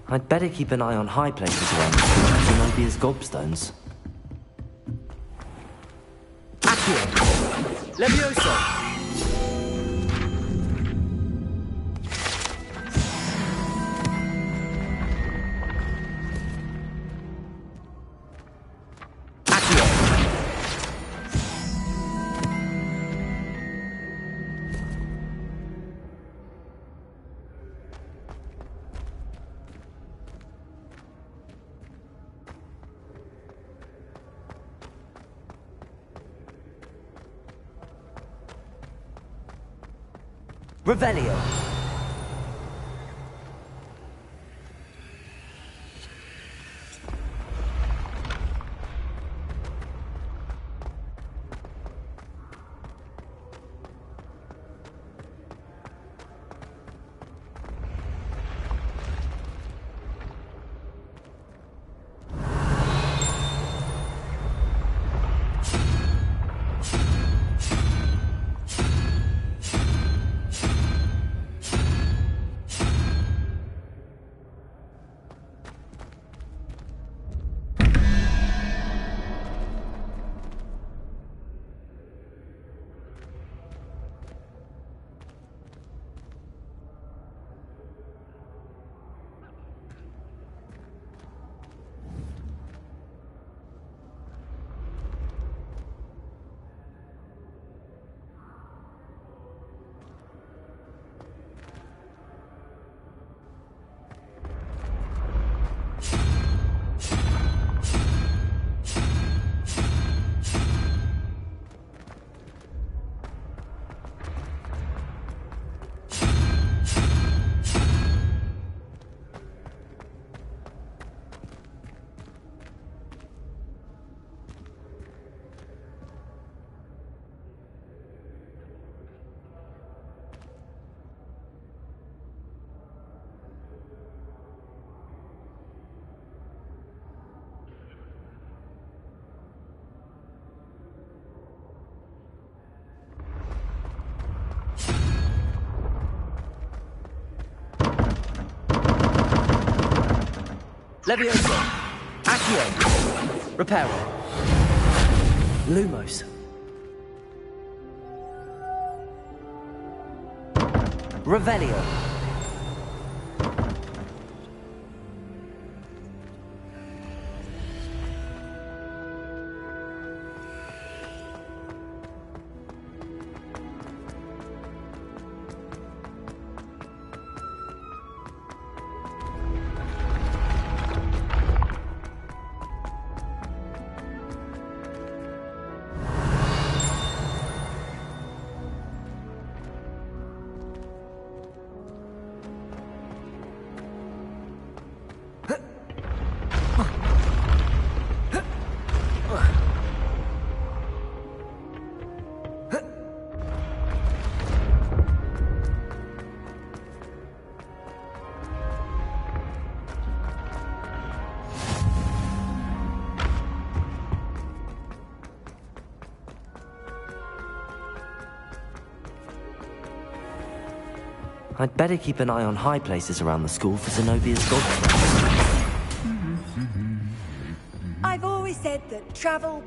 I'd better keep an eye on high places around the school for Zenobia's gobstones. Accio! Levioso! Revelio. Levioso. Accio. Reparo. Lumos. Revelio. I'd better keep an eye on high places around the school for Zenobia's gobstones. I've always said that travel...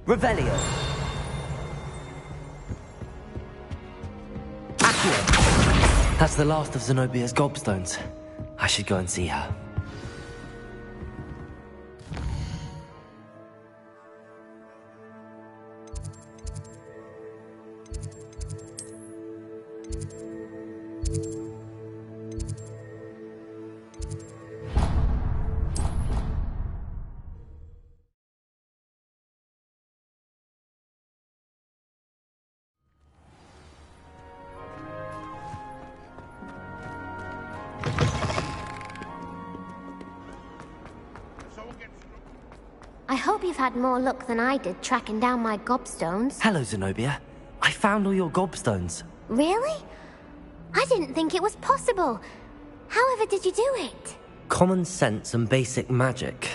Revelio. That's the last of Zenobia's gobstones. I should go and see her. I hope you've had more luck than I did tracking down my gobstones. Hello, Zenobia. I found all your gobstones. Really? I didn't think it was possible. However did you do it? Common sense and basic magic.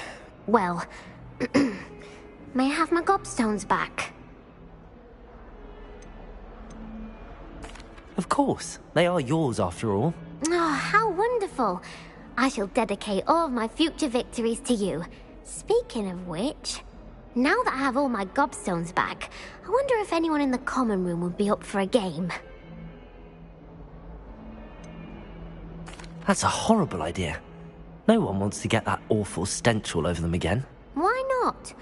Well, may I have my gobstones back? Of course. They are yours after all. Oh, how wonderful. I shall dedicate all of my future victories to you. Speaking of which, now that I have all my gobstones back, I wonder if anyone in the common room would be up for a game. That's a horrible idea. No one wants to get that awful stench all over them again. Why not?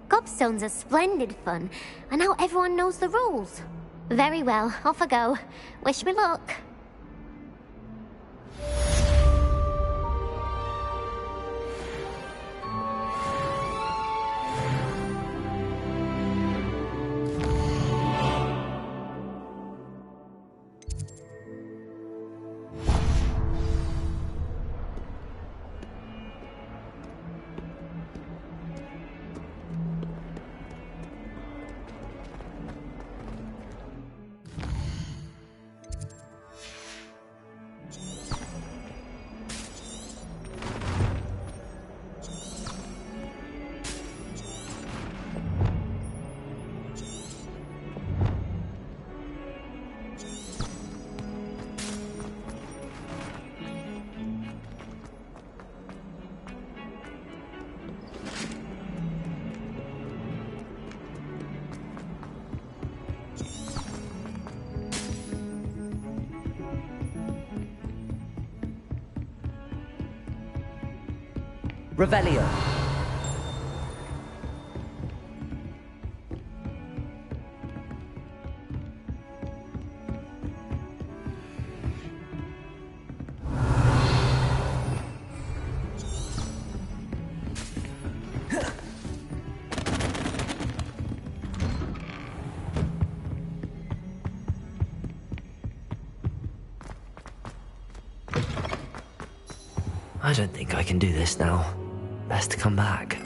Gobstones are splendid fun, and now everyone knows the rules. Very well, off I go. Wish me luck. Revelio. I don't think I can do this now. Best to come back.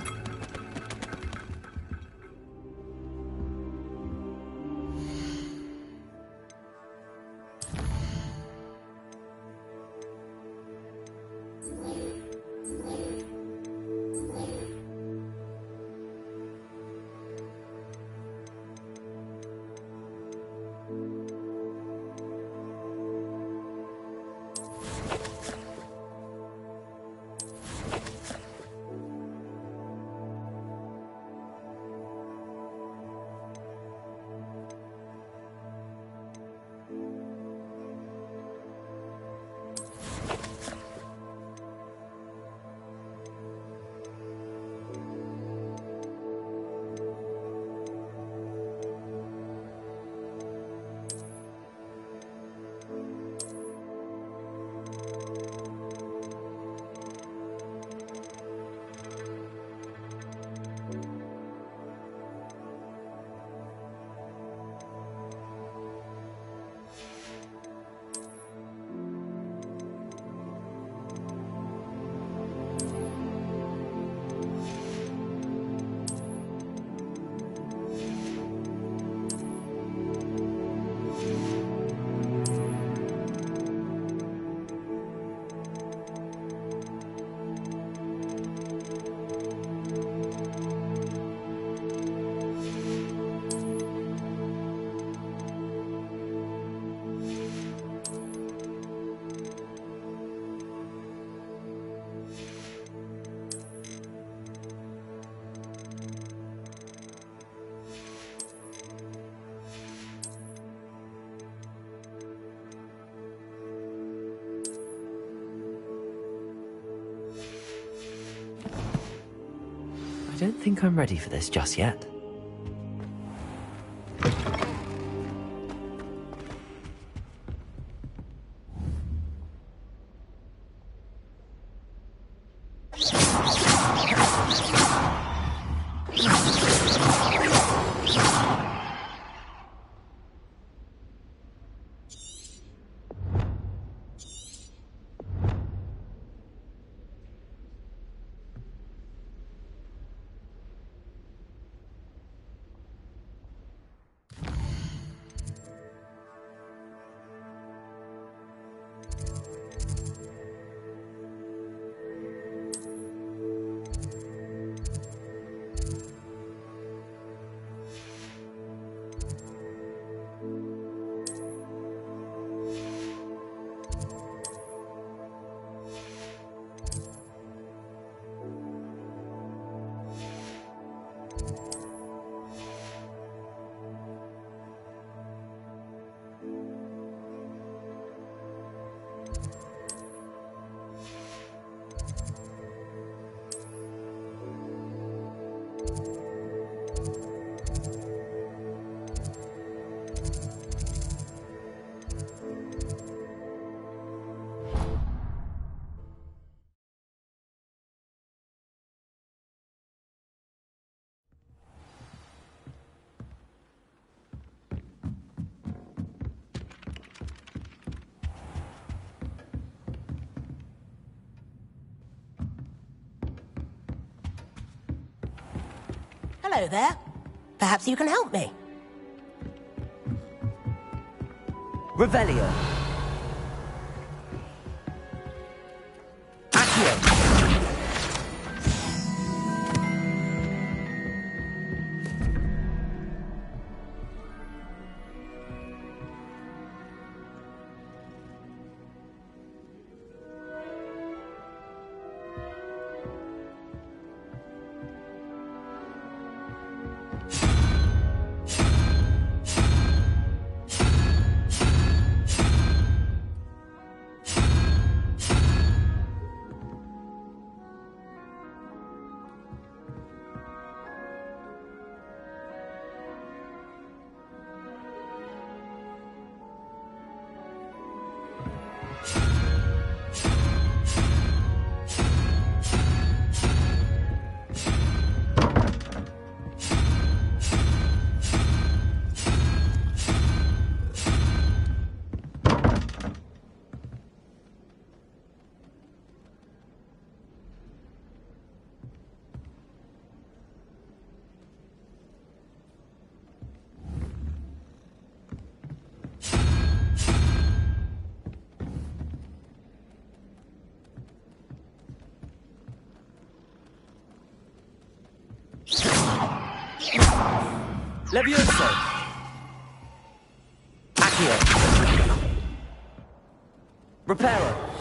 I don't think I'm ready for this just yet. Hello there. Perhaps you can help me. Revelio. Accio. Levioso. Accio. Reparo.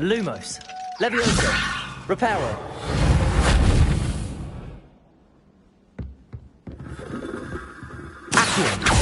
Lumos. Levioso. Reparo. Accio.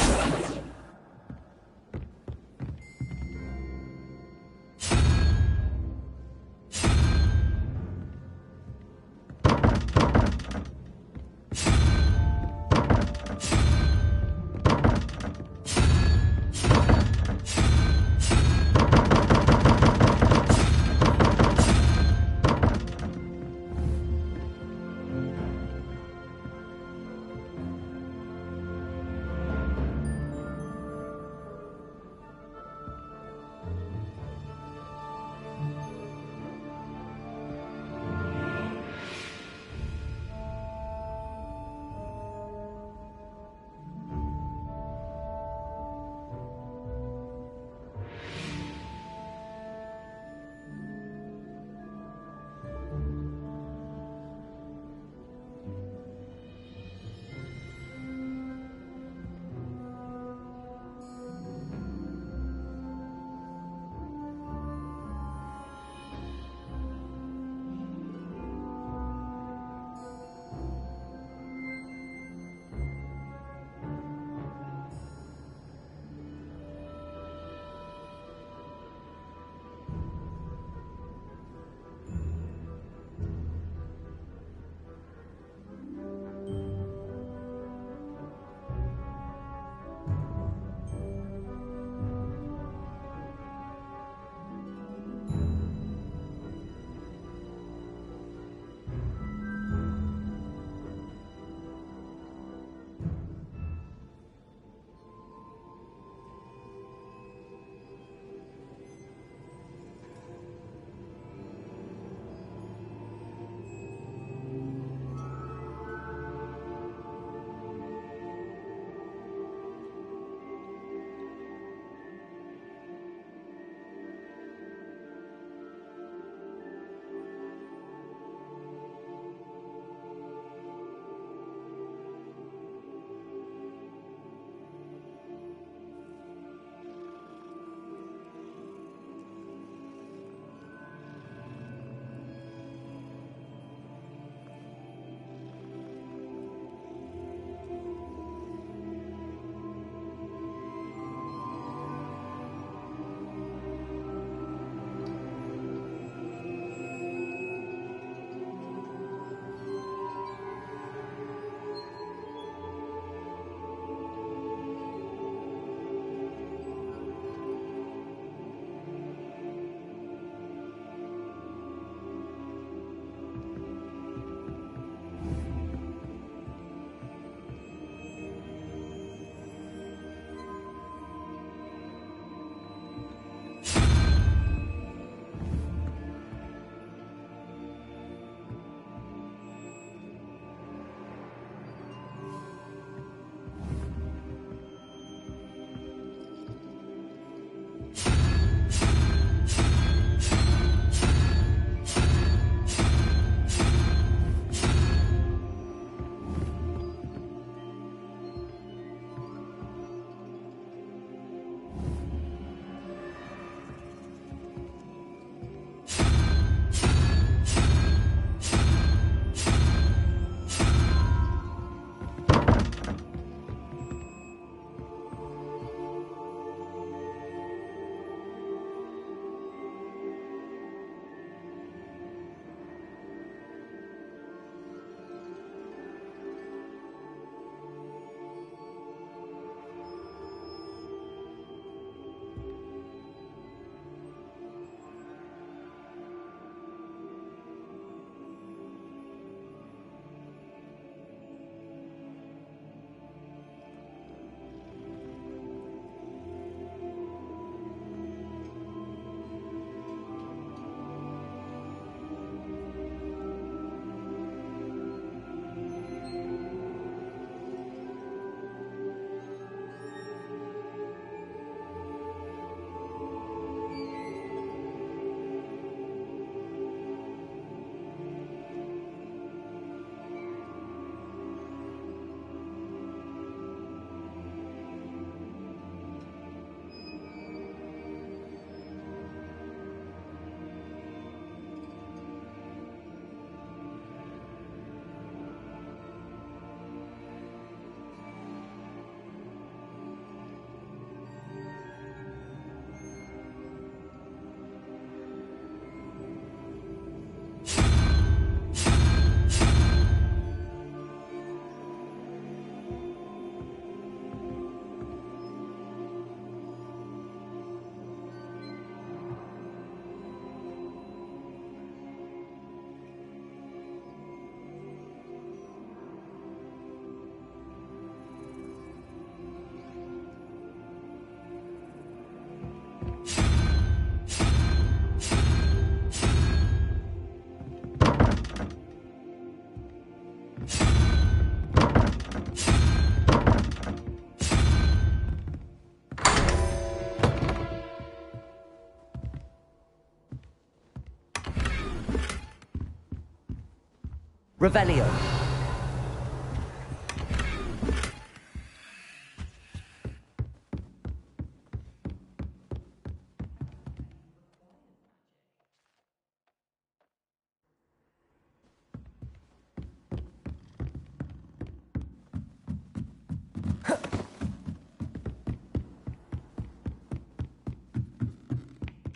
Revelio.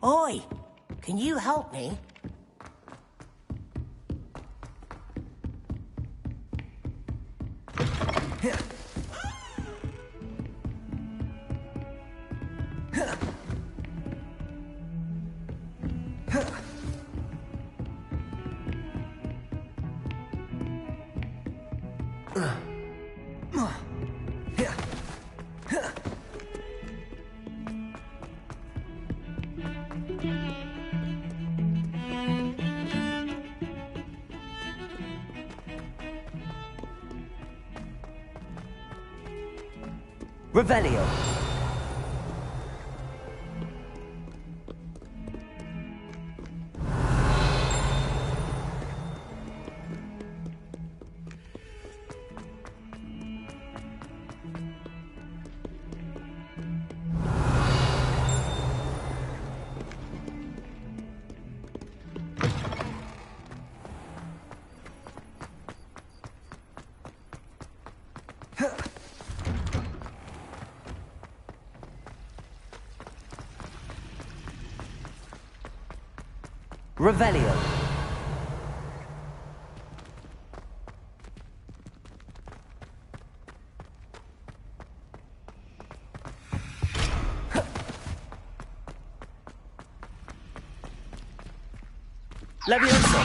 Oi! Can you help me? Revelio. Revelio. Levioso.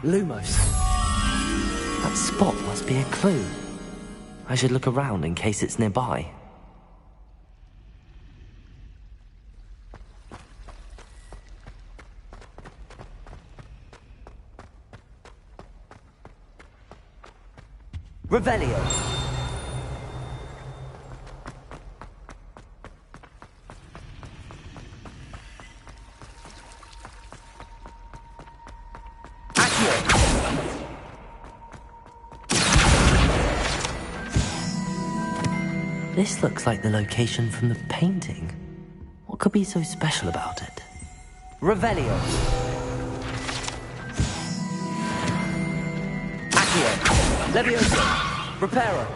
Lumos. That spot must be a clue. I should look around in case it's nearby. Revelio. This looks like the location from the painting. What could be so special about it? Revelio. Accio. Levioso. Reparo.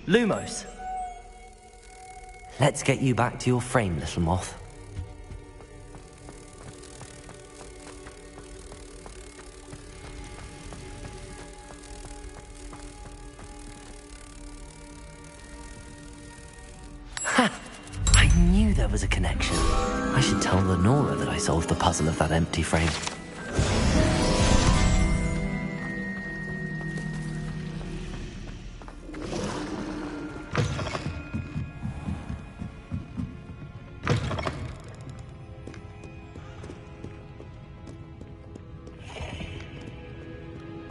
Lumos. Let's get you back to your frame, little moth. I knew there was a connection. I should tell Lenora that I solved the puzzle of that empty frame.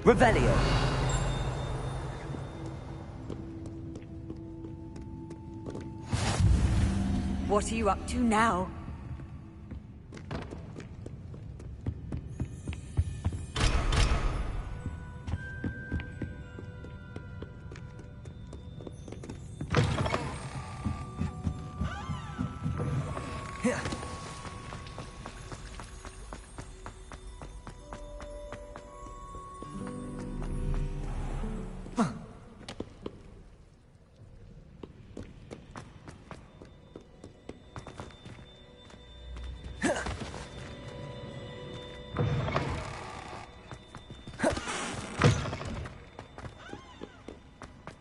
Revelio. What are you up to now?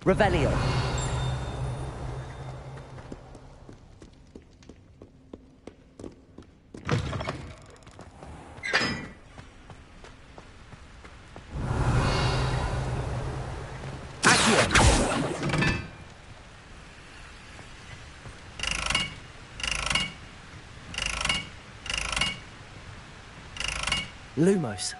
Revelio. Lumos.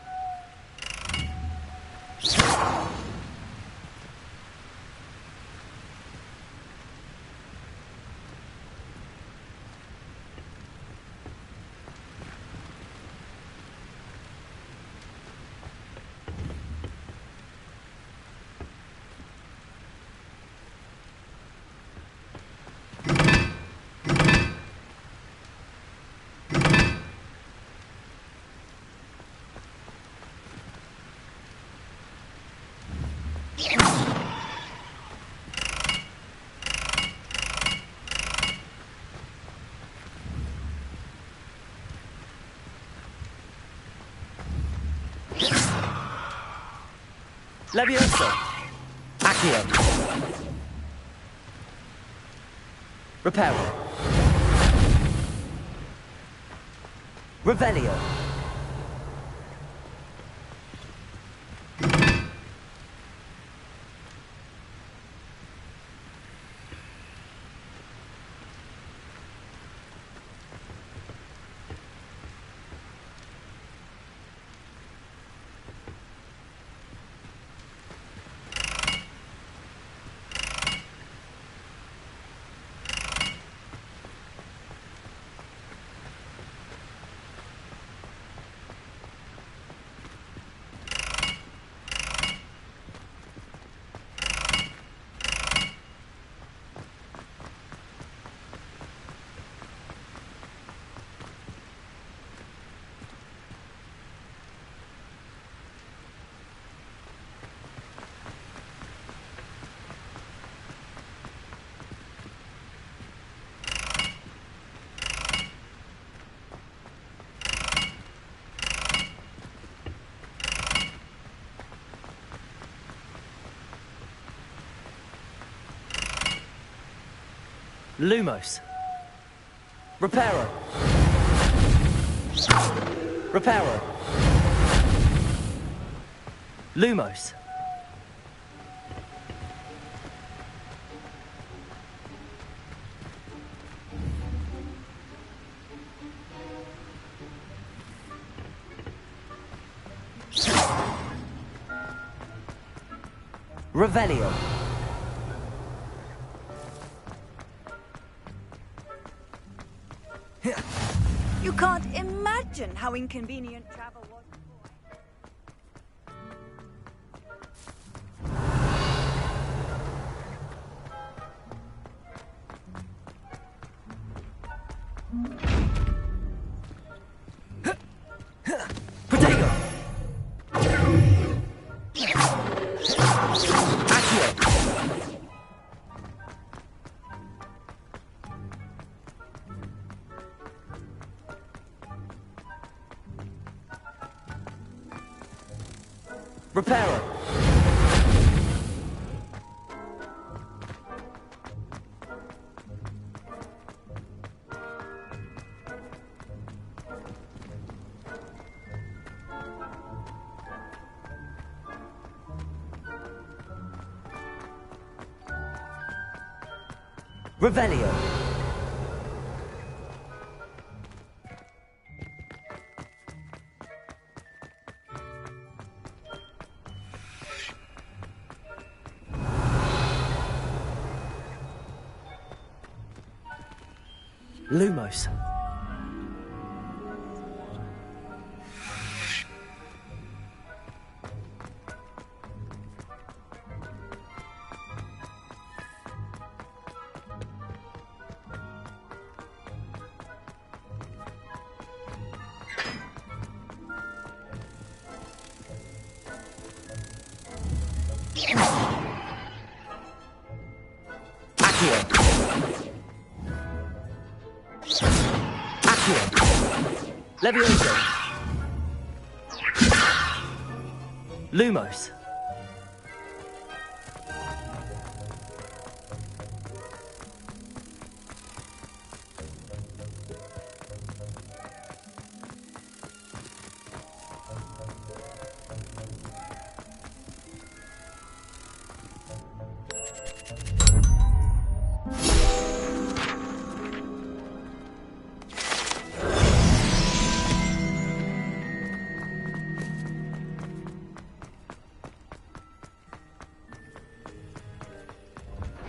Levioso. Accio. Reparo. Revelio. Lumos. Reparo. Reparo. Lumos. Revelio. You can't imagine how inconvenient travel was. Protego. Accio. Reparo. Revelio. Lumos. Levioso. Lumos.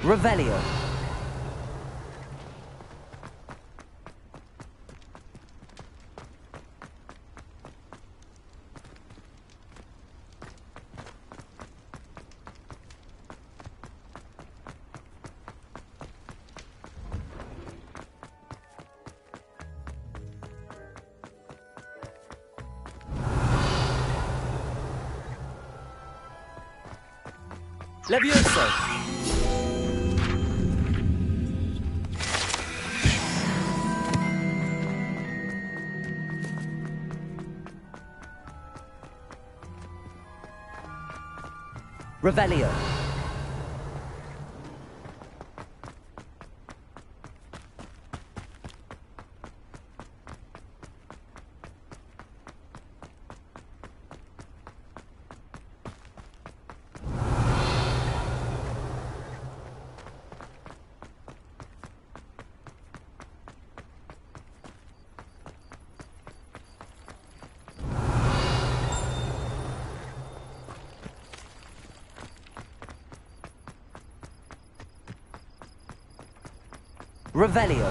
Revelio. Levioso! Revelio. Revelio.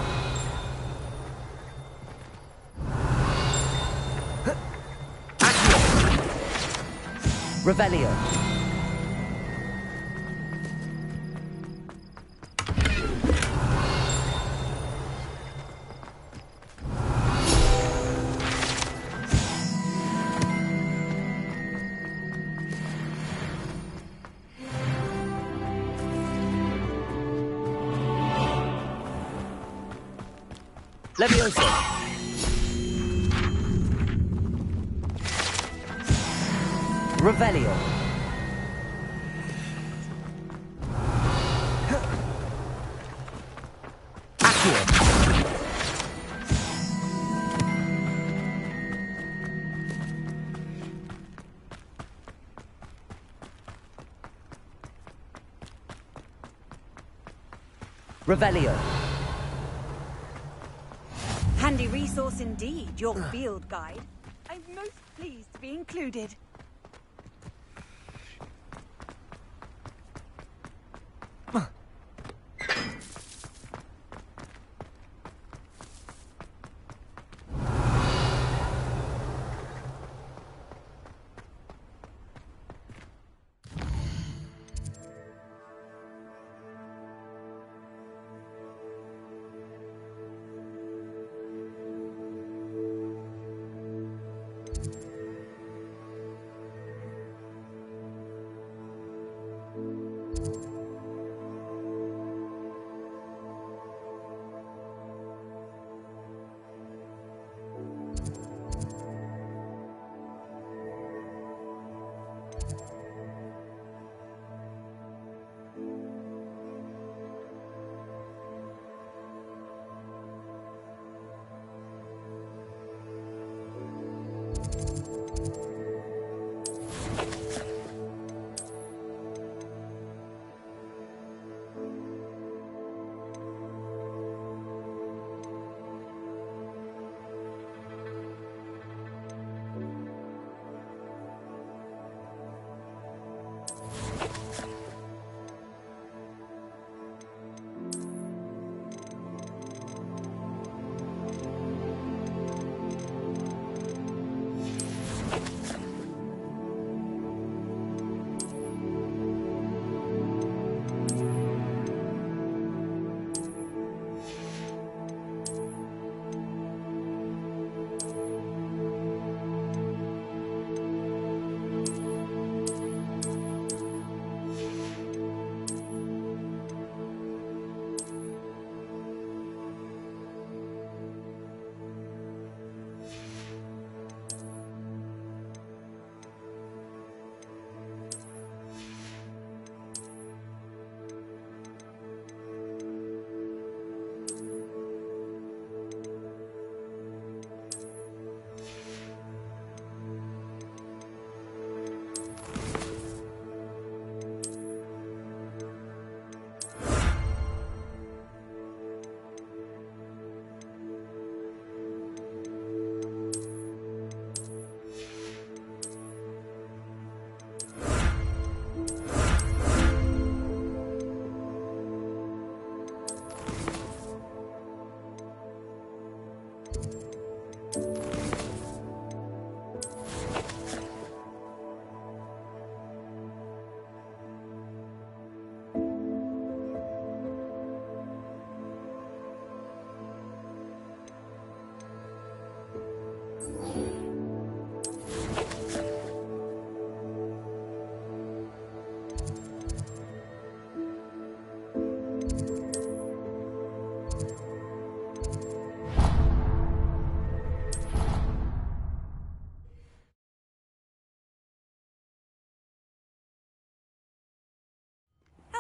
Revelio. Levioso. Revelio. Accio. Revelio. Handy resource indeed, your field guide. I'm most pleased to be included.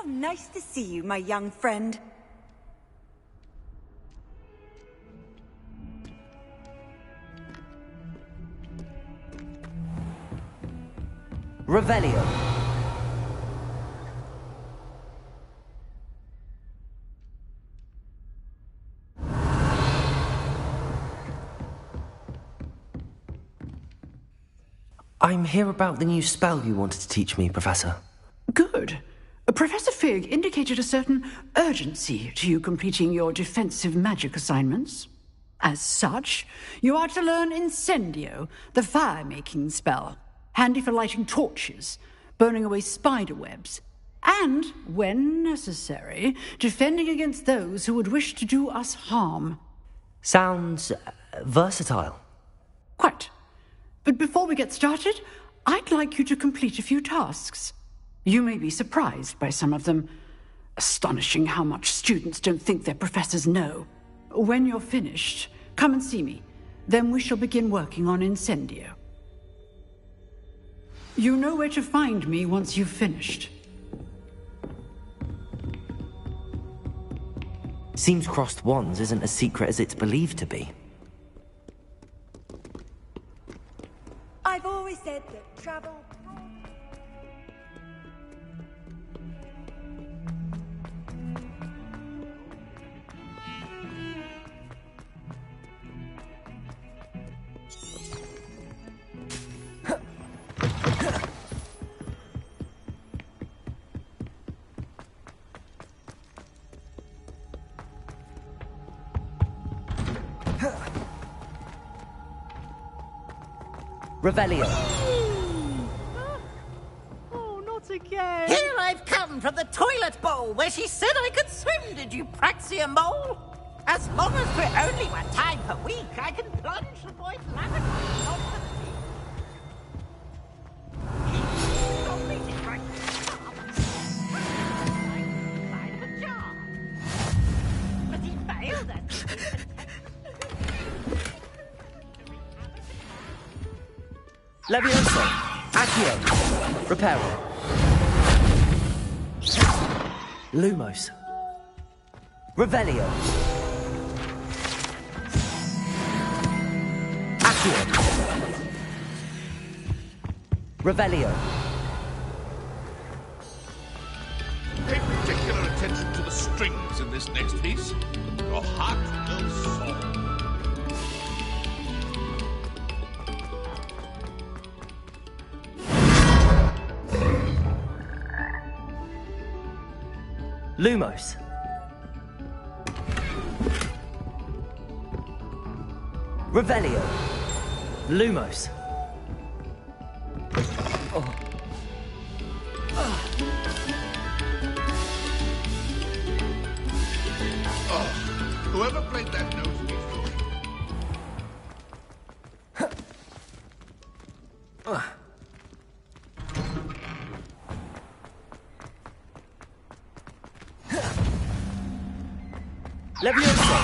nice to see you, my young friend. Revelio. I'm here about the new spell you wanted to teach me, Professor. Good. Professor Fig indicated a certain urgency to you completing your defensive magic assignments. As such, you are to learn Incendio, the fire-making spell, handy for lighting torches, burning away spider webs, and, when necessary, defending against those who would wish to do us harm. Sounds versatile. Quite. But before we get started, I'd like you to complete a few tasks. You may be surprised by some of them. Astonishing how much students don't think their professors know. When you're finished, come and see me. Then we shall begin working on Incendio. You know where to find me once you've finished. Seems crossed wands isn't as secret as it's believed to be. I've always said that travel... Revelio. Oh, not again. Here I've come from the toilet bowl where she said I could swim, did you praxia mole? As long as we're only 1 time per week, I can plunge the boy's lavatory onto the But he failed us. Levioso. Accio. Reparo. Lumos. Revelio. Accio. Revelio. Pay particular attention to the strings in this next piece. Your heart will soar. Lumos. Revelio. Lumos. Whoever played that note needs to... Levioso.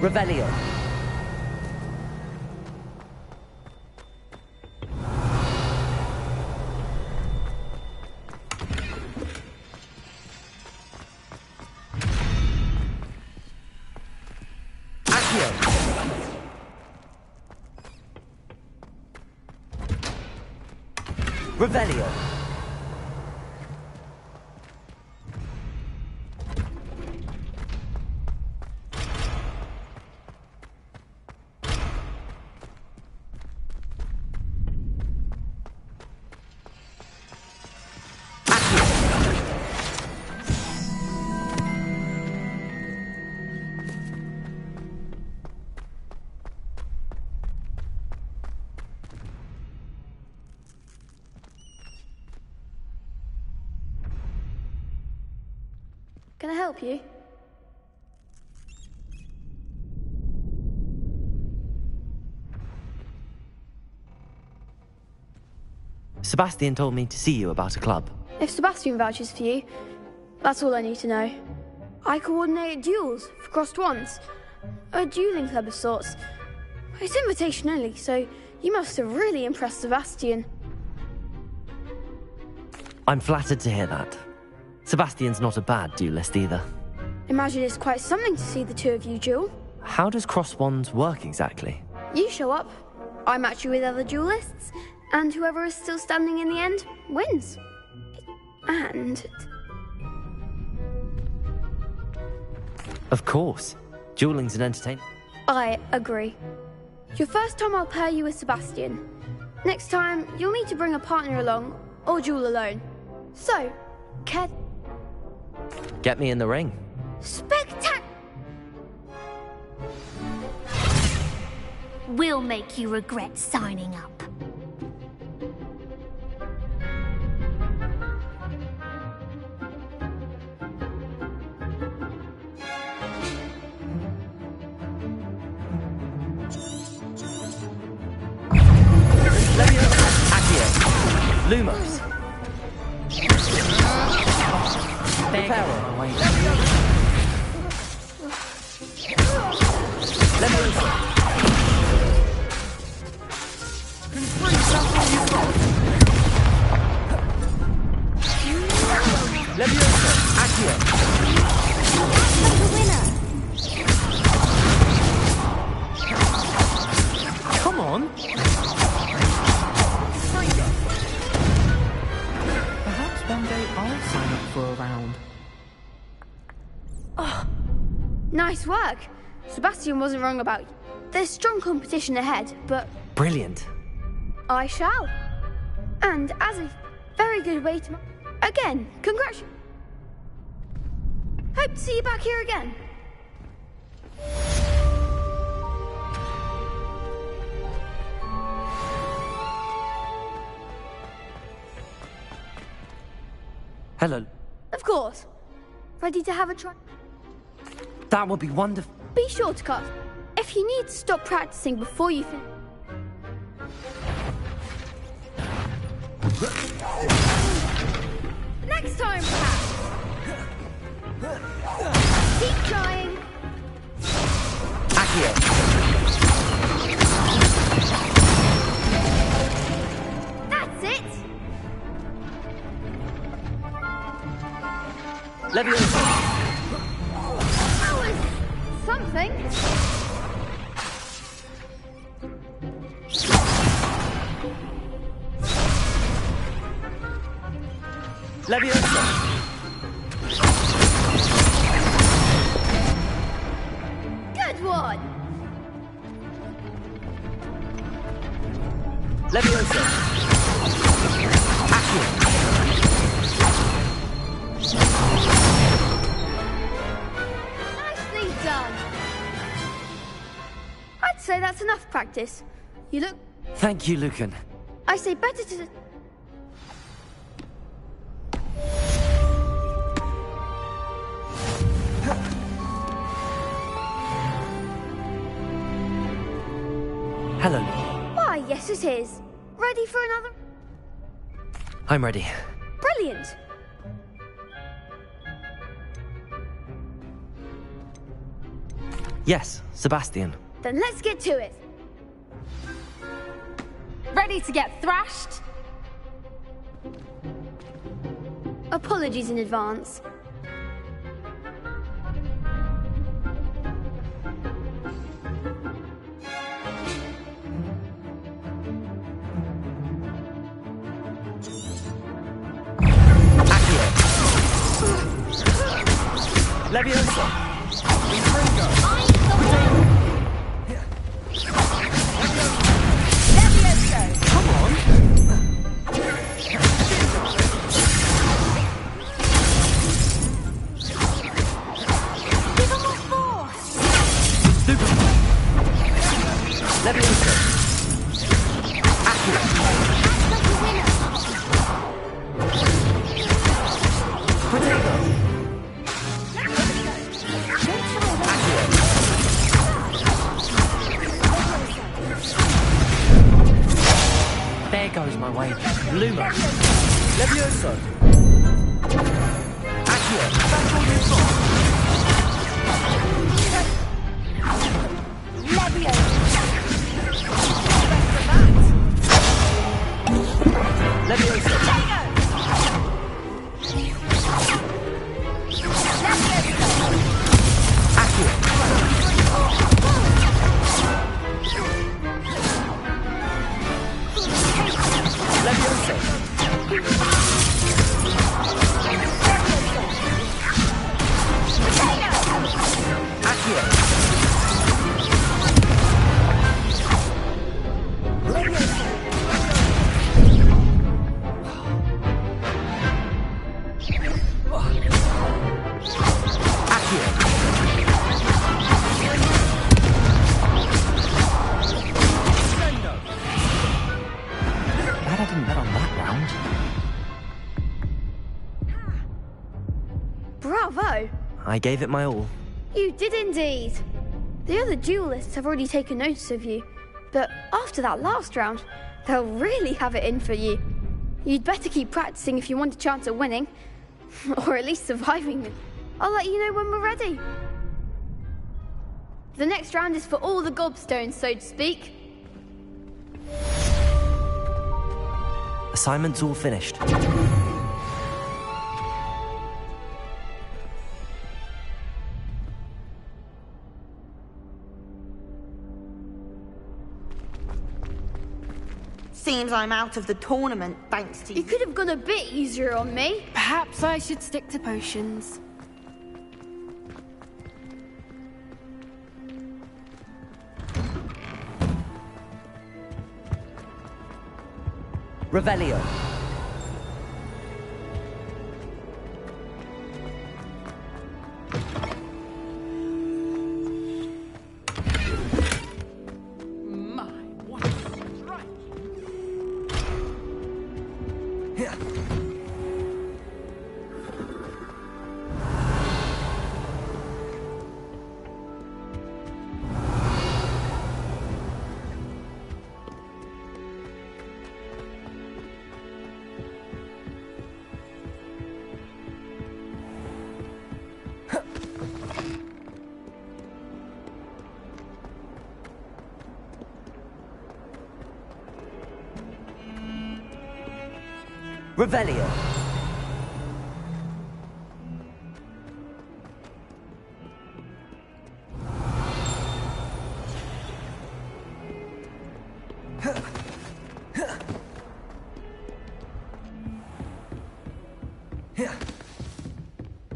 Revelio. Accio. Revelio. Can I help you? Sebastian told me to see you about a club. If Sebastian vouches for you, that's all I need to know. I coordinate duels for crossed wands. A dueling club of sorts. It's invitation only, so You must have really impressed Sebastian. I'm flattered to hear that. Sebastian's not a bad duelist either. Imagine it's quite something to see the two of you duel. How does cross wands work exactly? You show up, I match you with other duelists, and whoever is still standing in the end wins. And... Of course. Dueling's an entertainment. I agree. Your first time I'll pair you with Sebastian. Next time, you'll need to bring a partner along, or duel alone. So, Get me in the ring. Spectac... We'll make you regret signing up. Lumos. Come on. Perhaps one day I'll sign up for a round. Oh, nice work. Sebastian wasn't wrong about you. There's strong competition ahead, but Brilliant. I shall. And as a very good way to... Again, congratulations. Hope to see you back here again. Hello. Of course. Ready to have a try? That would be wonderful. Be sure to cut. If you need to stop practicing before you finish. Next time, perhaps. Keep trying. Accio. That's it. Leviosa. That was something. Leviosa. Good one. Leviosa. Accio. Nicely done. I'd say that's enough practice. You look... Thank you, Lucan. I say better to... Hello. Why, yes it is. Ready for another? I'm ready. Brilliant. Yes, Sebastian. Then let's get to it. Ready to get thrashed? Apologies in advance. Leviosa. Come on. Give them more force. Leviosa. Accio. Potato. There goes my way. Luma. Levioso. Accio. That's all you've got. Leviosa. Glad I didn't bet on that round. Bravo! I gave it my all. You did indeed. The other duelists have already taken notice of you, but after that last round, they'll really have it in for you. You'd better keep practicing if you want a chance at winning, or at least surviving. I'll let you know when we're ready. The next round is for all the gobstones, so to speak. Assignment's all finished. Seems I'm out of the tournament, thanks to you. You could have gone a bit easier on me. Perhaps I should stick to potions. Revelio. Revelio.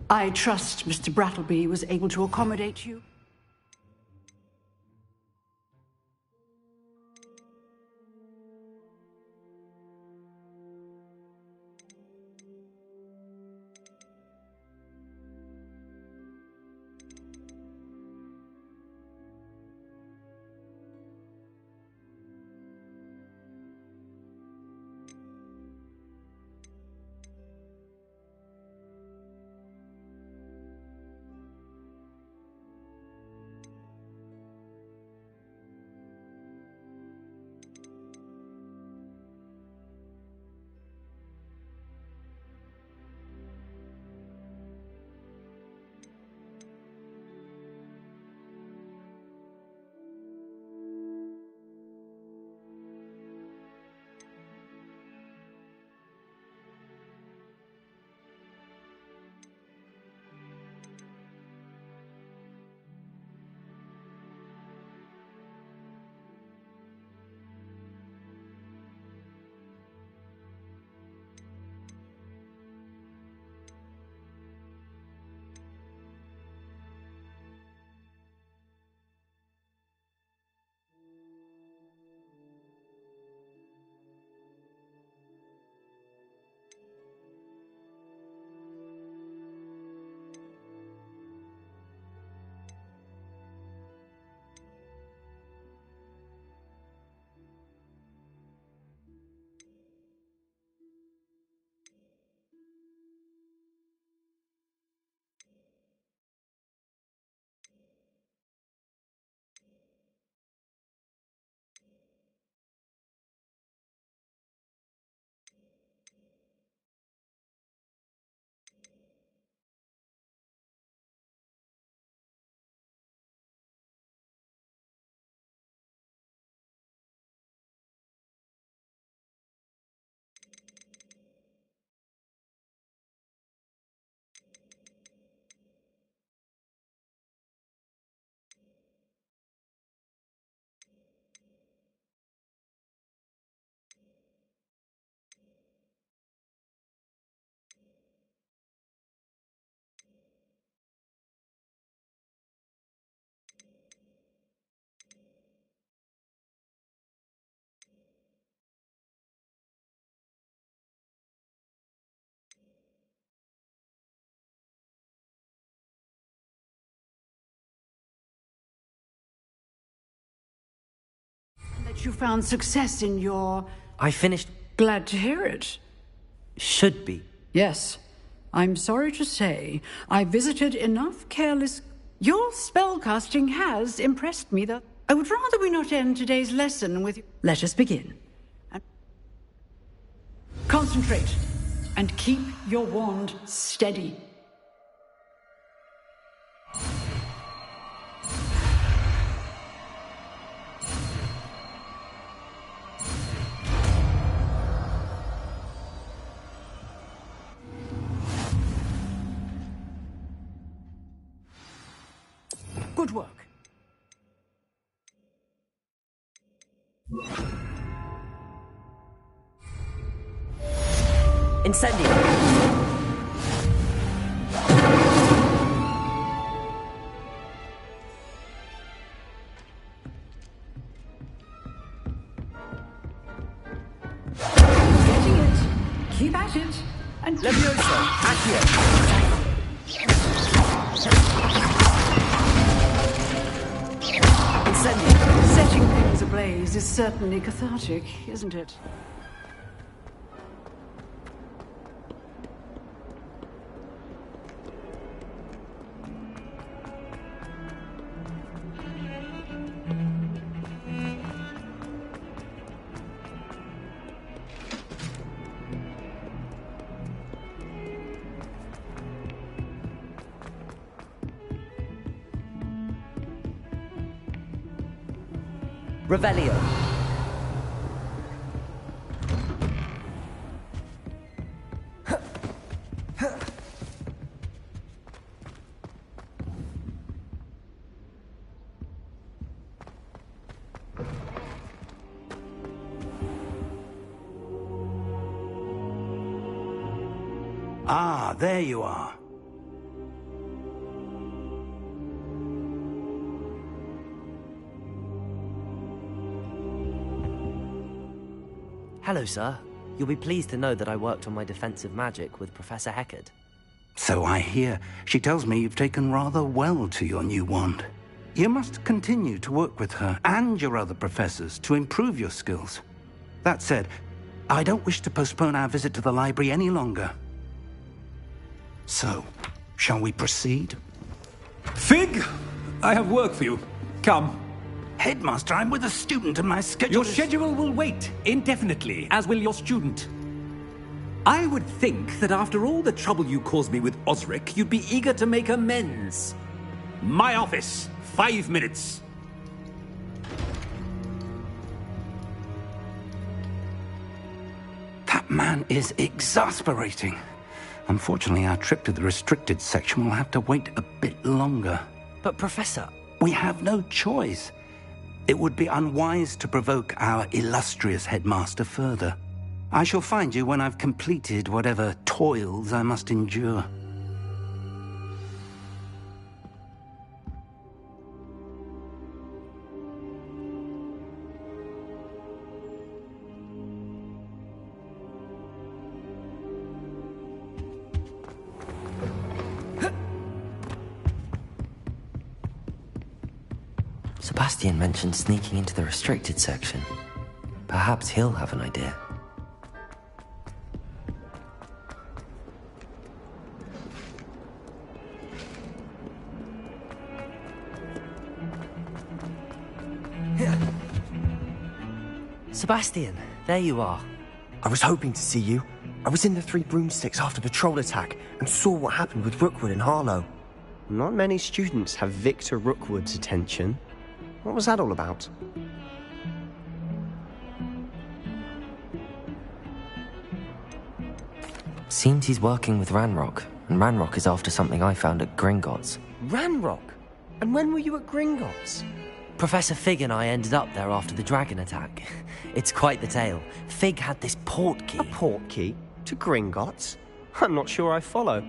I trust Mr. Brattleby was able to accommodate you. that you found success in your... I finished... Glad to hear it. Should be. Yes. I'm sorry to say, I visited enough careless... Your spellcasting has impressed me, though. I would rather we not end today's lesson with... Let us begin. Concentrate, and keep your wand steady. Good work. Incendio. Getting it. Keep at it. And Leviosa, Accio. Incendio. Setting things ablaze is certainly cathartic, isn't it? Revelio. Ah, there you are. Hello, sir. You'll be pleased to know that I worked on my defensive magic with Professor Heckard. So I hear. She tells me you've taken rather well to your new wand. You must continue to work with her and your other professors to improve your skills. That said, I don't wish to postpone our visit to the library any longer. So, shall we proceed? Fig! I have work for you. Come. Headmaster, I'm with a student and my schedule Your schedule will wait indefinitely, as will your student. I would think that after all the trouble you caused me with Osric, you'd be eager to make amends. My office, 5 minutes. That man is exasperating. Unfortunately, our trip to the restricted section will have to wait a bit longer. But, Professor... We have no choice. It would be unwise to provoke our illustrious headmaster further. I shall find you when I've completed whatever toils I must endure. Sebastian mentioned sneaking into the restricted section. Perhaps he'll have an idea. Sebastian, there you are. I was hoping to see you. I was in the Three Broomsticks after the troll attack and saw what happened with Rookwood and Harlow. Not many students have Victor Rookwood's attention. What was that all about? Seems he's working with Ranrock, and Ranrock is after something I found at Gringotts. Ranrock? And when were you at Gringotts? Professor Fig and I ended up there after the dragon attack. It's quite the tale. Fig had this port key. A port key? To Gringotts? I'm not sure I follow.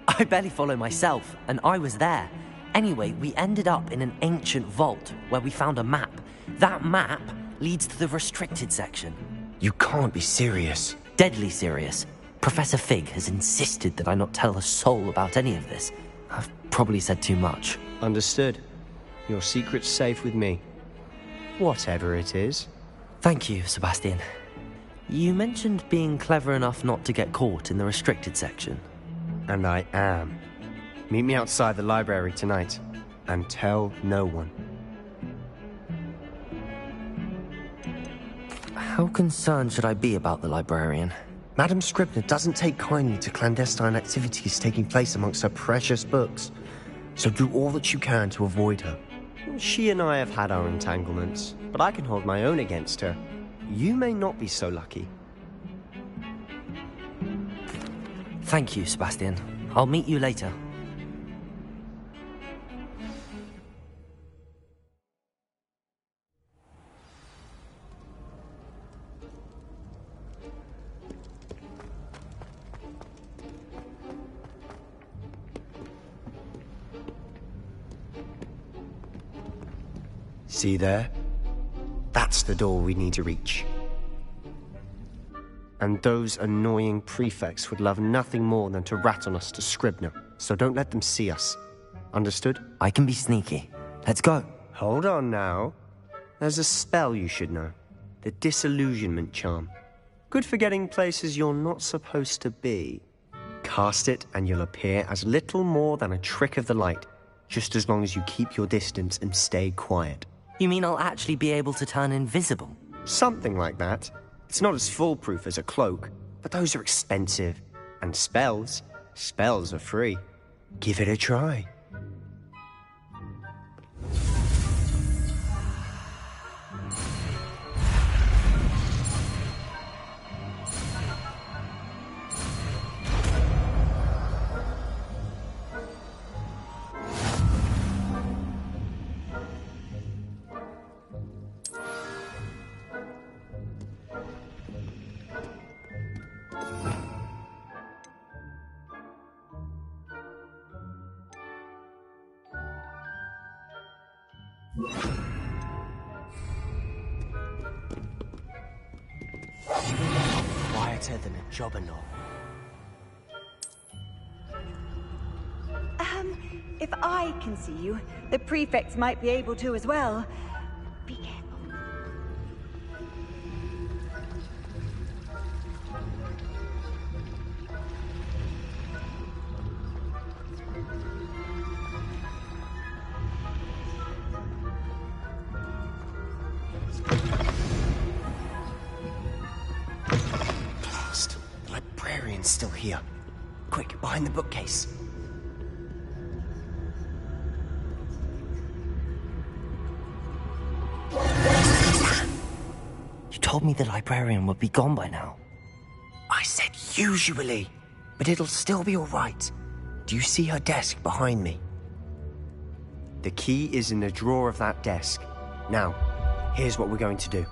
I barely follow myself, and I was there. Anyway, we ended up in an ancient vault where we found a map. That map leads to the restricted section. You can't be serious. Deadly serious. Professor Fig has insisted that I not tell a soul about any of this. I've probably said too much. Understood. Your secret's safe with me. Whatever it is. Thank you, Sebastian. You mentioned being clever enough not to get caught in the restricted section. And I am. Meet me outside the library tonight, and tell no one. How concerned should I be about the librarian? Madame Scribner doesn't take kindly to clandestine activities taking place amongst her precious books, so do all that you can to avoid her. She and I have had our entanglements, but I can hold my own against her. You may not be so lucky. Thank you, Sebastian. I'll meet you later. See there? That's the door we need to reach. And those annoying prefects would love nothing more than to rat on us to Scribner, so don't let them see us. Understood? I can be sneaky. Let's go. Hold on now. There's a spell you should know. The disillusionment charm. Good for getting places you're not supposed to be. Cast it and you'll appear as little more than a trick of the light, just as long as you keep your distance and stay quiet. You mean I'll actually be able to turn invisible? Something like that. It's not as foolproof as a cloak, but those are expensive. And spells are free. Give it a try. Quieter than a jobberknoll. If I can see you, the prefects might be able to as well. Be careful. Blast! The librarian's still here. Quick, behind the bookcase. You told me the librarian would be gone by now. I said usually, but it'll still be all right. Do you see her desk behind me? The key is in the drawer of that desk. Now, here's what we're going to do.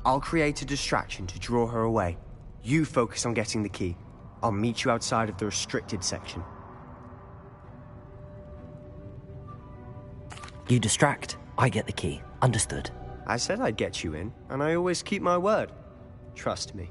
I'll create a distraction to draw her away. You focus on getting the key. I'll meet you outside of the restricted section. You distract, I get the key. Understood. I said I'd get you in, and I always keep my word. Trust me.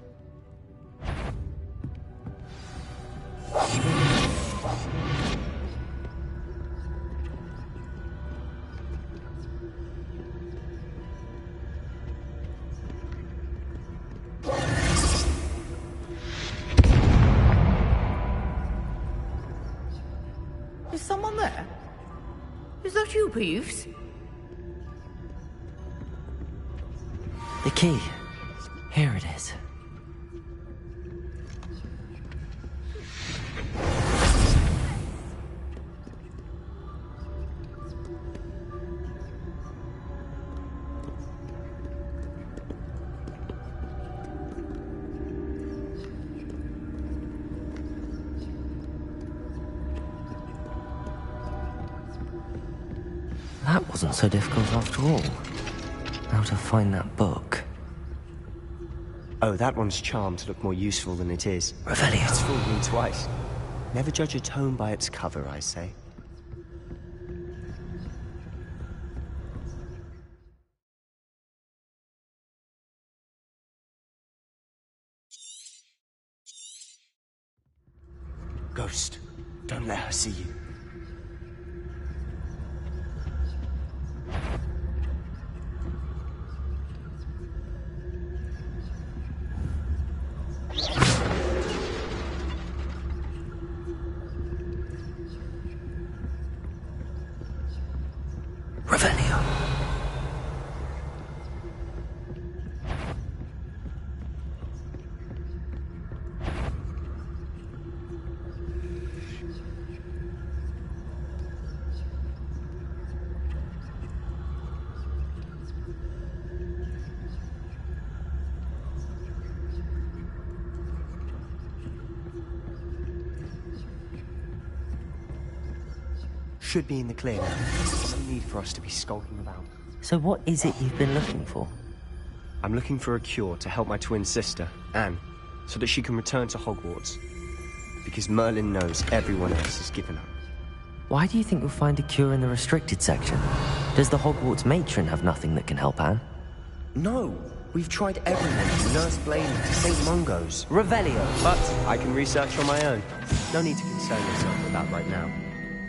Is someone there? Is that you, Peeves? The key. Here it is. That wasn't so difficult after all. How to find that book. Oh, that one's charmed to look more useful than it is. Revelio. It's fooled me twice. Never judge a tome by its cover, I say. Ghost, don't let her see you. Revelio. Should be in the clear now. There's no need for us to be skulking about. So what is it you've been looking for? I'm looking for a cure to help my twin sister, Anne, so that she can return to Hogwarts. Because Merlin knows everyone else has given up. Why do you think you'll find a cure in the restricted section? Does the Hogwarts matron have nothing that can help Anne? No! We've tried everyone from Nurse Blaney to St. Mungo's. Revelio! But I can research on my own. No need to concern yourself with that right now.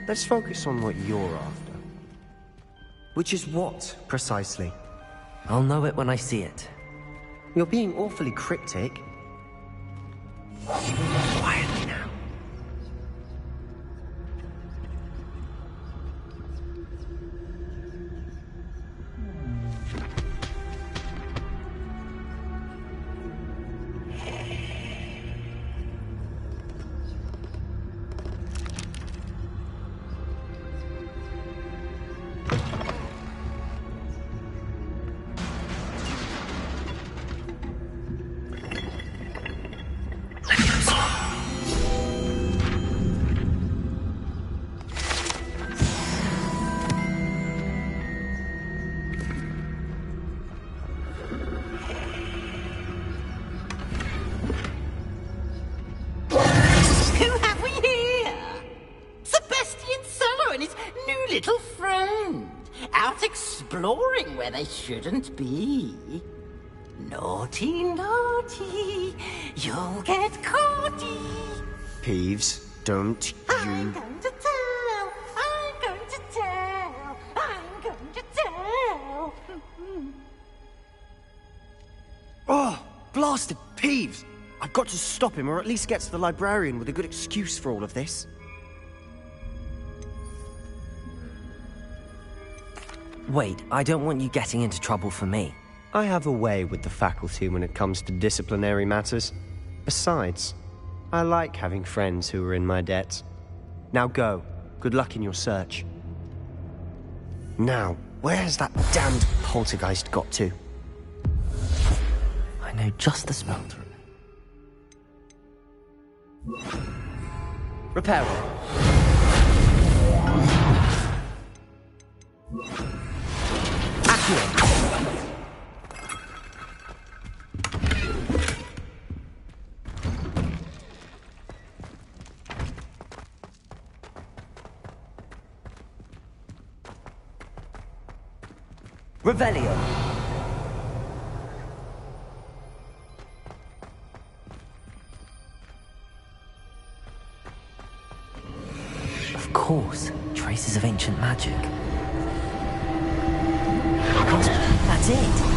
Let's focus on what you're after. Which is what, precisely? I'll know it when I see it. You're being awfully cryptic. Quietly now. Little friend, out exploring where they shouldn't be. Naughty, naughty, you'll get caughty. Peeves, don't I'm going to tell, I'm going to tell, I'm going to tell. Oh, blasted Peeves! I've got to stop him, or at least get to the librarian with a good excuse for all of this. Wait, I don't want you getting into trouble for me. I have a way with the faculty when it comes to disciplinary matters. Besides, I like having friends who are in my debt. Now go. Good luck in your search. Now, where has that damned poltergeist got to? I know just the spell to Repair. Revelio. Of course, traces of ancient magic. That's it.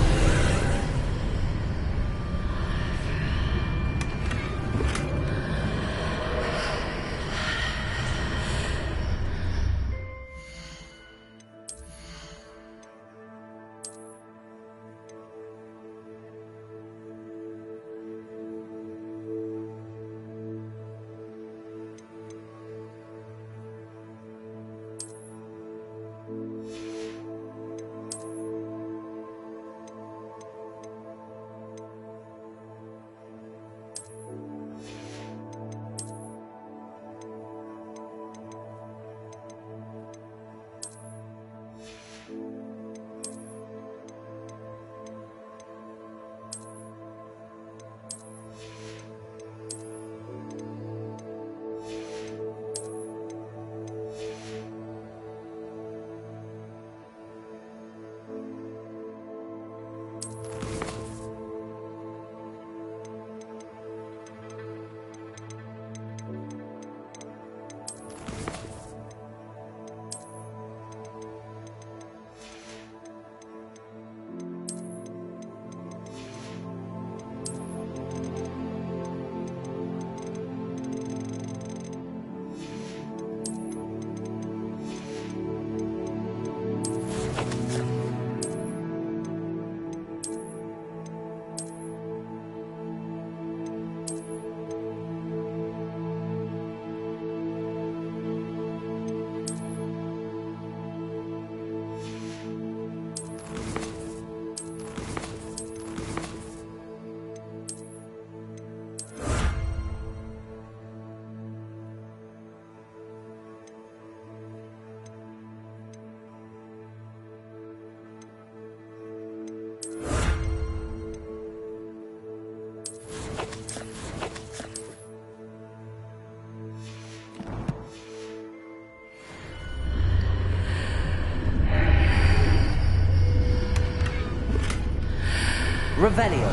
Revelio.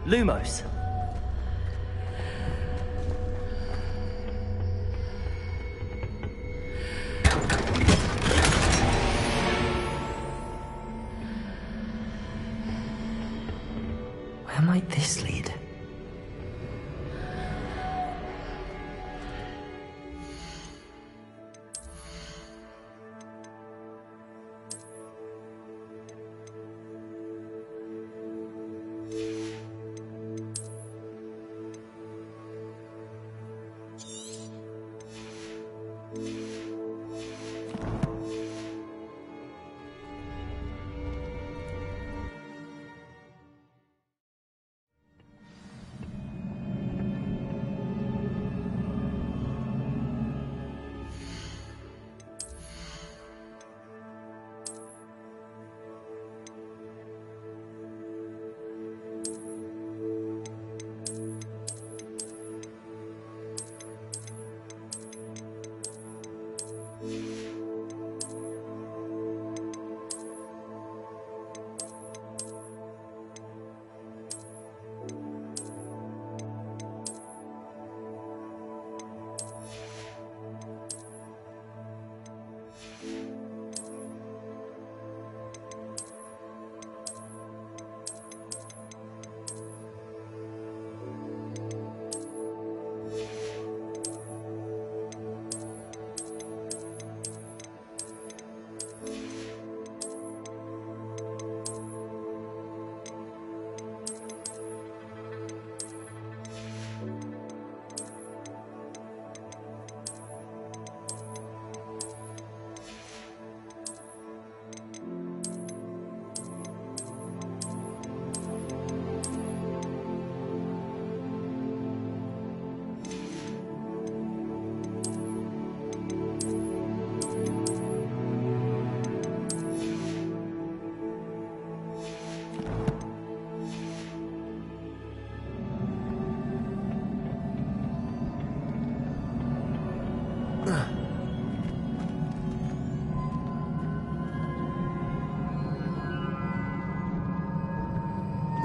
Lumos. Where might this lead?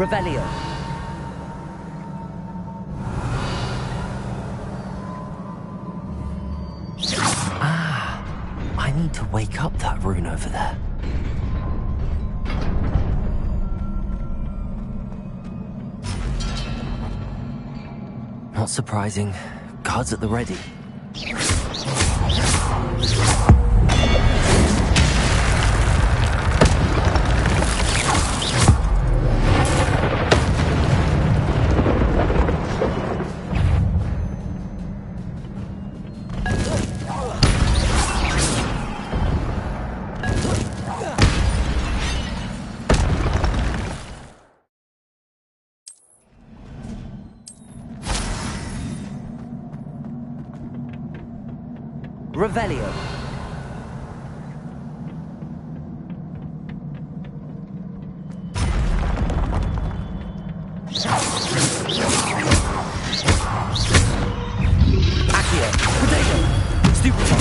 Revelio. Ah, I need to wake up that rune over there. Not surprising. Guards at the ready. Revelio. Accio. Protego. Stupefy.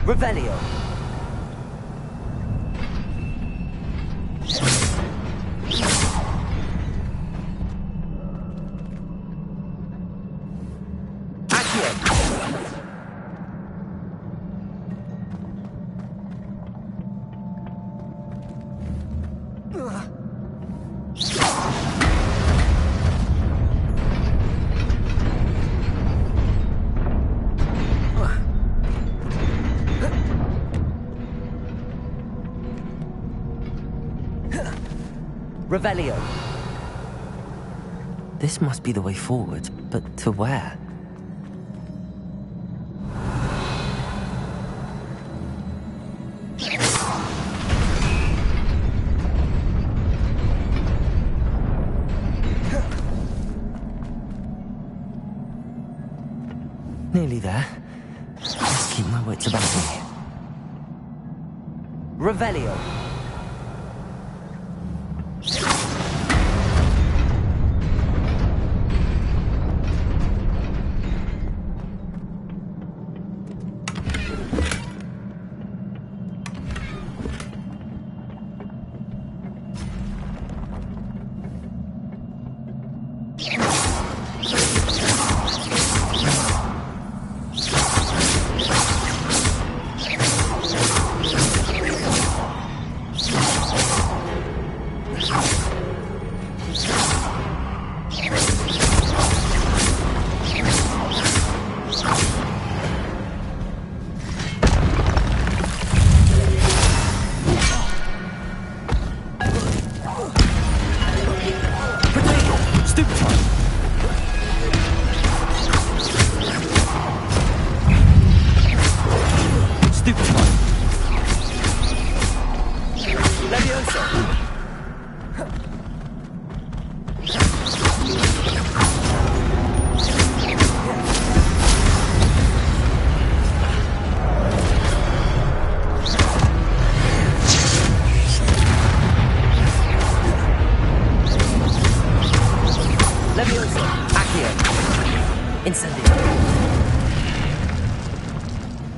Revelio. Revelio. This must be the way forward, but to where? Nearly there. Just keep my wits about me. Revelio.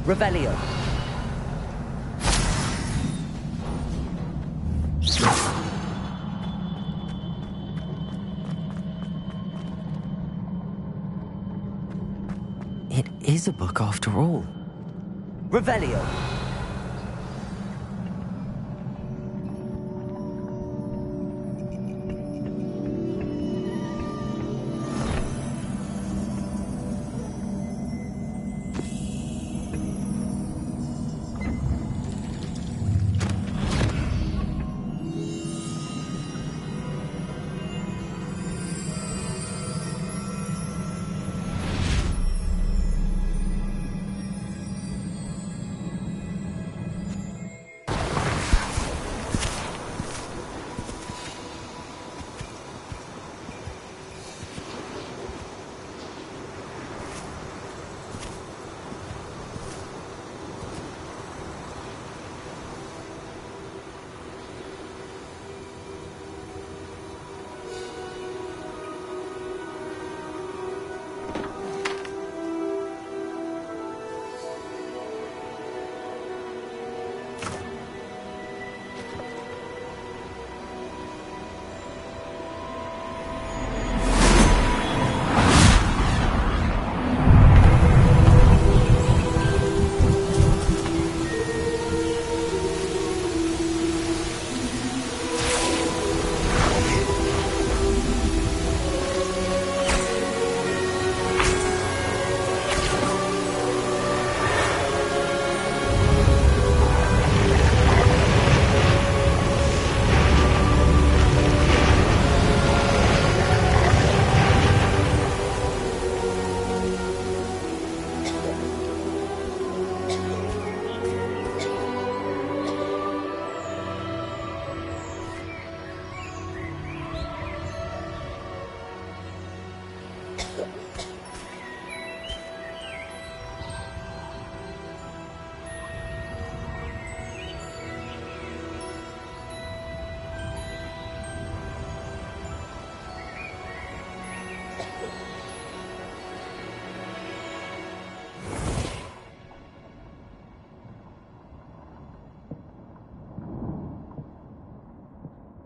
Revelio. It is a book after all. Revelio.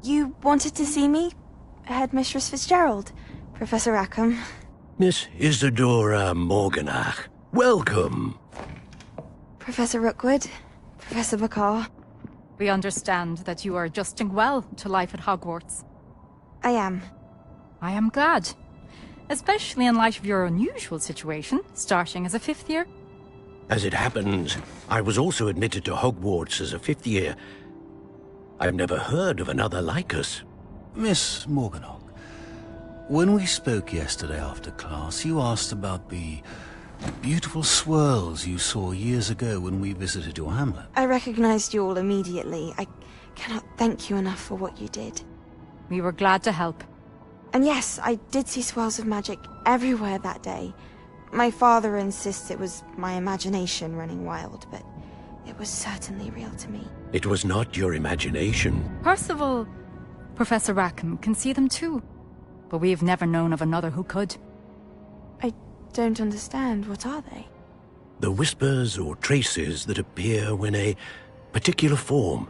You wanted to see me? Headmistress Fitzgerald, Professor Rackham. Miss Isadora Morganach, welcome. Professor Rookwood, Professor Bakar. We understand that you are adjusting well to life at Hogwarts. I am. I am glad. Especially in light of your unusual situation, starting as a 5th year. As it happens, I was also admitted to Hogwarts as a 5th year. I've never heard of another like us. Miss Morganach, when we spoke yesterday after class, you asked about the beautiful swirls you saw years ago when we visited your hamlet. I recognized you all immediately. I cannot thank you enough for what you did. We were glad to help. And yes, I did see swirls of magic everywhere that day. My father insists it was my imagination running wild, but it was certainly real to me. It was not your imagination. Percival, Professor Rackham can see them too. But we've never known of another who could. I don't understand. What are they? The whispers or traces that appear when a particular form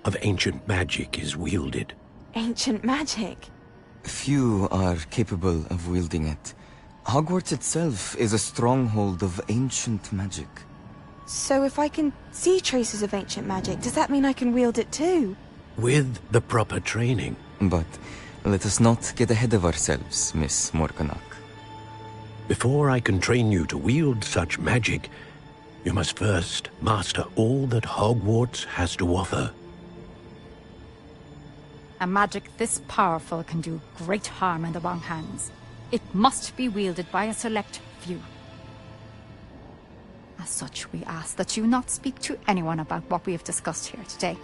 of ancient magic is wielded. Ancient magic? Few are capable of wielding it. Hogwarts itself is a stronghold of ancient magic. So if I can see traces of ancient magic, does that mean I can wield it too? With the proper training. But let us not get ahead of ourselves, Miss Morganach. Before I can train you to wield such magic, you must first master all that Hogwarts has to offer. A magic this powerful can do great harm in the wrong hands. It must be wielded by a select few. As such, we ask that you not speak to anyone about what we have discussed here today.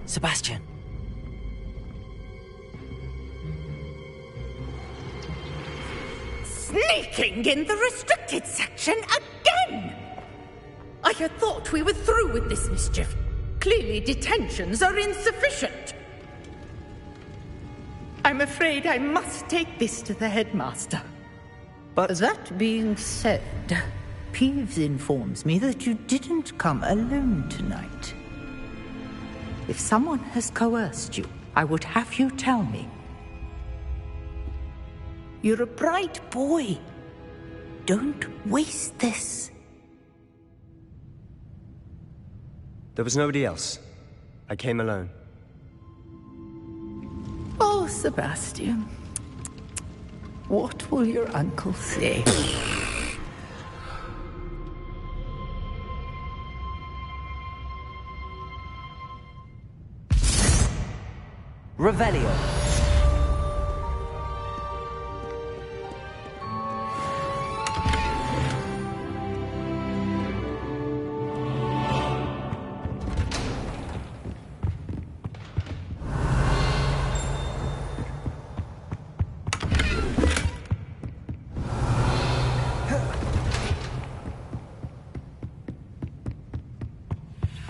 Sebastian. Sneaking in the restricted section again! I had thought we were through with this mischief. Clearly detentions are insufficient. I'm afraid I must take this to the headmaster. But that being said, Peeves informs me that you didn't come alone tonight. If someone has coerced you, I would have you tell me. You're a bright boy. Don't waste this. There was nobody else. I came alone. Oh, Sebastian. What will your uncle say? Revelio.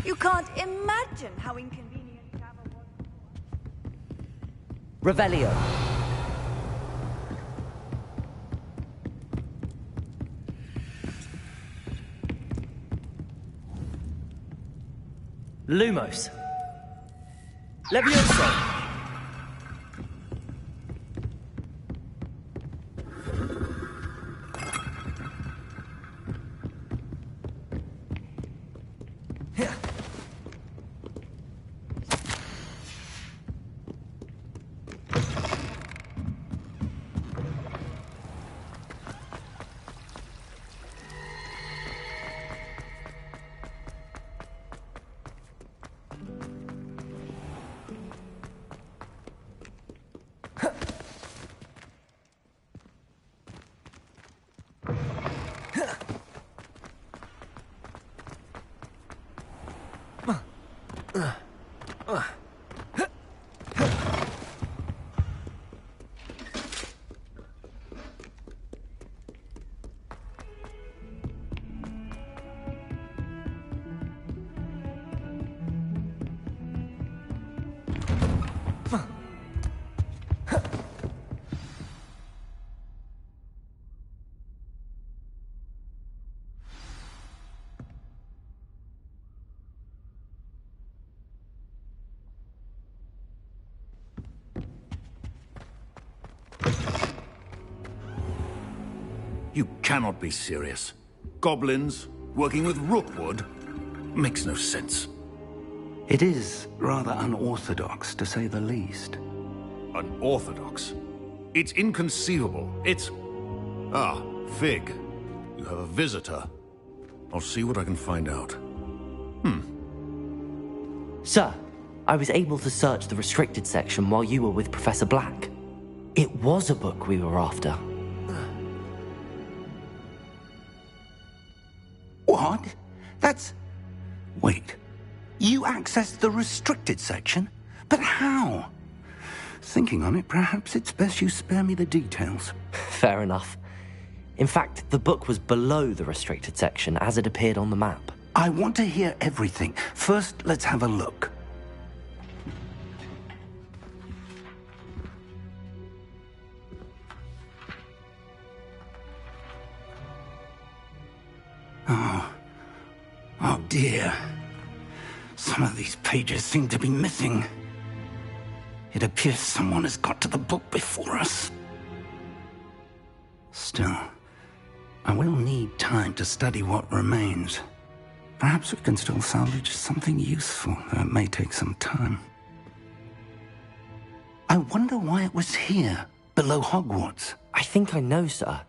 You can't imagine how inconvenient travel was. Revelio. Lumos. Levioso. You cannot be serious. Goblins working with Rookwood makes no sense. It is rather unorthodox, to say the least. Unorthodox? It's inconceivable. It's... Ah, Fig. You have a visitor. I'll see what I can find out. Sir, I was able to search the restricted section while you were with Professor Black. It was a book we were after. odd. That's... Wait. You accessed the restricted section? But how? Thinking on it, perhaps it's best you spare me the details. Fair enough. In fact, the book was below the restricted section as it appeared on the map. I want to hear everything. First, let's have a look. Oh dear. Some of these pages seem to be missing. It appears someone has got to the book before us. Still, I will need time to study what remains. Perhaps we can still salvage something useful, though it may take some time. I wonder why it was here, below Hogwarts. I think I know, sir.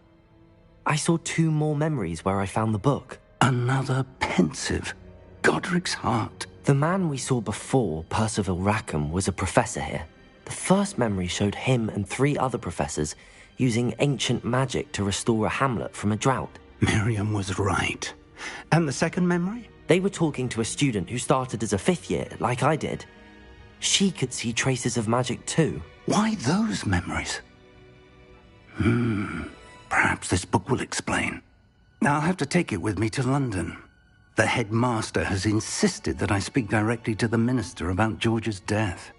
I saw 2 more memories where I found the book. Another pensive. Godric's heart. The man we saw before, Percival Rackham, was a professor here. The first memory showed him and 3 other professors using ancient magic to restore a hamlet from a drought. Miriam was right. And the second memory? They were talking to a student who started as a 5th year, like I did. She could see traces of magic too. Why those memories? Perhaps this book will explain. I'll have to take it with me to London. The headmaster has insisted that I speak directly to the minister about George's death.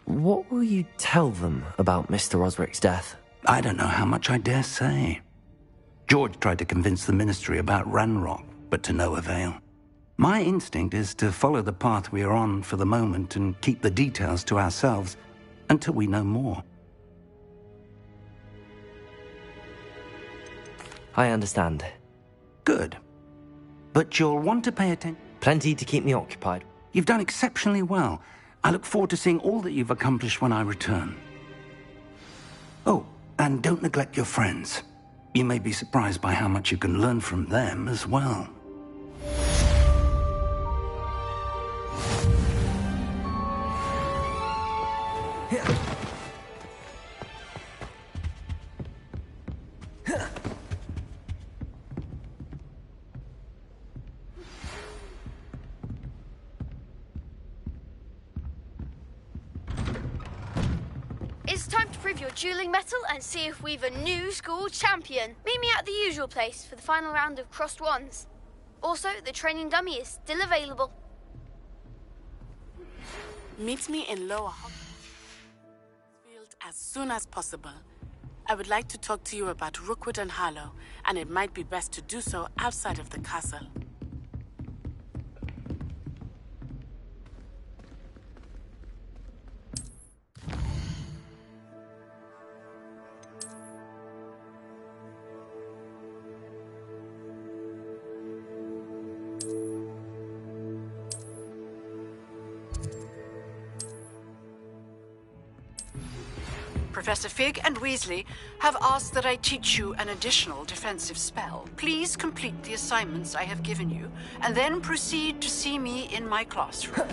What will you tell them about Mr. Osric's death? I don't know how much I dare say. George tried to convince the ministry about Ranrock, but to no avail. My instinct is to follow the path we are on for the moment and keep the details to ourselves until we know more. I understand. Good. But you'll want to pay attention. Plenty to keep me occupied. You've done exceptionally well. I look forward to seeing all that you've accomplished when I return. Oh, and don't neglect your friends. You may be surprised by how much you can learn from them as well. It's time to prove your dueling mettle and see if we've a new school champion. Meet me at the usual place for the final round of crossed wands. Also, the training dummy is still available. Meet me in Lower Hogwarts as soon as possible. I would like to talk to you about Rookwood and Harlow, and it might be best to do so outside of the castle. Professor Fig and Weasley have asked that I teach you an additional defensive spell. Please complete the assignments I have given you, and then proceed to see me in my classroom.